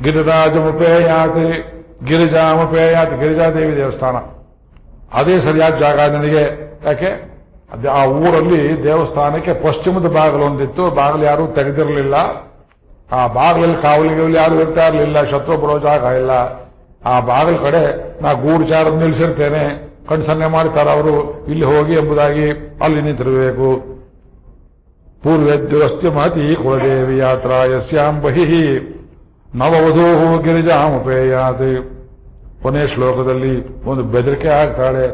[SPEAKER 1] ಗಿರಿರಾಜಮುಪೇಯಾತಿ ಗಿರಿಜಾಮುಪೇಯಾತಿ, ಗಿರಿಜಾದೇವಿ ದೇವಸ್ಥಾನ. ಅದೇ ಸರಿಯಾದ ಜಾಗ ನನಗೆ. ಯಾಕೆ ಆ ಊರಲ್ಲಿ ದೇವಸ್ಥಾನಕ್ಕೆ ಪಶ್ಚಿಮದ ಬಾಗಿಲು ಒಂದಿತ್ತು. ಬಾಗಿಲು ಯಾರೂ ತೆಗೆದಿರಲಿಲ್ಲ. ಆ ಬಾಗಿಲಲ್ಲಿ ಕಾವಲಿಗೆ ಯಾರು ಇರ್ತಾ ಇರಲಿಲ್ಲ. ಶತ್ರು ಬರೋ ಜಾಗ ಇಲ್ಲ. ಆ ಬಾಗಿಲ ಕಡೆ ನಾ ಗೂಢಚಾರ ನಿಲ್ಲಿಸಿರ್ತೇನೆ. ಕಣ್ಸನ್ನೆ ಮಾಡ್ತಾರೆ ಅವರು, ಇಲ್ಲಿ ಹೋಗಿ ಎಂಬುದಾಗಿ ಅಲ್ಲಿ ನಿಂತಿರಬೇಕು. ಪೂರ್ವೇದ್ಯುರಸ್ತಿ ಮಹತಿ ಕುಲದೇವಿ ಯಾತ್ರಾ ಯಸ್ಯಾಂ ಬಹಿ ನವವಧೂ ಗಿರಿಜಾಮುಪೇಯಾತಿ. ಕೊನೆ ಶ್ಲೋಕದಲ್ಲಿ ಒಂದು ಬೆದರಿಕೆ ಆಗ್ತಾಳೆ,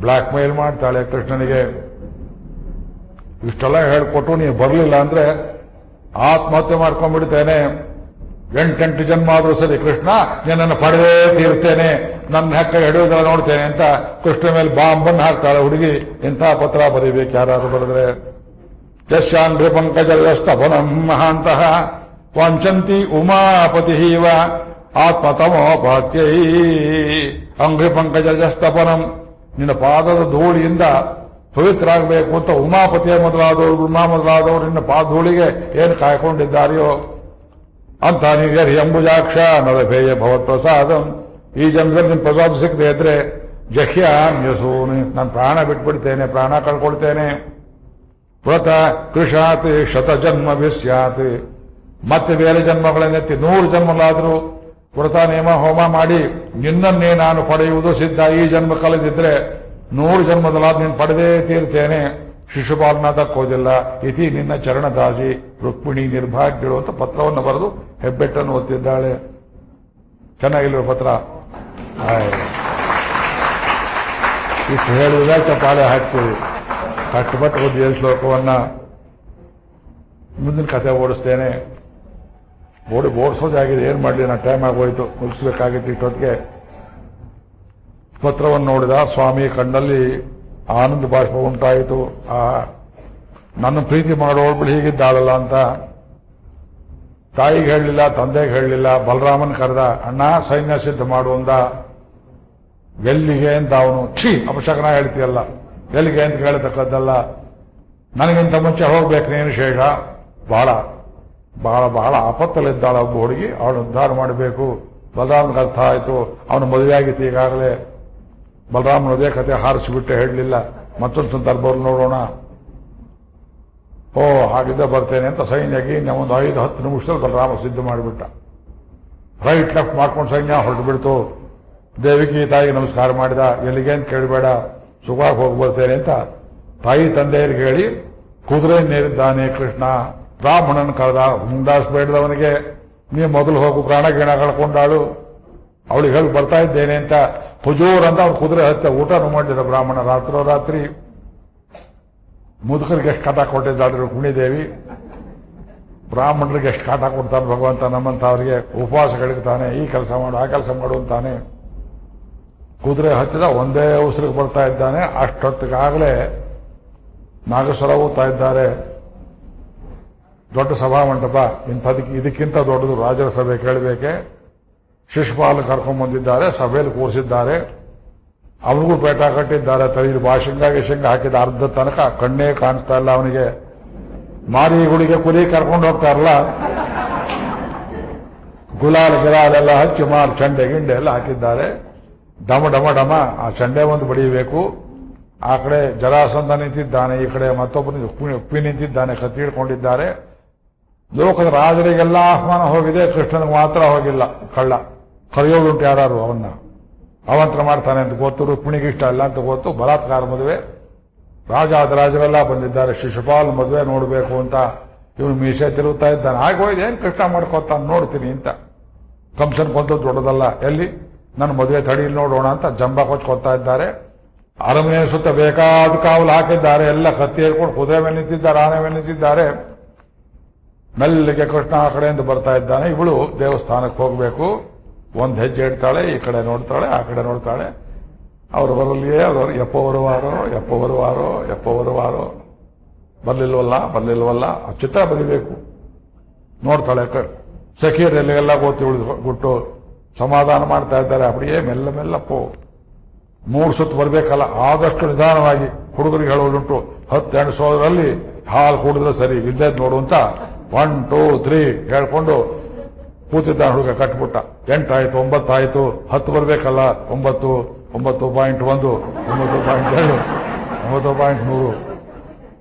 [SPEAKER 1] ಬ್ಲಾಕ್ ಮೇಲ್ ಮಾಡ್ತಾಳೆ ಕೃಷ್ಣನಿಗೆ. ಇಷ್ಟೆಲ್ಲ ಹೇಳ್ಕೊಟ್ಟು ನೀವು ಬರಲಿಲ್ಲ ಅಂದ್ರೆ ಆತ್ಮಹತ್ಯೆ ಮಾಡ್ಕೊಂಡ್ಬಿಡ್ತೇನೆ. 8 ಜನ್ಮ ಆದ್ರೂ ಸರಿ ಕೃಷ್ಣ ನಿನ್ನನ್ನು ಪಡೆದೇ ತೀರ್ತೇನೆ, ನನ್ನ ಹೆಕ್ಕ ಹಿಡಿಯೋದೆಲ್ಲ ನೋಡ್ತೇನೆ ಅಂತ ಕೃಷ್ಣ ಮೇಲೆ ಬಾಂಬನ್ನು ಹಾಕ್ತಾಳೆ ಹುಡುಗಿ. ಇಂಥ ಪತ್ರ ಬರೀಬೇಕು ಯಾರು ಬರೆದ್ರೆ. ಯಶಾಂಘ್ರಿ ಪಂಕಜಸ್ತಪನಂ ಮಹಾಂತಹ ವಾಂಚಂತಿ ಉಮಾಪತಿ ಇವ ಆತ್ಮತಮೋಪಾತ್ಯೈ. ಅಂಘ್ರಿ ಪಂಕಜಸ್ತಪನಂ, ನಿನ್ನ ಪಾದದ ಧೂಳಿಯಿಂದ ಪವಿತ್ರ ಆಗಬೇಕು ಅಂತ ಉಮಾಪತಿಯ ಮೊದಲಾದವರು ಬ್ರಹ್ಮ ಮೊದಲಾದವರು ನಿನ್ನ ಪಾದಧೂಳಿಗೆ ಏನು ಕಾಯ್ಕೊಂಡಿದ್ದಾರೆಯೋ ಅಂತ ನೀರು ಎಂಬುಜಾಕ್ಷ ನರಭೇಯ ಭವತ್ಪ್ರಸಾದಂ. ಈ ಜನ್ಮದಲ್ಲಿ ನಿನ್ನ ಪ್ರಸಾದ ಸಿಕ್ಕದೆ ಇದ್ರೆ ಜಹ್ಯಾಮ್ಯಸೂನಿ, ನಾನು ಪ್ರಾಣ ಬಿಟ್ಬಿಡ್ತೇನೆ, ಪ್ರಾಣ ಕಳ್ಕೊಳ್ತೇನೆ. ವ್ರತ ಕೃಷಾತ್ ಶತಜನ್ಮ ವಿಸ್ಯಾತ್, ಮತ್ತೆ ಬೇರೆ ಜನ್ಮಗಳನ್ನೆತ್ತಿ 100 ಜನ್ಮಗಳಾದರೂ ವ್ರತ ನೇಮ ಹೋಮ ಮಾಡಿ ನಿನ್ನನ್ನೇ ನಾನು ಪಡೆಯುವುದು ಸಿದ್ಧ. ಈ ಜನ್ಮ ಕಳೆದಿದ್ರೆ 100 ಜನ್ಮದಲ್ಲಾದ ನೀನು ಪಡೆದೇ ತೀರ್ತೇನೆ. ಶಿಶುಪಾಲನ ತಕ್ಕೋದಿಲ್ಲ. ಇತಿ ನಿನ್ನ ಚರಣದಾಸಿ ರುಕ್ಮಿಣಿ ನಿರ್ಭಾಗ್ಯಳು ಅಂತ ಪತ್ರವನ್ನು ಬರೆದು ಹೆಬ್ಬೆಟ್ಟನ್ನು ಒತ್ತಿದ್ದಾಳೆ. ಚೆನ್ನಾಗಿಲ್ವ ಪತ್ರ? ಇಷ್ಟು ಹೇಳಿದ್ರೆ ಚಪ್ಪಾಳೆ ಹಾಕ್ತೀವಿ. ಕಷ್ಟಪಟ್ಟು ಓದಿದ ಶ್ಲೋಕವನ್ನ ಮುಂದಿನ ಕತೆ ಓಡಿಸ್ತೇನೆ. ಓಡಿಸೋದಾಗಿದೆ, ಏನ್ ಮಾಡಲಿ, ನಾ ಟೈಮ್ ಆಗೋಯ್ತು, ಮುಗಿಸ್ಬೇಕಾಗಿತ್ತು ಇಷ್ಟೊತ್ತಿಗೆ. ಪತ್ರವನ್ನು ನೋಡಿದ ಸ್ವಾಮಿ ಕಣ್ಣಲ್ಲಿ ಆನಂದ ಬಾಷ್ಪ ಉಂಟಾಯಿತು. ನನ್ನ ಪ್ರೀತಿ ಮಾಡೋಳ್ಬಿಡಿ ಹೀಗಿದ್ದಾಳಲ್ಲ ಅಂತ. ತಾಯಿಗೆ ಹೇಳಲಿಲ್ಲ, ತಂದೆಗೆ ಹೇಳಲಿಲ್ಲ. ಬಲರಾಮನ್ ಕರೆದ, ಅಣ್ಣ ಸೈನ್ಯ ಸಿದ್ಧ ಮಾಡು ಅಂದ. ಎಲ್ಲಿಗೆ ಅಂತ ಅವನು, ಅಪಶಕನ ಹೇಳ್ತೀಯಲ್ಲ, ಎಲ್ಲಿಗೆ ಅಂತ ಕೇಳತಕ್ಕದ್ದಲ್ಲ, ನನಗಿಂತ ಮುಂಚೆ ಹೋಗ್ಬೇಕು ನೀನು ಶೇಷ. ಬಹಳ ಬಹಳ ಬಹಳ ಆಪತ್ತಲ್ಲಿದ್ದಾಳ ಒಬ್ಬ ಹುಡುಗಿ, ಅವಳು ಉದ್ಧಾರ ಮಾಡಬೇಕು. ಬಲರಾಮನಿಗೆ ಅರ್ಥ ಆಯಿತು. ಅವನು ಮದುವೆಯಾಗಿತ್ತು ಈಗಾಗಲೇ. ಬಲರಾಮನ ಅದೇ ಕತೆ ಹಾರಿಸಿಬಿಟ್ಟೆ, ಹೇಳಲಿಲ್ಲ. ಮತ್ತೊಂದು ಸಂದರ್ಭದಲ್ಲಿ ನೋಡೋಣ. ಓ ಹಾಗಿದ್ದ ಬರ್ತೇನೆ ಅಂತ ಸೈನ್ಯಗೆ ಒಂದು 5-10 ನಿಮಿಷದಲ್ಲಿ ಬಲರಾಮ ಸಿದ್ಧ ಮಾಡಿಬಿಟ್ಟ. ರೈಟ್ ಲೆಫ್ಟ್ ಮಾಡ್ಕೊಂಡು ಸೈನ್ಯ ಹೊರಟು ಬಿಡ್ತು. ದೇವಿಗೆ ತಾಯಿಗೆ ನಮಸ್ಕಾರ ಮಾಡಿದ. ಎಲ್ಲಿಗೆ ಅಂತ ಕೇಳಬೇಡ, ಸುಖವಾಗಿ ಹೋಗಿ ಬರ್ತೇನೆ ಅಂತ ತಾಯಿ ತಂದೆಯರಿಗೆ ಹೇಳಿ ಕುದುರೆಯನ್ನೇರಿದ್ದಾನೆ ಕೃಷ್ಣ. ಬ್ರಾಹ್ಮಣನ ಕರೆದ, ಮುಂದಾಸ್ಬೇಡದವನಿಗೆ, ನೀ ಮೊದಲು ಹೋಗು, ಪ್ರಾಣ ಗಿಣ ಕಳ್ಕೊಂಡಾಳು, ಅವಳಿಗೆ ಹೇಳಿ ಬರ್ತಾ ಇದ್ದೇನೆ ಅಂತ. ಹುಜೂರ್ ಅಂತ ಅವ್ನು ಕುದುರೆ ಹತ್ತೆ ಊಟನೂ ಮಾಡಿದ ಬ್ರಾಹ್ಮಣ. ರಾತ್ರಿ ಮುದುಕರಿಗೆ ಎಷ್ಟು ಕಾಟ ಕೊಟ್ಟಿದ್ದಾಳು ಕುಣಿದೇವಿ. ಬ್ರಾಹ್ಮಣರಿಗೆ ಎಷ್ಟು ಕಾಟ ಕೊಡ್ತಾನೆ ಭಗವಂತ ನಮ್ಮಂತ ಅವರಿಗೆ. ಉಪವಾಸ ಕಳಗ್ತಾನೆ, ಈ ಕೆಲಸ ಮಾಡು ಆ ಕೆಲಸ ಮಾಡು ಅಂತಾನೆ. ಕುದುರೆ ಹತ್ತಿದ, ಒಂದೇ ಉಸಿರಿಗೆ ಬರ್ತಾ ಇದ್ದಾನೆ. ಅಷ್ಟೊತ್ತಿಗಾಗಲೇ ನಾಗಸ್ವರ ಓದ್ತಾ ಇದ್ದಾರೆ. ದೊಡ್ಡ ಸಭಾಮಂಟಪ, ಇದಕ್ಕಿಂತ ದೊಡ್ಡದು ರಾಜರ ಸಭೆ ಕೇಳಬೇಕೆ. ಶಿಶುಪಾಲ ಕರ್ಕೊಂಡ್ ಬಂದಿದ್ದಾರೆ, ಸಭೆಯಲ್ಲಿ ಕೂರಿಸಿದ್ದಾರೆ. ಅವನಿಗೂ ಪೇಟ ಕಟ್ಟಿದ್ದಾರೆ. ತಲೆಯಲ್ಲಿ ಗಿಶಂಗ ಹಾಕಿದ. ಅರ್ಧ ತನಕ ಕಣ್ಣೇ ಕಾಣಿಸ್ತಾ ಇಲ್ಲ ಅವನಿಗೆ. ಮಾರಿಗುಳಿಗೆ ಕುರಿ ಕರ್ಕೊಂಡು ಹೋಗ್ತಾರಲ್ಲ, ಗಿಲಾಲೆಲ್ಲ ಹಚ್ಚಿ ಚಂಡೆ ಗಿಂಡೆ ಎಲ್ಲ ಹಾಕಿದ್ದಾರೆ. ಡಮ ಡಮ ಡಮ ಆ ಚಂಡೆ ಒಂದು ಬಡಿಯಬೇಕು. ಆ ಕಡೆ ಜರಾಸಂಧ ನಿಂತಿದ್ದಾನೆ, ಈ ಕಡೆ ಮತ್ತೊಬ್ಬರು ಉಪ್ಪಿ ನಿಂತಿದ್ದಾನೆ, ಕತ್ತಿ ಹಿಡ್ಕೊಂಡಿದ್ದಾರೆ. ಲೋಕದ ರಾಜರಿಗೆಲ್ಲ ಆಹ್ವಾನ ಹೋಗಿದೆ, ಕೃಷ್ಣನಿಗೆ ಮಾತ್ರ ಹೋಗಿಲ್ಲ. ಕಳ್ಳ ಕರೆಯೋದುಂಟು ಯಾರು ಅವನ್ನ ಅವಂತರ ಮಾಡ್ತಾನೆ ಅಂತ ಗೊತ್ತು. ರುಕ್ಮಿಣಿಗೆ ಇಷ್ಟ ಇಲ್ಲ ಅಂತ ಗೊತ್ತು. ಬಲಾತ್ಕಾರ ಮದುವೆ. ರಾಜರೆಲ್ಲ ಬಂದಿದ್ದಾರೆ. ಶಿಶುಪಾಲ್ ಮದುವೆ ನೋಡಬೇಕು ಅಂತ ಇವನು ಮೀಸೆ ತಿರುಗ್ತಾ ಇದ್ದಾನೆ. ಆಗೋಯ್ದು, ಏನ್ ಕೃಷ್ಣ ಮಾಡ್ಕೋತಾನೆ ನೋಡ್ತೀನಿ ಅಂತ. ಕಂಸನ್ ಕೊಂತ ದೊಡ್ಡದಲ್ಲ, ಎಲ್ಲಿ ನನ್ನ ಮದುವೆ ತಡೀಲಿ ನೋಡೋಣ ಅಂತ ಜಂಬ ಕೊಚ್ಕೊತಾ ಇದ್ದಾರೆ. ಅರಮನೆ ಸುತ್ತ ಬೇಕಾದ ಕಾವಲು ಹಾಕಿದ್ದಾರೆ. ಎಲ್ಲ ಕತ್ತಿ ಹೇಳ್ಕೊಂಡು ಕುದುರೆ ಮೇಲೆ ನಿಂತಿದ್ದಾರೆ, ಆನೆ ಮೇಲೆ ನಿಂತಿದ್ದಾರೆ. ಮೆಲ್ಲಿಗೆ ಕೃಷ್ಣ ಆ ಕಡೆಯಿಂದ ಬರ್ತಾ ಇದ್ದಾನೆ. ಇವಳು ದೇವಸ್ಥಾನಕ್ಕೆ ಹೋಗಬೇಕು. ಒಂದು ಹೆಜ್ಜೆ ಇಡ್ತಾಳೆ, ಈ ಕಡೆ ನೋಡ್ತಾಳೆ, ಆ ಕಡೆ ನೋಡ್ತಾಳೆ. ಅವರು ಬರಲಿಯೇ, ಅವರು ಎಪ್ಪ ಬರುವಾರೋ ಬರ್ಲಿಲ್ವಲ್ಲ. ಆ ಚಿತ್ರ ಬರೀಬೇಕು. ನೋಡ್ತಾಳೆ, ಸಖಿಯರೆಲ್ಲ ಗುಟ್ಟು ಸಮಾಧಾನ ಮಾಡ್ತಾ ಇದ್ದಾರೆ. அப்படியே ಮೆಲ್ಲ ಪೋ. 3 ಸುತ್ತು ಬರಬೇಕಲ್ಲ, ಆದಷ್ಟು ನಿಧಾನವಾಗಿ. ಹುಡುಗರಿಗೆ ಹೇಳೋದುಂಟು, 10 ಎಣಿಸೋದ್ರಲ್ಲಿ ಹಾಲು ಕುಡಿದ್ರೆ ಸರಿ, ಇದ್ದದ್ದು ನೋಡು ಅಂತ 1 2 3 ಹೇಳ್ಕೊಂಡು ಕೂತಿದ್ದ ಹುಡುಗ ಕಟ್ಬಿಟ್ಟ. 8 ಆಯ್ತು, 9 ಆಯ್ತು, 10 ಬರ್ಬೇಕಲ್ಲ. 9, 9.1, 9.2, 9.3,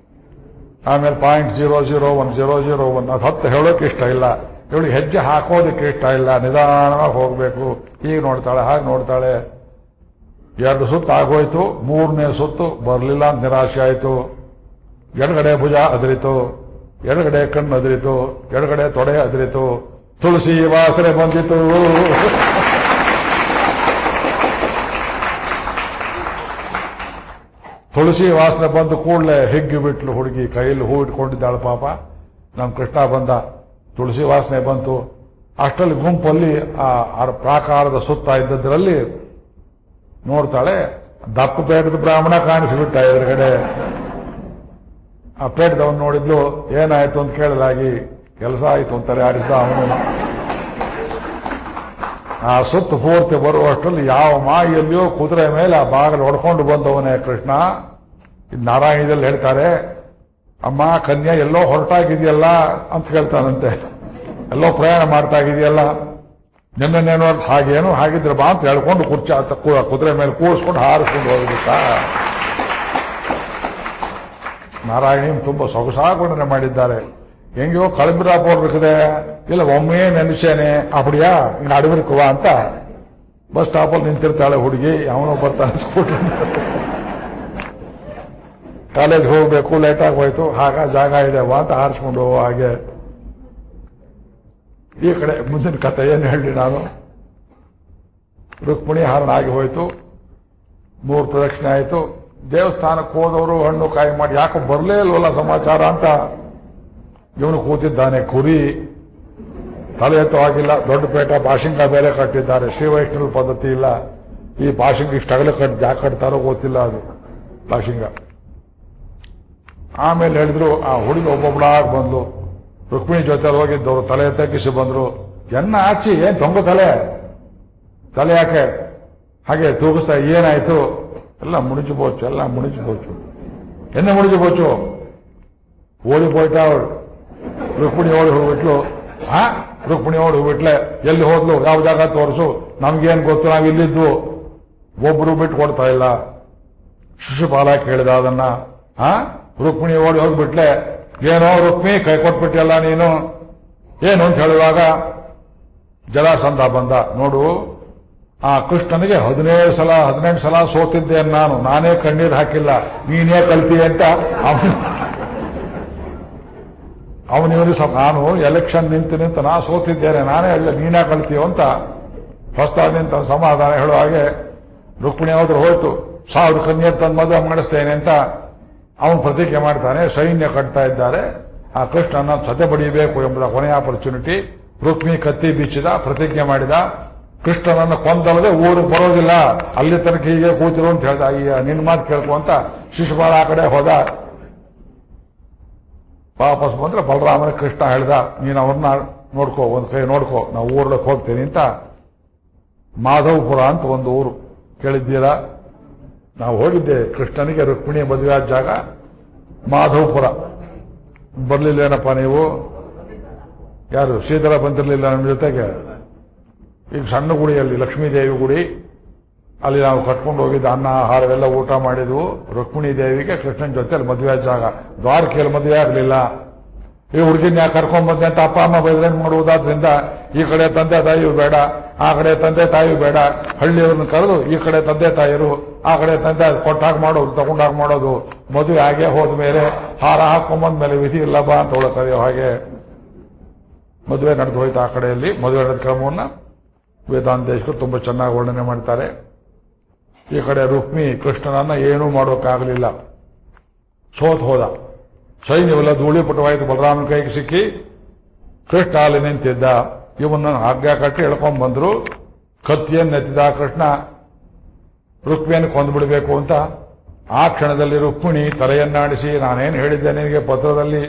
[SPEAKER 1] ಆಮೇಲೆ 0.001, ಅದು 10 ಹೇಳೋಕೆ ಇಷ್ಟ ಇಲ್ಲ. ಇವಳಿಗೆ ಹೆಜ್ಜೆ ಹಾಕೋದಕ್ಕೆ ಇಷ್ಟ ಇಲ್ಲ. ನಿಧಾನವಾಗಿ ಹೋಗ್ಬೇಕು. ಈಗ ನೋಡ್ತಾಳೆ, ಹಾಗೆ ನೋಡ್ತಾಳೆ. 2 ಸುತ್ತು ಆಗೋಯ್ತು. 3ನೇ ಸುತ್ತು ಬರಲಿಲ್ಲ ಅಂತ ನಿರಾಶೆ ಆಯಿತು. ಎಡಗಡೆ ಭುಜ ಅದರಿತು, ಎಡಗಡೆ ಕಣ್ಣು ಅದರಿತು, ಎಡಗಡೆ ತೊಡೆ ಅದರಿತು. ತುಳಸಿ ವಾಸನೆ ಬಂದಿತು. ತುಳಸಿ ವಾಸನೆ ಬಂದು ಕೂಡಲೇ ಹಿಗ್ಗಿ ಬಿಟ್ಲು ಹುಡುಗಿ. ಕೈಯಲ್ಲಿ ಹೂ ಇಟ್ಕೊಂಡಿದ್ದಾಳೆ ಪಾಪ. ನಮ್ಮ ಕೃಷ್ಣ ಬಂದ, ತುಳಸಿ ವಾಸನೆ ಬಂತು. ಅಷ್ಟರಲ್ಲಿ ಗುಂಪಲ್ಲಿ ಆ ಪ್ರಾಕಾರದ ಸುತ್ತ ಇದ್ದದ್ರಲ್ಲಿ ನೋಡ್ತಾಳೆ, ದಪ್ಪ ಪೇಟದ ಬ್ರಾಹ್ಮಣ ಕಾಣಿಸಿಬಿಟ್ಟ ಎದುರುಗಡೆ. ಆ ಪೇಟದವನು ನೋಡಿದ್ಲು. ಏನಾಯ್ತು ಅಂತ ಕೇಳಲಾಗಿ, ಕೆಲಸ ಆಯ್ತು ಅಂತಾರೆ ಆಡಿಸಿದ ಅವನು. ಆ ಸುತ್ತು ಪೂರ್ತಿ ಬರುವಷ್ಟರಲ್ಲಿ ಯಾವ ಮಾಯಿಯಲ್ಲಿಯೋ ಕುದುರೆ ಮೇಲೆ ಆ ಬಾಗಿಲು ಹೊಡ್ಕೊಂಡು ಬಂದವನೇ ಕೃಷ್ಣ. ಇದು ನಾರಾಯಣದಲ್ಲಿ ಹೇಳ್ತಾರೆ, ಅಮ್ಮ ಕನ್ಯಾ ಎಲ್ಲೋ ಹೊರಟಾಗಿದೆಯಲ್ಲ ಅಂತ ಕೇಳ್ತಾನಂತೆ. ಎಲ್ಲೋ ಪ್ರಯಾಣ ಮಾಡ್ತಾ ಇದೆಯಲ್ಲ, ನಿನ್ನೇನೋ ಹಾಗೇನು ಹಾಗಿದ್ರೆ ಬಾ ಅಂತ ಹೇಳ್ಕೊಂಡು ಕುದುರೆ ಮೇಲೆ ಕೂರಿಸ್ಕೊಂಡು ಹಾರಿಸ್ಕೊಂಡು ಹೋಗ್ಬಿಟ್ಟ. ನಾರಾಯಣಿ ತುಂಬಾ ಸೊಗಸಾಗಿ ವರ್ಣನೆ ಮಾಡಿದ್ದಾರೆ. ಹೆಂಗೋ ಕಳಬಿರ போடுறதுக்குதே ಇಲ್ಲ ಒಮ್ಮೆ ನೆನೆಸೇನೆ ಅಪಡಿಯಾ ಇನ್ನು ಅಡವಿರ್ಕುವ ಅಂತ ಬಸ್ ಸ್ಟಾಪಲ್ಲಿ ನಿಂತಿರ್ತಾಳೆ ಹುಡುಗಿ. ಅವನು ಬರ್ತಾನೆ ಸ್ಕೂಟರ್. ಕಾಲೇಜ್ಗೆ ಹೋಗ್ಬೇಕು, ಲೇಟಾಗಿ ಹೋಯ್ತು, ಜಾಗ ಇದೆ ಅಂತ ಹಾರಿಸ್ಕೊಂಡು ಹೋಗೋ ಹಾಗೆ. ಈ ಕಡೆ ಮುಂದಿನ ಕಥೆ ಏನು ಹೇಳಿ ನಾನು. ರುಕ್ಮಿಣಿ ಹರಣ ಆಗಿ ಹೋಯ್ತು. 3 ಪ್ರದಕ್ಷಿಣೆ ಆಯಿತು. ದೇವಸ್ಥಾನಕ್ಕೆ ಹೋದವರು ಹಣ್ಣು ಕಾಯಿ ಮಾಡಿ ಯಾಕೋ ಬರಲೇ ಇಲ್ವಲ್ಲ ಸಮಾಚಾರ ಅಂತ ಇವನು ಕೂತಿದ್ದಾನೆ. ಕುರಿ ತಲೆ ಎತ್ತವಾಗಿಲ್ಲ. ದೊಡ್ಡ ಪೇಟ ಬಾಶಿಂಗ ಬೇರೆ ಕಟ್ಟಿದ್ದಾರೆ. ಶ್ರೀ ವೈಷ್ಣವ ಪದ್ಧತಿ ಇಲ್ಲ. ಈ ಬಾಶಿಂಗ ಇಷ್ಟಗಲ ಕಟ್ಟಿ ಯಾಕೆ ಕಟ್ತಾರೋ ಗೊತ್ತಿಲ್ಲ. ಅದು ಬಾಶಿಂಗ. ಆಮೇಲೆ ಹೇಳಿದ್ರು ಆ ಹುಡುಗಿ ಒಬ್ಬೊಬ್ಬಳಾಗಿ ಬಂದ್ಲು. ರುಕ್ಮಿಣಿ ಜೊತೆ ಹೋಗಿದ್ದವರು ತಲೆ ಎತ್ತಕ್ಕಿಸಿ ಬಂದ್ರು. ಎನ್ನ ಆಚಿ ಏನ್ ತೊಂಗ ತಲೆ ಯಾಕೆ ಹಾಗೆ ತೂಗಿಸ್ತಾ ಏನಾಯ್ತು? ಎಲ್ಲ ಮುಡಿಚು ಬೋಚು, ಎಲ್ಲ ಮುಡಿಚು ಬೋಚು. ಎನ್ನ ಮುಡಿಚು ಬೋಚು? ಓಡಿ ಹೋಯ್ತಾ ಅವಳು. ರುಕ್ಮಿಣಿ ಓಡಿ ಹೋಗ್ಬಿಟ್ಲು. ರುಕ್ಮಿಣಿ ಓಡಿ ಹೋಗ್ಬಿಟ್ಲೆ. ಎಲ್ಲಿ ಹೋದ್ಲು? ಯಾವ ಜಾಗ ತೋರಿಸು, ನಮ್ಗೇನ್ ಗೊತ್ತು, ನಾವಿಲ್ಲಿದ್ದು. ಒಬ್ರು ಬಿಟ್ಟು ಕೊಡ್ತಾ ಇಲ್ಲ. ಶಿಶುಪಾಲ ಕೇಳಿದ ಅದನ್ನ. ರುಕ್ಮಿಣಿ ಓಡಿ ಹೋಗ್ಬಿಟ್ಲೆ. ಏನೋ ರುಕ್ಮಿ ಕೈ ಕೊಟ್ಬಿಟ್ಟಿಲ್ಲ ನೀನು, ಏನು ಅಂತ ಹೇಳುವಾಗ ಜರಾಸಂಧ ಬಂದ. ನೋಡು, ಆ ಕೃಷ್ಣನಿಗೆ 18 ಸಲ ಸೋತಿದ್ದೆ ನಾನೇ ಕಣ್ಣೀರು ಹಾಕಿಲ್ಲ, ನೀನೇ ಕಲ್ತಿ ಅಂತ ಅವನಿವನು ನಾನು ಎಲೆಕ್ಷನ್ ನಿಂತು ನಾ ಸೋತಿದ್ದೇನೆ, ನಾನೇ ಅಲ್ಲ ನೀನೇ ಕಲ್ತೀಯೋ ಅಂತ ಹೊಸ್ತಾಗಿ ನಿಂತ ಸಮಾಧಾನ ಹೇಳೋ ಹಾಗೆ ರುಕ್ಮಿಣಿ ಹೋದ್ರೆ ಹೋಯ್ತು. 1000 ಕನ್ಯೆ ತಂದು ಮದುವೆ ಮಾಡಿಸ್ತೇನೆ ಅಂತ ಅವನು ಪ್ರತಿಜ್ಞೆ ಮಾಡ್ತಾನೆ. ಸೈನ್ಯ ಕಟ್ತಾ ಇದ್ದಾರೆ. ಆ ಕೃಷ್ಣನ ಸದೆ ಬಡಿಯಬೇಕು ಎಂಬುದ ಕೊನೆಯ ಆಪರ್ಚುನಿಟಿ. ರುಕ್ಮಿ ಕತ್ತಿ ಬಿಚ್ಚಿದ, ಪ್ರತಿಜ್ಞೆ ಮಾಡಿದ. ಕೃಷ್ಣನನ್ನು ಕೊಂದಲ್ಲದೆ ಊರಿಗೆ ಬರೋದಿಲ್ಲ, ಅಲ್ಲಿ ತನಕ ಹೀಗೆ ಕೂತಿರು ಅಂತ ಹೇಳ್ದ. ಈಗ ನಿನ್ ಮಾತು ಕೇಳ್ಕೊ ಅಂತ ಶಿಶುಪಾಲ ಆ ಕಡೆ ಹೋದ. ವಾಪಸ್ ಬಂದ್ರೆ ಬಲರಾಮನ ಕೃಷ್ಣ ಹೇಳ್ದ, ನೀನು ಅವ್ರನ್ನ ನೋಡ್ಕೋ, ಒಂದ್ ಕೈ ನೋಡ್ಕೋ, ನಾವು ಊರ್ಲಕ್ಕೆ ಹೋಗ್ತೇನೆ ಅಂತ. ಮಾಧವಪುರ ಅಂತ ಒಂದು ಊರು ಕೇಳಿದ್ದೀರಾ? ನಾವು ಹೋಗಿದ್ದೆ ಕೃಷ್ಣನಿಗೆ ರುಕ್ಮಿಣಿ ಮದುವೆ ಆದ ಜಾಗ ಮಾಧವಪುರ. ಬರ್ಲಿಲ್ಲೇನಪ್ಪ ನೀವು? ಯಾರು ಶ್ರೀಧರ ಬಂದಿರಲಿಲ್ಲ ನಮ್ಮ ಜೊತೆಗೆ? ಈಗ ಸಣ್ಣ ಗುಡಿಯಲ್ಲಿ ಲಕ್ಷ್ಮೀದೇವಿ ಗುಡಿ, ಅಲ್ಲಿ ನಾವು ಕಟ್ಕೊಂಡು ಹೋಗಿದ್ದ ಅನ್ನ ಆಹಾರವೆಲ್ಲ ಊಟ ಮಾಡಿದ್ವು. ರುಕ್ಮಿಣಿ ದೇವಿಗೆ ಕೃಷ್ಣನ ಜೊತೆ ಮದುವೆ ಆದ ಜಾಗ. ದ್ವಾರಕೆಯಲ್ಲಿ ಮದುವೆ ಆಗಲಿಲ್ಲ. ಈ ಹುಡುಗಿನ ಯಾಕೆ ಕರ್ಕೊಂಡ್ ಬಂದೆ ಅಂತ ಅಪ್ಪ ಅಮ್ಮ ಬೈದ್ರೆ ಮಾಡುವುದಾದ್ರಿಂದ ಈ ಕಡೆ ತಂದೆ ತಾಯಿಯು ಬೇಡ, ಆ ಕಡೆ ತಂದೆ ತಾಯಿಯು ಬೇಡ, ಹಳ್ಳಿಯವ್ರನ್ನ ಕರೆದು ಈ ಕಡೆ ತಂದೆ ತಾಯಿರು, ಆ ಕಡೆ ತಂದೆ ಕೊಟ್ಟಾಗ ಮಾಡೋದು, ತಗೊಂಡಾಗ ಮಾಡೋದು. ಮದುವೆ ಹಾಗೆ ಹೋದ್ಮೇಲೆ ಹಾರ ಹಾಕೊಂಬಂದ ಮೇಲೆ ವಿಧಿ ಇಲ್ಲ ಬಾ ಅಂತ ಒಳ ಕರೆಯೋ ಹಾಗೆ ಮದುವೆ ನಡೆದು ಹೋಯ್ತು. ಆ ಕಡೆಯಲ್ಲಿ ಮದುವೆ ನಡೆದ ಕ್ರಮವನ್ನ ವೇದಾಂತೇಶರು ತುಂಬಾ ಚೆನ್ನಾಗಿ ವರ್ಣನೆ ಮಾಡ್ತಾರೆ. ಈ ಕಡೆ ರುಕ್ಮಿ ಕೃಷ್ಣನನ್ನ ಏನೂ ಮಾಡೋಕ್ಕಾಗಲಿಲ್ಲ, ಸೋತ್ ಹೋದ. ಸೈನ್ಯವೆಲ್ಲ ಧೂಳಿಪಟವಾಯಿತು. ಬಲರಾಮನ ಕೈಗೆ ಸಿಕ್ಕಿ ಕೃಷ್ಣ ಅಲ್ಲಿ ನಿಂತಿದ್ದ. ಇವನ್ನ ಹಗ್ಗ ಕಟ್ಟಿ ಎಳ್ಕೊಂಡ್ ಬಂದ್ರು. ಕತ್ತಿಯನ್ನೆತ್ತಿದ ಕೃಷ್ಣ ರುಕ್ಮಿಯನ್ನು ಕೊಂದುಬಿಡಬೇಕು ಅಂತ. ಆ ಕ್ಷಣದಲ್ಲಿ ರುಕ್ಮಿಣಿ ತಲೆಯನ್ನಾಡಿಸಿ, ನಾನೇನು ಹೇಳಿದ್ದೆ ನಿನಗೆ ಪತ್ರದಲ್ಲಿ,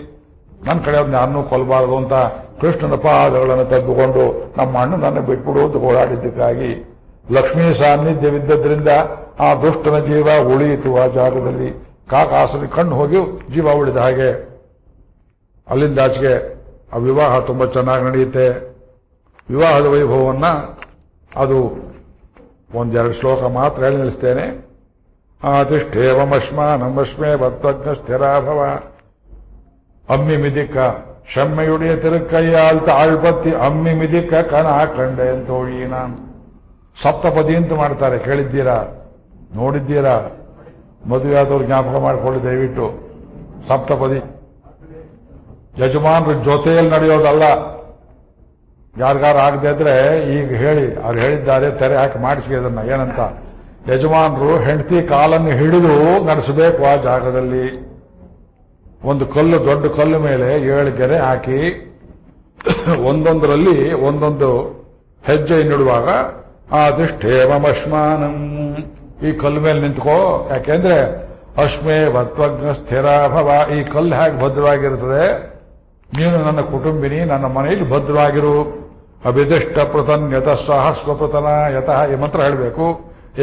[SPEAKER 1] ನನ್ನ ಕಡೆ ಅವ್ರನ್ನ ಯಾರನ್ನೂ ಕೊಲ್ಲಬಾರದು ಅಂತ ಕೃಷ್ಣನ ಪಾದಗಳನ್ನು ತಬ್ಬಿಕೊಂಡು ನಮ್ಮ ಅಣ್ಣನನ್ನು ಬಿಟ್ಬಿಡು ಅಂತ ಓಡಾಡಿದ್ದಕ್ಕಾಗಿ ಲಕ್ಷ್ಮೀ ಸಾನ್ನಿಧ್ಯವಿದ್ದದ್ರಿಂದ ಆ ದುಷ್ಟನ ಜೀವ ಉಳಿಯಿತು. ಆ ಜಾಗದಲ್ಲಿ ಕಾಕಾಸುರಿ ಕಣ್ಣು ಹೋಗಿ ಜೀವ ಉಳಿದ ಹಾಗೆ. ಅಲ್ಲಿಂದ ಆಚೆಗೆ ಆ ವಿವಾಹ ತುಂಬಾ ಚೆನ್ನಾಗಿ ನಡೆಯುತ್ತೆ. ವಿವಾಹದ ವೈಭವವನ್ನ ಅದು 1-2 ಶ್ಲೋಕ ಮಾತ್ರ ಹೇಳಿ ನಿಲ್ಲಿಸ್ತೇನೆ. ಆತಿಷ್ಠೇವಮಶ್ಮಾನಮಶ್ಮೇ ಬತ್ತಜ್ಞ ಸ್ಥಿರಾಭವ ಅಮ್ಮಿ ಮಿದಿಕ್ಕ ಶಮ್ಮೆಯುಡಿಯ ತಿರುಕೈಯಾಲ್ ತಾಳ್ಪತ್ತಿ ಅಮ್ಮಿ ಮಿದಿಕ್ಕ ಕಣ ಕಂಡೆ ಅಂತೋಳಿ. ನಾನು ಸಪ್ತಪದಿ ಅಂತ ಮಾಡ್ತಾರೆ, ಕೇಳಿದ್ದೀರಾ? ನೋಡಿದ್ದೀರಾ? ಮದುವೆ ಆದವ್ರು ಜ್ಞಾಪಕ ಮಾಡಿಕೊಳ್ಳಿ ದಯವಿಟ್ಟು. ಸಪ್ತಪದಿ ಯಜಮಾನ್ರ ಜೊತೆಯಲ್ಲಿ ನಡೆಯೋದಲ್ಲ. ಯಾರಿಗಾರ ಆಗದೆ ಇದ್ರೆ ಈಗ ಹೇಳಿ, ಅವ್ರು ಹೇಳಿದ್ದಾರೆ, ತೆರೆ ಹಾಕಿ ಮಾಡಿಸಿ ಅದನ್ನ. ಏನಂತ? ಯಜಮಾನರು ಹೆಂಡತಿ ಕಾಲನ್ನು ಹಿಡಿದು ನಡೆಸಬೇಕು. ಆ ಜಾಗದಲ್ಲಿ ಒಂದು ಕಲ್ಲು, ದೊಡ್ಡ ಕಲ್ಲು ಮೇಲೆ 7 ಗೆರೆ ಹಾಕಿ ಒಂದೊಂದರಲ್ಲಿ ಒಂದೊಂದು ಹೆಜ್ಜೆ ನಿಡುವಾಗ ಆದಿಷ್ಠೇವಮಶ್ಮಾನಂ, ಈ ಕಲ್ಲು ಮೇಲೆ ನಿಂತ್ಕೋ. ಯಾಕೆಂದ್ರೆ ಅಶ್ಮೇ ವತ್ವಜ್ಞ ಸ್ಥಿರಾಭವ, ಈ ಕಲ್ಲು ಹೇಗೆ ಭದ್ರವಾಗಿರುತ್ತದೆ, ನೀನು ನನ್ನ ಕುಟುಂಬಿನಿ, ನನ್ನ ಮನೆಯಲ್ಲಿ ಭದ್ರವಾಗಿರು. ಅಭಿದಿಷ್ಟ ಪೃತನ್ ಯತಃ ಸಹಸ್ವಪೃತನ ಯತಃ, ಈ ಮಂತ್ರ ಹೇಳಬೇಕು.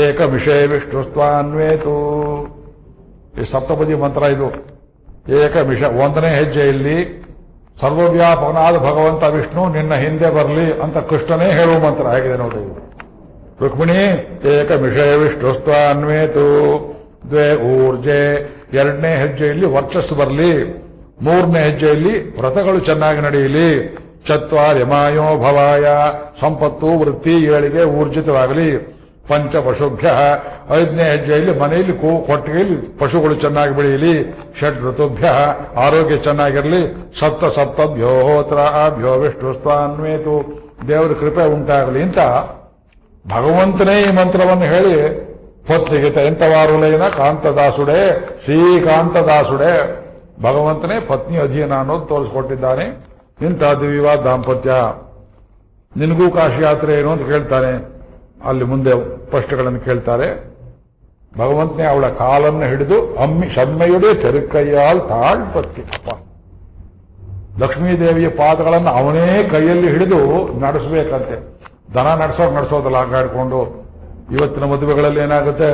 [SPEAKER 1] ಏಕಮಿಷೇ ವಿಷ್ಣುಸ್ತ್ವಾನ್ವೇತು, ಈ ಸಪ್ತಪದಿ ಮಂತ್ರ ಇದು. ಏಕಮಿಷ, 1ನೇ ಹೆಜ್ಜೆಯಲ್ಲಿ ಸರ್ವವ್ಯಾಪಕನಾದ ಭಗವಂತ ವಿಷ್ಣು ನಿನ್ನ ಹಿಂದೆ ಬರಲಿ ಅಂತ ಕೃಷ್ಣನೇ ಹೇಳುವ ಮಂತ್ರ ಆಗಿದೆ ನೋಡಿ. ರುಕ್ಮಿಣಿ ಏಕಮಿಷೇ ವಿಷ್ಣುಸ್ತ್ವಾನ್ವೇತು ದ್ವೇ ಊರ್ಜೆ, 2ನೇ ಹೆಜ್ಜೆಯಲ್ಲಿ ವರ್ಚಸ್ಸು ಬರಲಿ. 3ನೇ ಹೆಜ್ಜೆಯಲ್ಲಿ ವ್ರತಗಳು ಚೆನ್ನಾಗಿ ನಡೆಯಲಿ. ಚತ್ವಾರ್ಯಮಾಯೋ ಭವಾಯ, ಸಂಪತ್ತು ವೃತ್ತಿ ಏಳಿಗೆ ಊರ್ಜಿತವಾಗಲಿ. ಪಂಚ ಪಶುಭ್ಯ, 5ನೇ ಹೆಜ್ಜೆಯಲ್ಲಿ ಮನೆಯಲ್ಲಿ ಕೊಟ್ಟಿಗೆಯಲ್ಲಿ ಪಶುಗಳು ಚೆನ್ನಾಗಿ ಬೆಳೆಯಲಿ. ಷಡ್ ಋತುಭ್ಯ, ಆರೋಗ್ಯ ಚೆನ್ನಾಗಿರಲಿ. ಸಪ್ತಭ್ಯೋ ಹೋತ್ರಾಭ್ಯೋ ವಿಷ್ಣುಸ್ತ್ವಾನ್ವೇತು, ದೇವರ ಕೃಪೆ ಉಂಟಾಗಲಿ ಅಂತ ಭಗವಂತನೇ ಈ ಮಂತ್ರವನ್ನು ಹೇಳಿ ಪತ್ನಿಗಿತ ಎಂತವಾರುಲೈನ ಕಾಂತದಾಸುಡೆ ಶ್ರೀಕಾಂತದಾಸುಡೆ. ಭಗವಂತನೇ ಪತ್ನಿ ಅಧೀನ ಅನ್ನೋದು ತೋರಿಸ್ಕೊಟ್ಟಿದ್ದಾನೆ. ಇಂಥ ದಿವ್ಯವಾದ ದಾಂಪತ್ಯ. ನಿನಗೂ ಕಾಶಿ ಯಾತ್ರೆ ಏನು ಅಂತ ಕೇಳ್ತಾನೆ. ಅಲ್ಲಿ ಮುಂದೆ ಪ್ರಶ್ನೆಗಳನ್ನು ಕೇಳ್ತಾರೆ. ಭಗವಂತನೇ ಅವಳ ಕಾಲನ್ನು ಹಿಡಿದು ಸಮ್ಮೆಯುಡೆ ತೆರುಕೈಯಾಲ್ ತಾಳ್ಪತ್ತಿ. ಅಪ್ಪ, ಲಕ್ಷ್ಮೀದೇವಿಯ ಪಾದಗಳನ್ನು ಅವನೇ ಕೈಯಲ್ಲಿ ಹಿಡಿದು ನಡೆಸಬೇಕಂತೆ. ದನ ನಡೆಸೋದಲ್ಲ ಆಗಾಡ್ಕೊಂಡು. ಇವತ್ತಿನ ಮದುವೆಗಳಲ್ಲಿ ಏನಾಗುತ್ತೆ,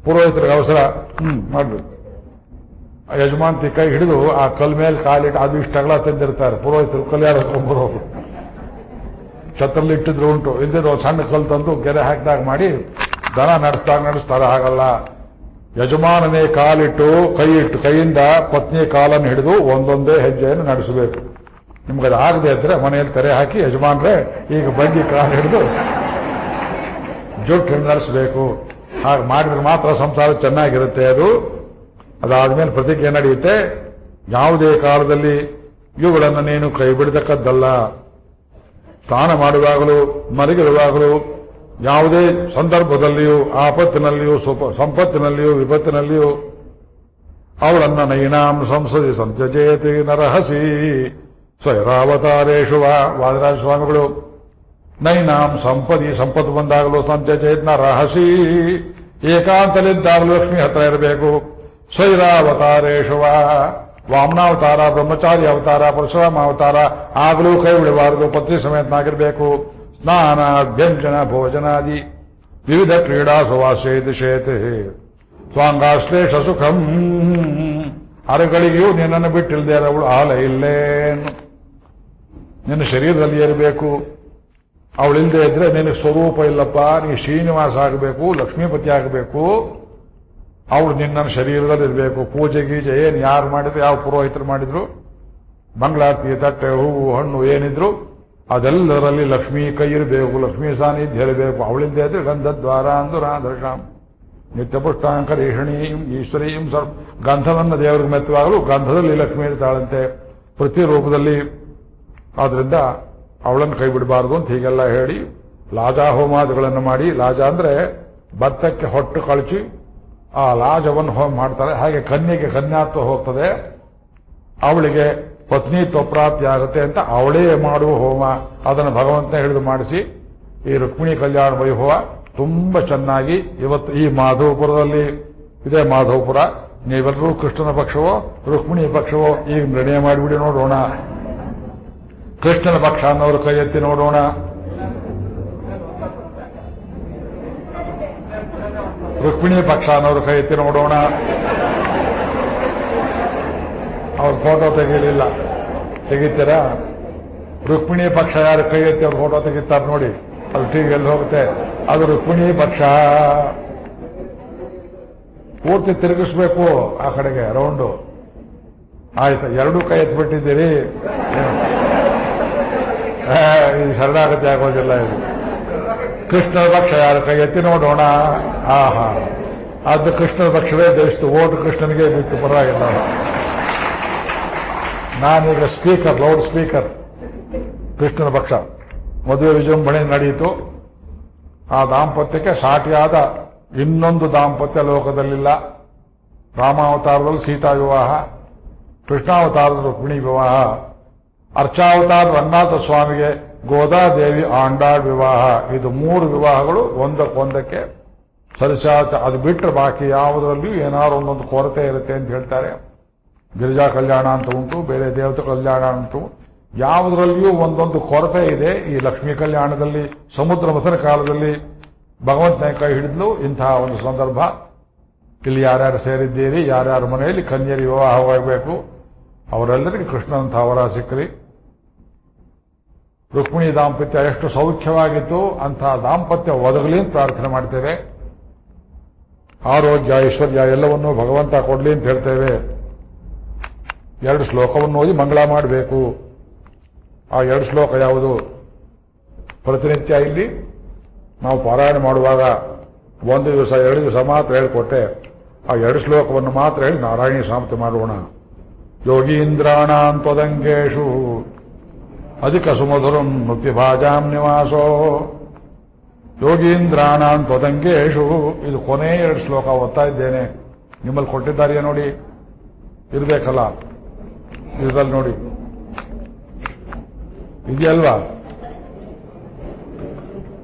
[SPEAKER 1] ಪುರೋಹಿತರಿಗೆ ಅವಸರ ಮಾಡ್ಬೇಕು. ಯಜಮಾನ್ತಿ ಕೈ ಹಿಡಿದು ಆ ಕಲ್ ಮೇಲೆ ಕಾಲಿಟ್ಟು ಅದು ಇಷ್ಟಗಳ ತಂದಿರ್ತಾರೆ ಪುರೋಹಿತರು. ಕಲ್ಯಾಣಸ್ಕೊಂಬರೋರು ಛತ್ರಲ್ಲಿ ಇಟ್ಟಿದ್ರು ಉಂಟು. ಇದ್ದಿದ್ದು ಸಣ್ಣ ಕಲ್ ತಂದು ಗೆರೆ ಹಾಕಿದಾಗ ಮಾಡಿ ದನ ನಡೆಸ್ತಾರೆ. ಹಾಗಲ್ಲ, ಯಜಮಾನನೇ ಕಾಲಿಟ್ಟು ಕೈಯಿಂದ ಪತ್ನಿಯ ಕಾಲನ್ನು ಹಿಡಿದು ಒಂದೊಂದೇ ಹೆಜ್ಜೆಯನ್ನು ನಡೆಸಬೇಕು. ನಿಮ್ಗದು ಆಗದೆ ಇದ್ರೆ ಮನೆಯಲ್ಲಿ ತೆರೆ ಹಾಕಿ ಯಜಮಾನ್ರೆ ಈಗ ಬಂಡಿ ಕಾಲು ಹಿಡಿದು ಜೊಟ್ಟು ನಡೆಸಬೇಕು. ಹಾಗೆ ಮಾಡಿದ್ರೆ ಮಾತ್ರ ಸಂಸಾರ ಚೆನ್ನಾಗಿರುತ್ತೆ. ಅದಾದ್ಮೇಲೆ ಪ್ರತಿಜ್ಞೆ ನಡೆಯುತ್ತೆ. ಯಾವುದೇ ಕಾಲದಲ್ಲಿ ಇವುಗಳನ್ನು ನೀನು ಕೈ ಬಿಡತಕ್ಕದ್ದಲ್ಲ. ಸ್ನಾನ ಮಾಡುವಾಗಲೂ ಮಲಗಿರುವಾಗಲೂ ಯಾವುದೇ ಸಂದರ್ಭದಲ್ಲಿಯೂ ಆಪತ್ತಿನಲ್ಲಿಯೂ ಸಂಪತ್ತಿನಲ್ಲಿಯೂ ವಿಪತ್ತಿನಲ್ಲಿಯೂ ಅವಳನ್ನ ನೈನಾಂ ಸಂಸದಿ ಸಂತ್ಯಜೇತಿ ನರಹಸಿ ಸ್ವೈರಾವತಾರೇಶು. ವಾದರಾಜ ಸ್ವಾಮಿಗಳು ನೈನಾಂ ಸಂಪತ್ತು ಬಂದಾಗಲೂ ಸಂತ್ಯಜೇತ್ ನರಹಸಿ, ಏಕಾಂತಲಿದ್ದಾಗಲೂ ಲಕ್ಷ್ಮಿ ಹತ್ರ ಇರಬೇಕು. ಸ್ವೈರಾವತಾರೇಶುವ, ವಾಮನಾವತಾರ, ಬ್ರಹ್ಮಚಾರಿ ಅವತಾರ, ಪರಶುರಾಮ ಅವತಾರ ಆಗಲೂ ಕೈ ಬಿಡಬಾರದು. ಪತ್ನಿ ಸಮೇತನಾಗಿರಬೇಕು. ಸ್ನಾನ ವ್ಯಂಜನ ಭೋಜನಾದಿ ವಿವಿಧ ಕ್ರೀಡಾ ಸುವಾಸೇತಿ ಶೇತೆ ಸ್ವಾಂಗಾಶ್ಲೇಷ ಸುಖಂ. ಅರಗಳಿಗೆಯೂ ನಿನ್ನನ್ನು ಬಿಟ್ಟಿಲ್ಲದೆ ಅವಳು ಆಲ ಇಲ್ಲೇನು. ನಿನ್ನ ಶರೀರದಲ್ಲಿ ಇರಬೇಕು. ಅವಳಿಲ್ಲದೆ ಇದ್ರೆ ನಿನಗೆ ಸ್ವರೂಪ ಇಲ್ಲಪ್ಪ. ನೀ ಶ್ರೀನಿವಾಸ ಆಗಬೇಕು, ಲಕ್ಷ್ಮೀಪತಿ ಆಗಬೇಕು. ಅವಳು ನಿನ್ನ ಶರೀರದಲ್ಲಿ ಇರಬೇಕು. ಪೂಜೆ ಗೀಜೆ ಏನು ಯಾರು ಮಾಡಿದ್ರು, ಯಾವ ಪುರೋಹಿತರು ಮಾಡಿದ್ರು, ಮಂಗಳಾರತಿ ತಟ್ಟೆ ಹೂವು ಹಣ್ಣು ಏನಿದ್ರು ಅದೆಲ್ಲರಲ್ಲಿ ಲಕ್ಷ್ಮೀ ಕೈ ಇರಬೇಕು, ಲಕ್ಷ್ಮೀ ಸಾನ್ನಿಧ್ಯ ಇರಬೇಕು. ಅವಳಿಂದ ಇದ್ರೆ ಗಂಧದ್ವಾರ ಅಂದುರಾಧರ್ಷಾಂ ನಿತ್ಯಪುಷ್ಟಾಂಕರೇಷಣೀಂ ಈಶ್ವರೀಂ ಗಂಧವನ್ನು ದೇವರಿಗೆ ಮೆತ್ತವಾಗಲು ಗಂಧದಲ್ಲಿ ಲಕ್ಷ್ಮೀ ಇರ್ತಾಳಂತೆ ಪ್ರತಿ ರೂಪದಲ್ಲಿ. ಆದ್ರಿಂದ ಅವಳನ್ನು ಕೈ ಬಿಡಬಾರದು ಅಂತ ಹೀಗೆಲ್ಲ ಹೇಳಿ ಲಾಜಾ ಹೋಮಾದಿಗಳನ್ನು ಮಾಡಿ, ಲಾಜ ಅಂದ್ರೆ ಭತ್ತಕ್ಕೆ ಹೊಟ್ಟು ಕಳಚಿ ಆ ಲಾಜವನ್ನು ಹೋಮ ಮಾಡ್ತಾರೆ. ಹಾಗೆ ಕನ್ಯೆಗೆ ಕನ್ಯಾತ್ವ ಹೋಗ್ತದೆ, ಅವಳಿಗೆ ಪತ್ನಿತ್ವ ಪ್ರಾಪ್ತಿ ಆಗುತ್ತೆ ಅಂತ ಅವಳೇ ಮಾಡುವ ಹೋಮ. ಅದನ್ನು ಭಗವಂತನೇ ಹಿಡಿದು ಮಾಡಿಸಿ ಈ ರುಕ್ಮಿಣಿ ಕಲ್ಯಾಣ ವೈಭವ ತುಂಬಾ ಚೆನ್ನಾಗಿ ಇವತ್ತು ಈ ಮಾಧವಪುರದಲ್ಲಿ ಇದೆ. ಮಾಧವಪುರ, ನೀವೆಲ್ಲರೂ ಕೃಷ್ಣನ ಪಕ್ಷವೋ ರುಕ್ಮಿಣಿ ಪಕ್ಷವೋ ಈಗ ನಿರ್ಣಯ ಮಾಡಿಬಿಡಿ ನೋಡೋಣ. ಕೃಷ್ಣನ ಪಕ್ಷ ಅನ್ನೋರು ಕೈ ಎತ್ತಿ ನೋಡೋಣ. ರುಕ್ಮಿಣಿ ಪಕ್ಷ ಅನ್ನೋರು ಕೈ ಎತ್ತಿ ನೋಡೋಣ. ಅವ್ರ ಫೋಟೋ ತೆಗೀಲಿಲ್ಲ, ತೆಗಿತೀರಾ? ರುಕ್ಮಿಣಿ ಪಕ್ಷ ಯಾರು ಕೈ ಎತ್ತಿ ಅವ್ರ ಫೋಟೋ ತೆಗಿತಾರೆ ನೋಡಿ, ಅದು ಟಿವಿ ಎಲ್ಲಿ ಹೋಗುತ್ತೆ. ಅದು ರುಕ್ಮಿಣಿ ಪಕ್ಷ. ಪೂರ್ತಿ ತಿರುಗಿಸ್ಬೇಕು ಆ ಕಡೆಗೆ ರೌಂಡು. ಆಯ್ತು, ಎರಡೂ ಕೈ ಎತ್ಬಿಟ್ಟಿದ್ದೀರಿ. ಈ ಶರಣಾಗತಿ ಆಗೋದಿಲ್ಲ ಇದು. ಕೃಷ್ಣನ ಪಕ್ಷ ಯಾರು ಕೈ ಎತ್ತಿ ನೋಡೋಣ. ಆಹಾ, ಅದು ಕೃಷ್ಣನ ಪಕ್ಷವೇ ಜಯಿಸ್ತು. ಓಟು ಕೃಷ್ಣನಿಗೆ ಬಿತ್ತು, ಪರವಾಗಿಲ್ಲ. ನಾನೀಗ ಸ್ಪೀಕರ್, ಲೌಡ್ ಸ್ಪೀಕರ್. ಕೃಷ್ಣನ ಪಕ್ಷ ಮದುವೆ ವಿಜೃಂಭಣೆ ನಡೆಯಿತು. ಆ ದಾಂಪತ್ಯಕ್ಕೆ ಸಾಟಿಯಾದ ಇನ್ನೊಂದು ದಾಂಪತ್ಯ ಲೋಕದಲ್ಲಿಲ್ಲ. ರಾಮಾವತಾರದಲ್ಲಿ ಸೀತಾ ವಿವಾಹ, ಕೃಷ್ಣಾವತಾರದ ರುಕ್ಮಿಣಿ ವಿವಾಹ, ಅರ್ಚಾವತಾರದ ರಂಗನಾಥ ಸ್ವಾಮಿಗೆ ಗೋದಾದೇವಿ ಆಂಡಾಳ್ ವಿವಾಹ. ಇದು 3 ವಿವಾಹಗಳು ಒಂದಕ್ಕೊಂದಕ್ಕೆ ಸರಿಸಾತ. ಅದು ಬಿಟ್ಟರೆ ಬಾಕಿ ಯಾವುದರಲ್ಲಿಯೂ ಏನಾದ್ರು ಒಂದೊಂದು ಕೊರತೆ ಇರುತ್ತೆ ಅಂತ ಹೇಳ್ತಾರೆ. ಗಿರಿಜಾ ಕಲ್ಯಾಣ ಅಂತ ಉಂಟು, ಬೇರೆ ದೇವತೆ ಕಲ್ಯಾಣ ಉಂಟು. ಯಾವುದರಲ್ಲಿಯೂ ಒಂದೊಂದು ಕೊರತೆ ಇದೆ. ಈ ಲಕ್ಷ್ಮೀ ಕಲ್ಯಾಣದಲ್ಲಿ ಸಮುದ್ರ ಮಥನ ಕಾಲದಲ್ಲಿ ಭಗವಂತನ ಕೈ ಹಿಡಿದ್ಲು ಇಂತಹ ಒಂದು ಸಂದರ್ಭ. ಇಲ್ಲಿ ಯಾರ್ಯಾರು ಸೇರಿದ್ದೀರಿ, ಯಾರ್ಯಾರ ಮನೆಯಲ್ಲಿ ಕನ್ಯರಿ ವಿವಾಹವಾಗಬೇಕು, ಅವರೆಲ್ಲರಿಗೂ ಕೃಷ್ಣನಂತಹ ವರ ಸಿಕ್ಕರಿ. ರುಕ್ಮಿಣಿ ದಾಂಪತ್ಯ ಎಷ್ಟು ಸೌಖ್ಯವಾಗಿತ್ತು, ಅಂತಹ ದಾಂಪತ್ಯ ಒದಗಲಿ ಅಂತ ಪ್ರಾರ್ಥನೆ ಮಾಡ್ತೇವೆ. ಆರೋಗ್ಯ ಐಶ್ವರ್ಯ ಎಲ್ಲವನ್ನೂ ಭಗವಂತ ಕೊಡ್ಲಿ ಅಂತ ಹೇಳ್ತೇವೆ. 2 ಶ್ಲೋಕವನ್ನು ಓದಿ ಮಂಗಳ ಮಾಡಬೇಕು. ಆ 2 ಶ್ಲೋಕ ಯಾವುದು? ಪ್ರತಿನಿತ್ಯ ಇಲ್ಲಿ ನಾವು ಪಾರಾಯಣ ಮಾಡುವಾಗ 1 ದಿವಸ 2 ದಿವಸ ಮಾತ್ರ ಹೇಳಿಕೊಟ್ಟೆ. ಆ 2 ಶ್ಲೋಕವನ್ನು ಮಾತ್ರ ಹೇಳಿ ನಾರಾಯಣಿ ಸಮಾಪ್ತಿ ಮಾಡೋಣ. ಯೋಗೀಂದ್ರಾಣಾಂ ತ್ವದಂಗೇಶು ಅಧಿಕ ಸುಮಧುರಂ ನೃತ್ಯಭಾಜಾಂ ನಿವಾಸೋ ಯೋಗೀಂದ್ರಾಣಾಂ ತ್ವದಂಗೇಶು. ಇದು ಕೊನೆ 2 ಶ್ಲೋಕ ಓದ್ತಾ ಇದ್ದೇನೆ. ನಿಮ್ಮಲ್ಲಿ ಕೊಟ್ಟಿದ್ದಾರೆಯೇ ನೋಡಿ, ಇರ್ಬೇಕಲ್ಲ, ಇದ್ರಲ್ಲಿ ನೋಡಿ ಇದೆಯಲ್ವಾ?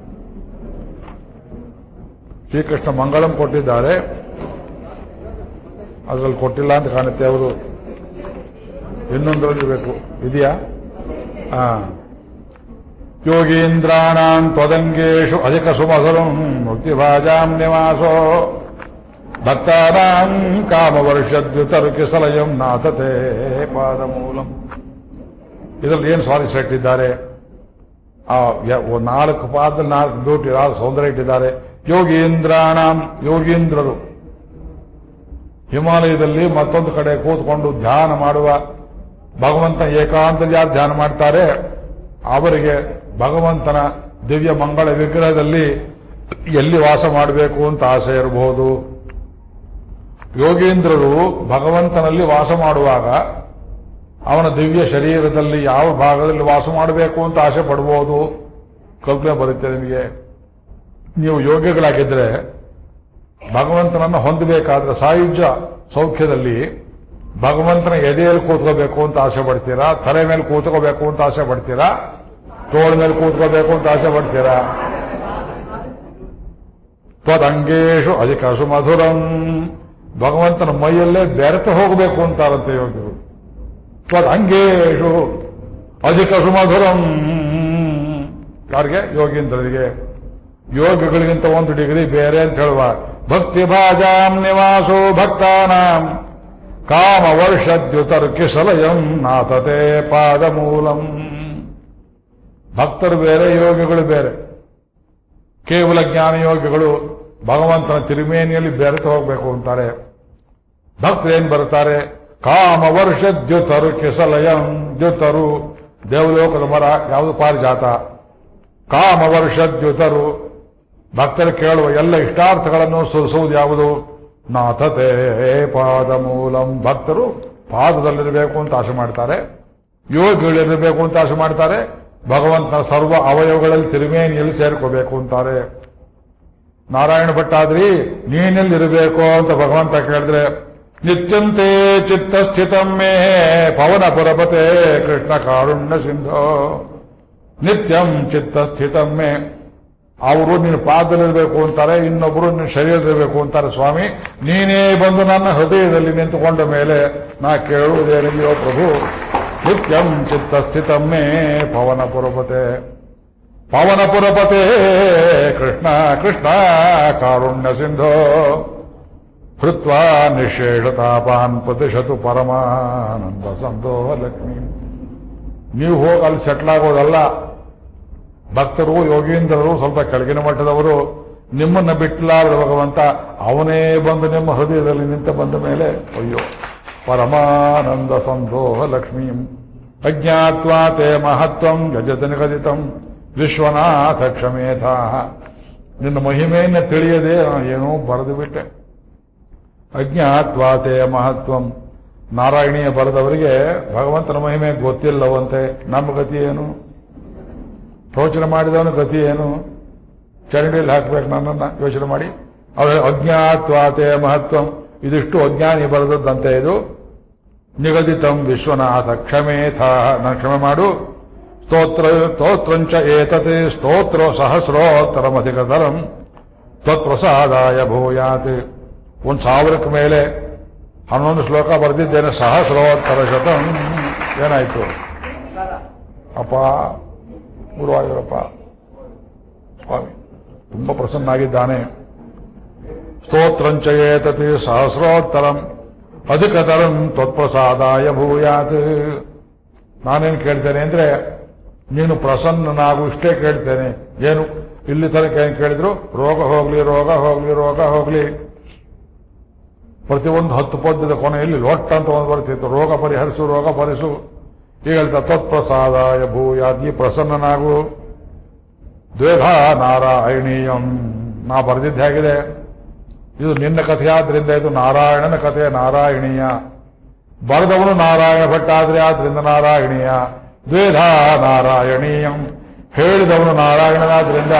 [SPEAKER 1] ಶ್ರೀಕೃಷ್ಣ ಮಂಗಳಂ ಕೊಟ್ಟಿದ್ದಾರೆ, ಅದರಲ್ಲಿ ಕೊಟ್ಟಿಲ್ಲ ಅಂತ ಕಾಣುತ್ತೆ. ಅವರು ಇನ್ನೊಂದರಲ್ಲಿ ಬೇಕು, ಇದೆಯಾ? ಯೋಗೀಂದ್ರಾಣಾಂ ತ್ವದಂಗೇಶು ಅಧಿಕ ಸುಮಧುರಂ ಮುಕ್ತಿಭಾಜಾಂ ನಿವಾಸೋ ಭಕ್ತಾನಾಂ ಕಾಮವರ್ಷದ್ಯುತರುಕಿಸಲಯಂ ನಾಥತೆ ಪಾದಮೂಲಂ. ಇದರಲ್ಲಿ ಏನು ಸ್ವಾರಸ್ಯ ಇಟ್ಟಿದ್ದಾರೆ? 4 ಪಾದದಲ್ಲಿ 4 ಬ್ಯೂಟಿ, 4 ಸೌಂದರ್ಯ ಇಟ್ಟಿದ್ದಾರೆ. ಯೋಗೀಂದ್ರಾಣಾಂ, ಯೋಗೀಂದ್ರರು ಹಿಮಾಲಯದಲ್ಲಿ ಮತ್ತೊಂದು ಕಡೆ ಕೂತ್ಕೊಂಡು ಧ್ಯಾನ ಮಾಡುವ, ಭಗವಂತನ ಏಕಾಂತದ ಧ್ಯಾನ ಮಾಡ್ತಾರೆ. ಅವರಿಗೆ ಭಗವಂತನ ದಿವ್ಯ ಮಂಗಳ ವಿಗ್ರಹದಲ್ಲಿ ಎಲ್ಲಿ ವಾಸ ಮಾಡಬೇಕು ಅಂತ ಆಸೆ ಇರಬಹುದು. ಯೋಗೀಂದ್ರರು ಭಗವಂತನಲ್ಲಿ ವಾಸ ಮಾಡುವಾಗ ಅವನ ದಿವ್ಯ ಶರೀರದಲ್ಲಿ ಯಾವ ಭಾಗದಲ್ಲಿ ವಾಸ ಮಾಡಬೇಕು ಅಂತ ಆಸೆ ಪಡಬಹುದು. ಕಲ್ಪನೆ ಬರುತ್ತೆ ನಿಮಗೆ. ನೀವು ಯೋಗಿಗಳಾಗಿದ್ರೆ ಭಗವಂತನನ್ನು ಹೊಂದಬೇಕಾದ್ರೆ ಸಾಯುಜ್ಯ ಸೌಖ್ಯದಲ್ಲಿ ಭಗವಂತನ ಎದೆಯಲ್ಲಿ ಕೂತ್ಕೋಬೇಕು ಅಂತ ಆಸೆ ಪಡ್ತೀರಾ? ತಲೆ ಮೇಲೆ ಕೂತ್ಕೋಬೇಕು ಅಂತ ಆಸೆ ಪಡ್ತೀರಾ? ತೋಳ ಮೇಲೆ ಕೂತ್ಕೋಬೇಕು ಅಂತ ಆಸೆ ಪಡ್ತೀರಾ? ತ್ವದಂಗೇಶು ಅಧಿಕ ಸುಮಧುರಂ. ಭಗವಂತನ ಮೈಯಲ್ಲೇ ಬೆರೆತು ಹೋಗಬೇಕು ಅಂತಾರಂತೆ ಯೋಗಿಗಳು. ತ್ವದಂಗೇಶು ಅಧಿಕ ಸುಮಧುರಂ. ಯಾರಿಗೆ? ಯೋಗೀಂದ್ರರಿಗೆ. ಯೋಗಿಗಳಿಗಿಂತ 1 ಡಿಗ್ರಿ ಬೇರೆ ಅಂತ ಹೇಳುವ. ಭಕ್ತಿ ಭಾಜಾಂ ನಿವಾಸೋ ಭಕ್ತಾನಾಂ ಕಾಮವರ್ಷದ್ಯುತರ್ಕಿಸಲಯಂ ನಾಥತೆ ಪಾದಮೂಲಂ. ಭಕ್ತರು ಬೇರೆ, ಯೋಗಿಗಳು ಬೇರೆ. ಕೇವಲ ಜ್ಞಾನ ಯೋಗಿಗಳು ಭಗವಂತನ ತಿರುಮೇನಿಯಲ್ಲಿ ಬೆರೆತು ಹೋಗಬೇಕು ಅಂತಾರೆ. ಭಕ್ತರೇನ್ ಬರ್ತಾರೆ? ಕಾಮವರ್ಷದ್ಯುತರು ಕಿಸಲಯಂ. ದ್ಯುತರು ದೇವಲೋಕದ ಮರ ಯಾವುದು? ಪಾರಿಜಾತ. ಕಾಮವರ್ಷದ್ಯುತರು ಭಕ್ತರು ಕೇಳುವ ಎಲ್ಲ ಇಷ್ಟಾರ್ಥಗಳನ್ನು ಸುರಿಸುವುದು ಯಾವುದು? ನಾಥತೆ ಪಾದಮೂಲಂ. ಭಕ್ತರು ಪಾದದಲ್ಲಿರಬೇಕು ಅಂತ ಆಸೆ ಮಾಡ್ತಾರೆ, ಯೋಗಿಗಳಿರಬೇಕು ಅಂತ ಆಸೆ ಮಾಡ್ತಾರೆ, ಭಗವಂತನ ಸರ್ವ ಅವಯವಗಳಲ್ಲಿ ತಿರುಮೇನಿಯಲ್ಲಿ ಸೇರ್ಕೋಬೇಕು ಅಂತಾರೆ. ನಾರಾಯಣ ಭಟ್ಟಾದ್ರಿ ನೀನೆಲ್ಲಿರಬೇಕು ಅಂತ ಭಗವಂತ ಕೇಳಿದ್ರೆ, ನಿತ್ಯಂತೆ ಚಿತ್ತಸ್ಥಿತಂ ಮೇ ಪವನ ಪುರಪತೆ ಕೃಷ್ಣ ಕಾರುಣ್ಯ ಸಿಂಧೋ. ನಿತ್ಯಂ ಚಿತ್ತಸ್ಥಿತಂ ಮೇ. ಅವರು ನಿನ್ನ ಪಾದದಲ್ಲಿರಬೇಕು ಅಂತಾರೆ, ಇನ್ನೊಬ್ಬರು ನಿನ್ನ ಶರೀರದಲ್ಲಿರಬೇಕು ಅಂತಾರೆ. ಸ್ವಾಮಿ ನೀನೇ ಬಂದು ನನ್ನ ಹೃದಯದಲ್ಲಿ ನಿಂತುಕೊಂಡ ಮೇಲೆ ನಾ ಕೇಳುವುದೇನಿದೆಯೋ ಪ್ರಭು. ನಿತ್ಯಂ ಚಿತ್ತಸ್ಥಿತಂ ಮೇ ಪವನಪುರಪತೆ. ಪವನಪುರಪತೆ ಕೃಷ್ಣ ಕೃಷ್ಣ ಕಾರುಣ್ಯ ಸಿಂಧೋ. ಹೃತ್ವಾ ನಿಶೇಷತಾಪಾನ್ ಪ್ರತಿಶತು ಪರಮಾನಂದ ಸಂತೋಹ ಲಕ್ಷ್ಮೀ. ನೀವು ಹೋಗಿ ಅಲ್ಲಿ ಸೆಟ್ಲ್ ಆಗೋದಲ್ಲ. ಭಕ್ತರು ಯೋಗೀಂದ್ರರು ಸ್ವಲ್ಪ ಕೆಳಗಿನ ಮಟ್ಟದವರು ನಿಮ್ಮನ್ನ ಬಿಟ್ಟಲಾರದ ಭಗವಂತ ಅವನೇ ಬಂದು ನಿಮ್ಮ ಹೃದಯದಲ್ಲಿ ನಿಂತ ಬಂದ ಮೇಲೆ ಅಯ್ಯೋ ಪರಮಾನಂದ ಸಂತೋಹ ಲಕ್ಷ್ಮೀಂ. ಅಜ್ಞಾತ್ವಾ ತೇ ಮಹತ್ವಂ ಯಜತ ನಿಗದಿತಂ ವಿಶ್ವನಾಥ ಕ್ಷಮೇಥ. ನಿನ್ನ ಮಹಿಮೆಯನ್ನು ತಿಳಿಯದೆ ಏನೋ ಬರೆದು ಬಿಟ್ಟೆ. ಅಜ್ಞಾತ್ವಾ ತೇ ಮಹತ್ವಂ. ನಾರಾಯಣೀಯ ಬರೆದವರಿಗೆ ಭಗವಂತನ ಮಹಿಮೆ ಗೊತ್ತಿಲ್ಲವಂತೆ. ನಮ್ಮ ಗತಿ ಏನು? ಯೋಚನೆ ಮಾಡಿದವನ ಗತಿ ಏನು? ಚರಂಡಿಯಲ್ಲಿ ಹಾಕ್ಬೇಕು ನನ್ನನ್ನ ಯೋಚನೆ ಮಾಡಿ. ಅಜ್ಞಾತ್ವಾತೆ ಮಹತ್ವಂ. ಇದಿಷ್ಟು ಅಜ್ಞಾನಿ ಬರೆದದ್ದಂತೆ. ಇದು ನಿಗದಿತಂ ವಿಶ್ವನಾಥ ಕ್ಷಮೇಥ. ನಾನು ಕ್ಷಮೆ ಮಾಡು. ಸ್ತೋತ್ರಂಚ ಏತತೆ ಸ್ತೋತ್ರ ಸಹಸ್ರೋತ್ತರಮಧಿಕತರಂ ತ್ವತ್ಪ್ರಸಾದಾಯ ಭೂಯಾತ್. 1000ಕ್ಕೆ ಮೇಲೆ 11 ಶ್ಲೋಕ ಬರೆದಿದ್ದೇನೆ. ಸಹಸ್ರೋತ್ತರ ಶತಂ. ಏನಾಯ್ತು ಅಪ್ಪ? ಗುರುವಾಯೂರಪ್ಪ ಸ್ವಾಮಿ ತುಂಬಾ ಪ್ರಸನ್ನಾಗಿದ್ದಾನೆ. ಸ್ತೋತ್ರಂಚ ಏತತಿ ಸಹಸ್ರೋತ್ತರಂ ಅಧಿಕತರಂ ತ್ವತ್ಪ್ರಸಾದಾಯ ಭೂಯಾತ್. ನಾನೇನು ಕೇಳ್ತೇನೆ ಅಂದ್ರೆ ನೀನು ಪ್ರಸನ್ನನಾಗು ಇಷ್ಟೇ ಕೇಳ್ತೇನೆ. ಏನು ಇಲ್ಲಿ ತನಕ ಏನು ಕೇಳಿದ್ರು? ರೋಗ ಹೋಗ್ಲಿ, ರೋಗ ಹೋಗ್ಲಿ, ರೋಗ ಹೋಗ್ಲಿ. ಪ್ರತಿಯೊಂದು 10 ಪದ್ಯದ ಕೊನೆಯಲ್ಲಿ ಲೊಟ್ಟ ಅಂತ ಒಂದು ಬರ್ತಿತ್ತು. ರೋಗ ಪರಿಹರಿಸು, ರೋಗ ಪರಿಸು. ಈಗ ಹೇಳ್ತಾ ತತ್ಪ್ರಸಾದಾಯ ಭೂಯಾತ್. ಈ ಪ್ರಸನ್ನನಾಗು. ದ್ವೇಧಾ ನಾರಾಯಣೀಯಂ. ನಾ ಬರೆದಿದ್ದು ಹೇಗಿದೆ? ಇದು ನಿನ್ನ ಕಥೆಯಾದ್ರಿಂದ ಇದು ನಾರಾಯಣನ ಕಥೆ. ನಾರಾಯಣೀಯ. ಬರೆದವನು ನಾರಾಯಣ ಭಟ್ಟ ಆದ್ರೆ ಆದ್ರಿಂದ ನಾರಾಯಣೀಯ. ದ್ವೇಧಾ ನಾರಾಯಣೀಯಂ. ಹೇಳಿದವನು ನಾರಾಯಣನಾದ್ರಿಂದ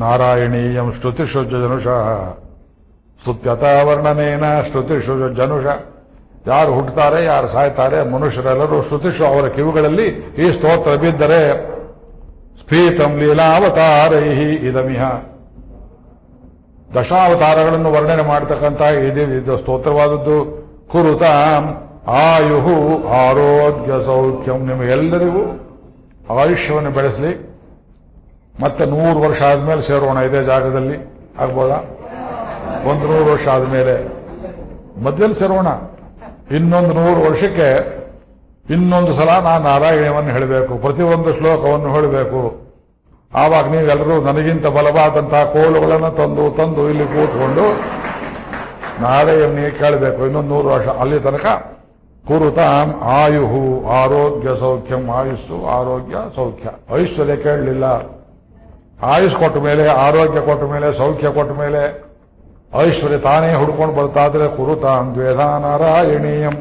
[SPEAKER 1] ನಾರಾಯಣೀಯಂ ಶ್ರುತಿಷು ಜನುಷ ಸ್ತುತ್ಯತಾ ವರ್ಣನೇನ ಶ್ರುತಿಷು ಜನುಷ. ಯಾರು ಹುಟ್ಟುತ್ತಾರೆ, ಯಾರು ಸಾಯ್ತಾರೆ, ಮನುಷ್ಯರೆಲ್ಲರೂ ಶ್ರುತಿಷು ಅವರ ಕಿವಿಗಳಲ್ಲಿ ಈ ಸ್ತೋತ್ರ ಬಿದ್ದರೆ ಸ್ಫೀತಂ ಲೀಲಾವತಾರೈಹಿ ಇದಮಿಹ. ದಶಾವತಾರಗಳನ್ನು ವರ್ಣನೆ ಮಾಡತಕ್ಕಂಥ ಇದು ಸ್ತೋತ್ರವಾದದ್ದು. ಕುರುತಾಂ ಆಯುಹು ಆರೋಗ್ಯ ಸೌಖ್ಯಂ. ನಿಮಗೆಲ್ಲರಿಗೂ ಆಯುಷ್ಯವನ್ನು ಬೆಳೆಸಲಿ. ಮತ್ತೆ 100 ವರ್ಷ ಆದ್ಮೇಲೆ ಸೇರೋಣ ಇದೇ ಜಾಗದಲ್ಲಿ, ಆಗ್ಬೋದಾ? 100 ವರ್ಷ ಆದ್ಮೇಲೆ ಮಧ್ಯದಲ್ಲಿ ಸೇರೋಣ. ಇನ್ನೊಂದು 100 ವರ್ಷಕ್ಕೆ ಇನ್ನೊಂದು ಸಲ ನಾನು ನಾರಾಯಣವನ್ನು ಹೇಳಬೇಕು, ಪ್ರತಿಯೊಂದು ಶ್ಲೋಕವನ್ನು ಹೇಳಬೇಕು. ಆವಾಗ ನೀವೆಲ್ಲರೂ ನನಗಿಂತ ಬಲವಾದಂತಹ ಕೋಲುಗಳನ್ನು ತಂದು ಇಲ್ಲಿ ಕೂತ್ಕೊಂಡು ನಾರಾಯಣನಿಗೆ ಕೇಳಬೇಕು. ಇನ್ನೊಂದು 100 ವರ್ಷ ಅಲ್ಲಿ ತನಕ ಕುರುತಾಂ ಆಯುಹು ಆರೋಗ್ಯ ಸೌಖ್ಯಂ. ಆಯುಸ್ಸು, ಆರೋಗ್ಯ, ಸೌಖ್ಯ. ಐಶ್ವರ್ಯ ಕೇಳಲಿಲ್ಲ. ಆಯುಷ್ ಕೊಟ್ಟ ಮೇಲೆ, ಆರೋಗ್ಯ ಕೊಟ್ಟ ಮೇಲೆ, ಸೌಖ್ಯ ಕೊಟ್ಟ ಮೇಲೆ ಐಶ್ವರ್ಯ ತಾನೇ ಹುಡ್ಕೊಂಡು ಬರ್ತಾದ್ರೆ ಕುರುತಾಂ ದ್ವೇಧಾ ನಾರಾಯಣೀಯಂ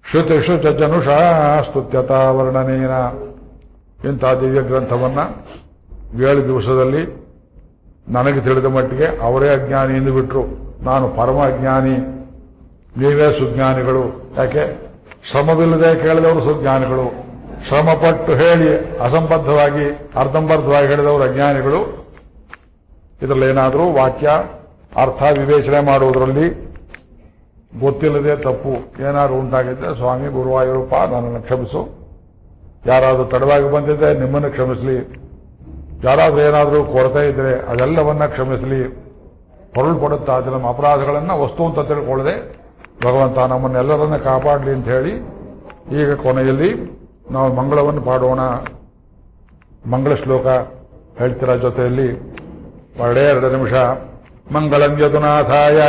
[SPEAKER 1] ಶ್ರುತಿಷು ಜನುಷಾ ಸ್ತುತ್ಯತಾ ವರ್ಣನೇನ. ಇಂಥ ದಿವ್ಯ ಗ್ರಂಥವನ್ನ 7 ದಿವಸದಲ್ಲಿ ನನಗೆ ತಿಳಿದ ಮಟ್ಟಿಗೆ ಅವರೇ ಅಜ್ಞಾನಿ ಎಂದು ಬಿಟ್ರು. ನಾನು ಪರಮ ಅಜ್ಞಾನಿ, ನೀವೇ ಸುಜ್ಞಾನಿಗಳು. ಯಾಕೆ? ಶ್ರಮವಿಲ್ಲದೆ ಕೇಳಿದವರು ಸುಜ್ಞಾನಿಗಳು, ಶ್ರಮಪಟ್ಟು ಹೇಳಿ ಅಸಂಬದ್ಧವಾಗಿ ಅರ್ಧಂಬರ್ಧವಾಗಿ ಹೇಳಿದವರು ಅಜ್ಞಾನಿಗಳು. ಇದರಲ್ಲಿ ಏನಾದರೂ ವಾಕ್ಯ ಅರ್ಥ ವಿವೇಚನೆ ಮಾಡುವುದರಲ್ಲಿ ಗೊತ್ತಿಲ್ಲದೆ ತಪ್ಪು ಏನಾದ್ರು ಉಂಟಾಗಿದ್ದರೆ ಸ್ವಾಮಿ ಗುರುವಾಯೂರಪ್ಪ ನನ್ನನ್ನು ಕ್ಷಮಿಸು. ಯಾರಾದರೂ ತಡವಾಗಿ ಬಂದಿದ್ದರೆ ನಿಮ್ಮನ್ನು ಕ್ಷಮಿಸಲಿ. ಯಾರಾದರೂ ಏನಾದರೂ ಕೊರತೆ ಇದ್ರೆ ಅದೆಲ್ಲವನ್ನ ಕ್ಷಮಿಸಲಿ. ಹೊರಳು ಪಡುತ್ತಾದ್ರೆ ನಮ್ಮ ಅಪರಾಧಗಳನ್ನು ವಸ್ತು ಅಂತ ತಿಳ್ಕೊಳ್ಳದೆ ಭಗವಂತ ನಮ್ಮನ್ನೆಲ್ಲರನ್ನ ಕಾಪಾಡಲಿ ಅಂತ ಹೇಳಿ ಈಗ ಕೊನೆಯಲ್ಲಿ ನಾವು ಮಂಗಳವನ್ನು ಪಾಡೋಣ. ಮಂಗಳ ಶ್ಲೋಕ ಹೇಳ್ತಿರ ಜೊತೆಯಲ್ಲಿ 2 ನಿಮಿಷ. ಮಂಗಳಂ ಯದುನಾಥಾಯ.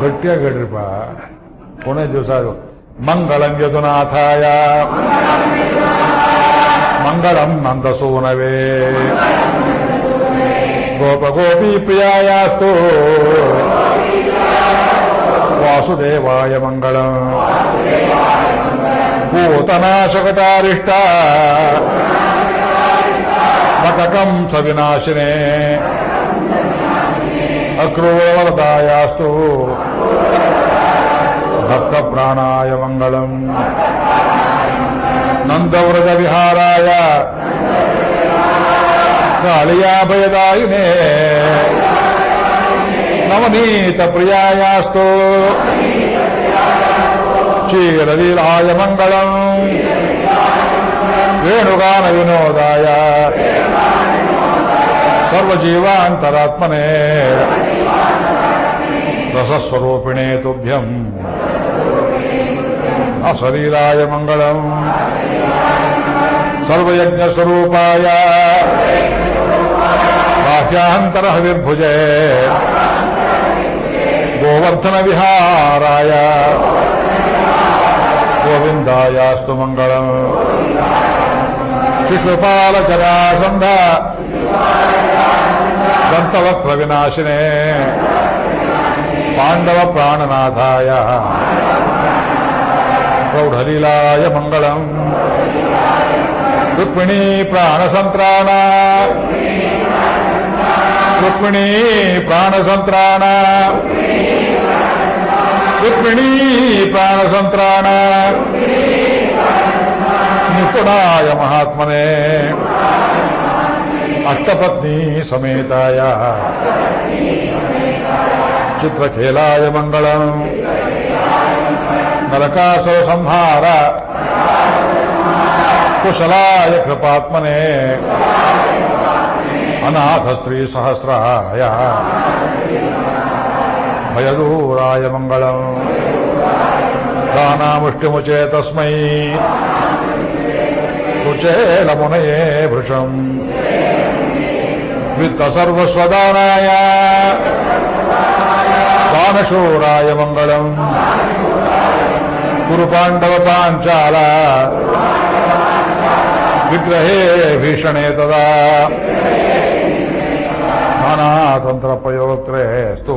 [SPEAKER 1] ಗಟ್ಟಿಯಾಗಿ ಹೇಳ್ರಿಪ್ಪ, ಕೊನೆ ದಿವಸ ಅದು. ಮಂಗಳಂ ಯದುನಾಥಾಯ ಮಂಗಳಂ ನಂದಸೂನವೇ ಗೋಪಗೋಪೀ ಪ್ರಿಯಾಯಾಸ್ತು ವಾಸುದೇವಾಯ ಮಂಗಳಂ ಭೂತನಾಶಕತಾರಿಷ್ಟ ಮಕಕಂ ಸವಿನಾಶಿನೇ ಅಕ್ರೂರವರದಾಯಾಸ್ತು ಭಕ್ತ ಪ್ರಾಣಾಯ ಮಂಗಳಂ ನಂದವ್ರಜ ವಿಹಾರಾಯ ಕಾಳಿಯಾಭಯದಾಯಿನೇ ನವನೀತ ಪ್ರಿಯಾಯಾಸ್ತು ಕ್ಷೀರಲೀಲಾಯ ಮಂಗಳಂ ವೇಣುಗಾನ ವಿನೋದಾಯ ಸರ್ವಜೀವಾಂತರಾತ್ಮನೇ ರಸಸ್ವರೂಪಿಣೇ ತುಭ್ಯಂ ಅಶರೀರಾಯ ಮಂಗಳಂ ಸರ್ವಯಜ್ಞಸ್ವರೂಪಾಯ ಬಾಹ್ಯಾಂತರ ಹವಿರ್ಭುಜೇ ಗೋವರ್ಧನ ವಿಹಾರಾಯ ಗೋವಿಂದಾಯಾಸ್ತು ಮಂಗಳಂ ಶಿಶುಪಾಲ ಜರಾಸಂಧ ದಂತವಕ್ರ ವಿನಾಶಿನೇ ಪಾಂಡವ ಪ್ರಾಣನಾಥಾಯ ಪ್ರೌಢಲೀಲಾಯ ಮಂಗಳಂ ರುಕ್ಮಿಣೀ ಪ್ರಾಣಸಂತ್ರಾಣ ರುಕ್ಮಿಣೀ ಪ್ರಾಣಸಂತ್ರಾಣ ರುಕ್ಮಿಣೀ ಪ್ರಾಣಸಂತ್ರಾಣ ನಿಪುಣಾಯ ಮಹಾತ್ಮನೇ ಅಷ್ಟಪತ್ನಿ ಸಮೇತಾಯ ಚಿತ್ರಕೇಲಾಯ ಮಂಗಳಂ ನರಕಾಸುರ ಸಂಹಾರ ಕುಶಲಾಯ ಕೃಪಾತ್ಮನೇ ಅನಾಥ ಸ್ತ್ರೀ ಸಹಸ್ರಾಯ ಭಯದೂರಾಯ ಮಂಗಳಂ ದಾನಾಮುಷ್ಟಿಮುಚೇ ತಸ್ಮೈ ಕುಚೇಲಮುನಯೇ ಭೃಶಂ ವಿತ್ತ ಸರ್ವಸ್ವದಾನಾಯ ದಾನಶೂರಾಯ ಮಂಗಳಂ ಕುರು ಪಾಂಡವ ಪಾಂಚಾಲ ವಿಗ್ರಹೇ ಭೀಷಣೇ ತದಾ ನಾನಾತಂತ್ರ ಪ್ರಯೋಕ್ತೇ ಸ್ತು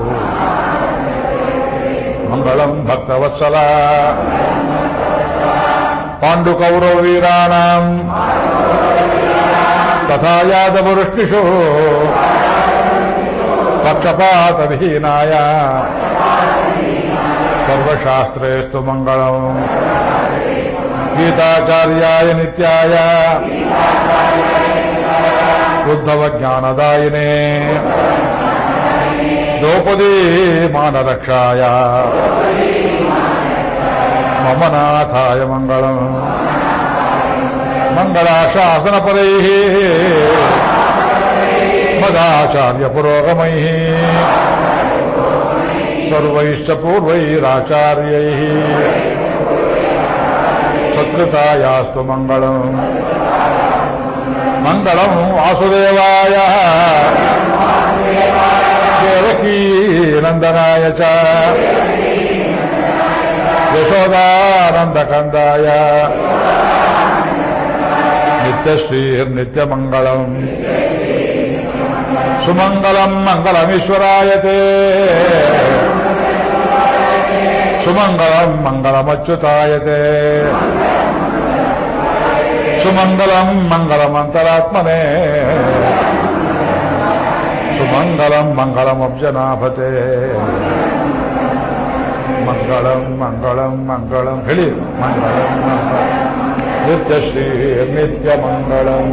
[SPEAKER 1] ಮಂಗಳ ಮಂಗಳಂ ಭಕ್ತವತ್ಸಲ ಪಾಂಡುಕೌರವೀರಾಣಾಂ ತಥಾ ಯಾದವವೃಷ್ಟಿಷು ಪಕ್ಷಪಾತವಿಹೀನಾಯ ಸರ್ವಶಾಸ್ತ್ರೇಸ್ತು ಮಂಗಳಂ ಗೀತಾಚಾರ್ಯಾಯ ನಿತ್ಯಾಯ ಉದ್ಧವ ಜ್ಞಾನದಾಯಿನೇ ದ್ರೌಪದಿ ಮಾನರಕ್ಷಾಯ ಮಮ ನಾಥಾಯ ಮಂಗಳಂ ಮಂಗಲಾಶಾಸನಪರೈಃ ಮದಾಚಾರ್ಯ ಪುರೋಗಮೈಃ ಸರ್ವೈಶ್ಚ ಪೂರ್ವೈರಾಚಾರ್ಯೈಃ ಸತ್ಕೃತಾಯಾಸ್ತು ಮಂಗಳಂ ಮಂಗಳಂ ವಾಸುದೇವಾಯ ದೇವಕೀ ನಂದನಾಯ ಚ ಯಶೋದಾನಂದಕಂದಾಯ ನಿತ್ಯಶ್ರೀರ್ನಿತ್ಯಮಂಗಳಂ ಸುಮಂಗಲಂ ಮಂಗಲಮೀಶ್ವರಾಯತೆ ಸುಮಂಗಲಂ ಮಂಗಲಮಚ್ಯುತಾಯತೆ ಸುಮಂಗಲಂ ಮಂಗಲಮಂತರಾತ್ಮನೇ ಸುಮಂಗಲಂ ಮಂಗಲಮಬ್ಜನಾಭತೆ ಮಂಗಳಂ ಮಂಗಳಂ ಮಂಗಳಂ ಹೇಳಿ ಮಂಗಳಂ ಮಂಗಳಂ ನಿತ್ಯಶ್ರೀ ನಿತ್ಯಮಂಗಳಂ